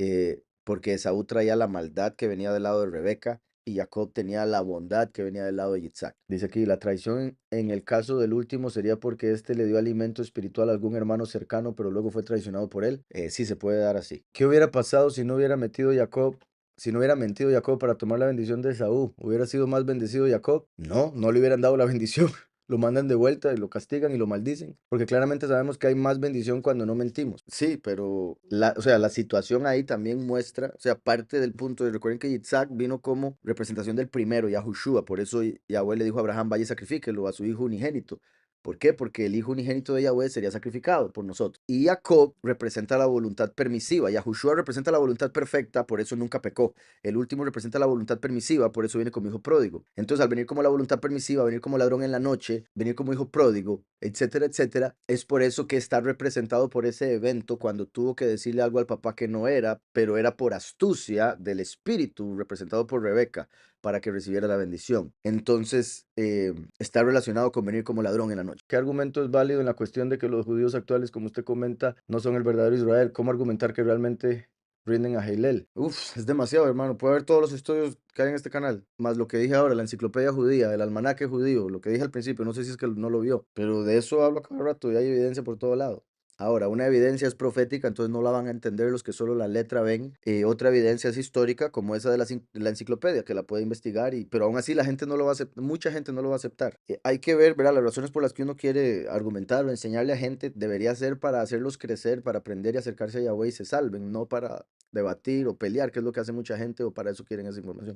porque Esaú traía la maldad que venía del lado de Rebeca y Jacob tenía la bondad que venía del lado de Yitzhak. Dice aquí, la traición en el caso del último sería porque éste le dio alimento espiritual a algún hermano cercano, pero luego fue traicionado por él. Sí, se puede dar así. ¿Qué hubiera pasado si no hubiera metido Jacob si no hubiera mentido Jacob para tomar la bendición de Esaú? ¿Hubiera sido más bendecido Jacob? No, no le hubieran dado la bendición. Lo mandan de vuelta y lo castigan y lo maldicen, porque claramente sabemos que hay más bendición cuando no mentimos. Sí, pero o sea, la situación ahí también muestra, o sea, parte del punto de, recuerden que Yitzhak vino como representación del primero, Yahushua, por eso Yahweh le dijo a Abraham, vaya y sacrifíquelo a su hijo unigénito. ¿Por qué? Porque el hijo unigénito de Yahweh sería sacrificado por nosotros. Y Jacob representa la voluntad permisiva. Yahushua representa la voluntad perfecta, por eso nunca pecó. El último representa la voluntad permisiva, por eso viene como hijo pródigo. Entonces, al venir como la voluntad permisiva, venir como ladrón en la noche, venir como hijo pródigo, etcétera, etcétera, es por eso que está representado por ese evento cuando tuvo que decirle algo al papá que no era, pero era por astucia del espíritu representado por Rebeca para que recibiera la bendición. Entonces, está relacionado con venir como ladrón en la noche. ¿Qué argumento es válido en la cuestión de que los judíos actuales, como usted comenta, no son el verdadero Israel? ¿Cómo argumentar que realmente rinden a Hillel? Uf, es demasiado, hermano. Puede ver todos los estudios que hay en este canal, más lo que dije ahora, la enciclopedia judía, el almanaque judío, lo que dije al principio, no sé si es que no lo vio, pero de eso hablo cada rato y hay evidencia por todo lado. Ahora, una evidencia es profética, entonces no la van a entender los que solo la letra ven. Otra evidencia es histórica, como esa de la enciclopedia, que la puede investigar, pero aún así la gente no lo va a aceptar, mucha gente no lo va a aceptar. Hay que ver, ¿verdad? Las razones por las que uno quiere argumentar o enseñarle a gente debería ser para hacerlos crecer, para aprender y acercarse a Yahweh y se salven, no para debatir o pelear, que es lo que hace mucha gente, o para eso quieren esa información.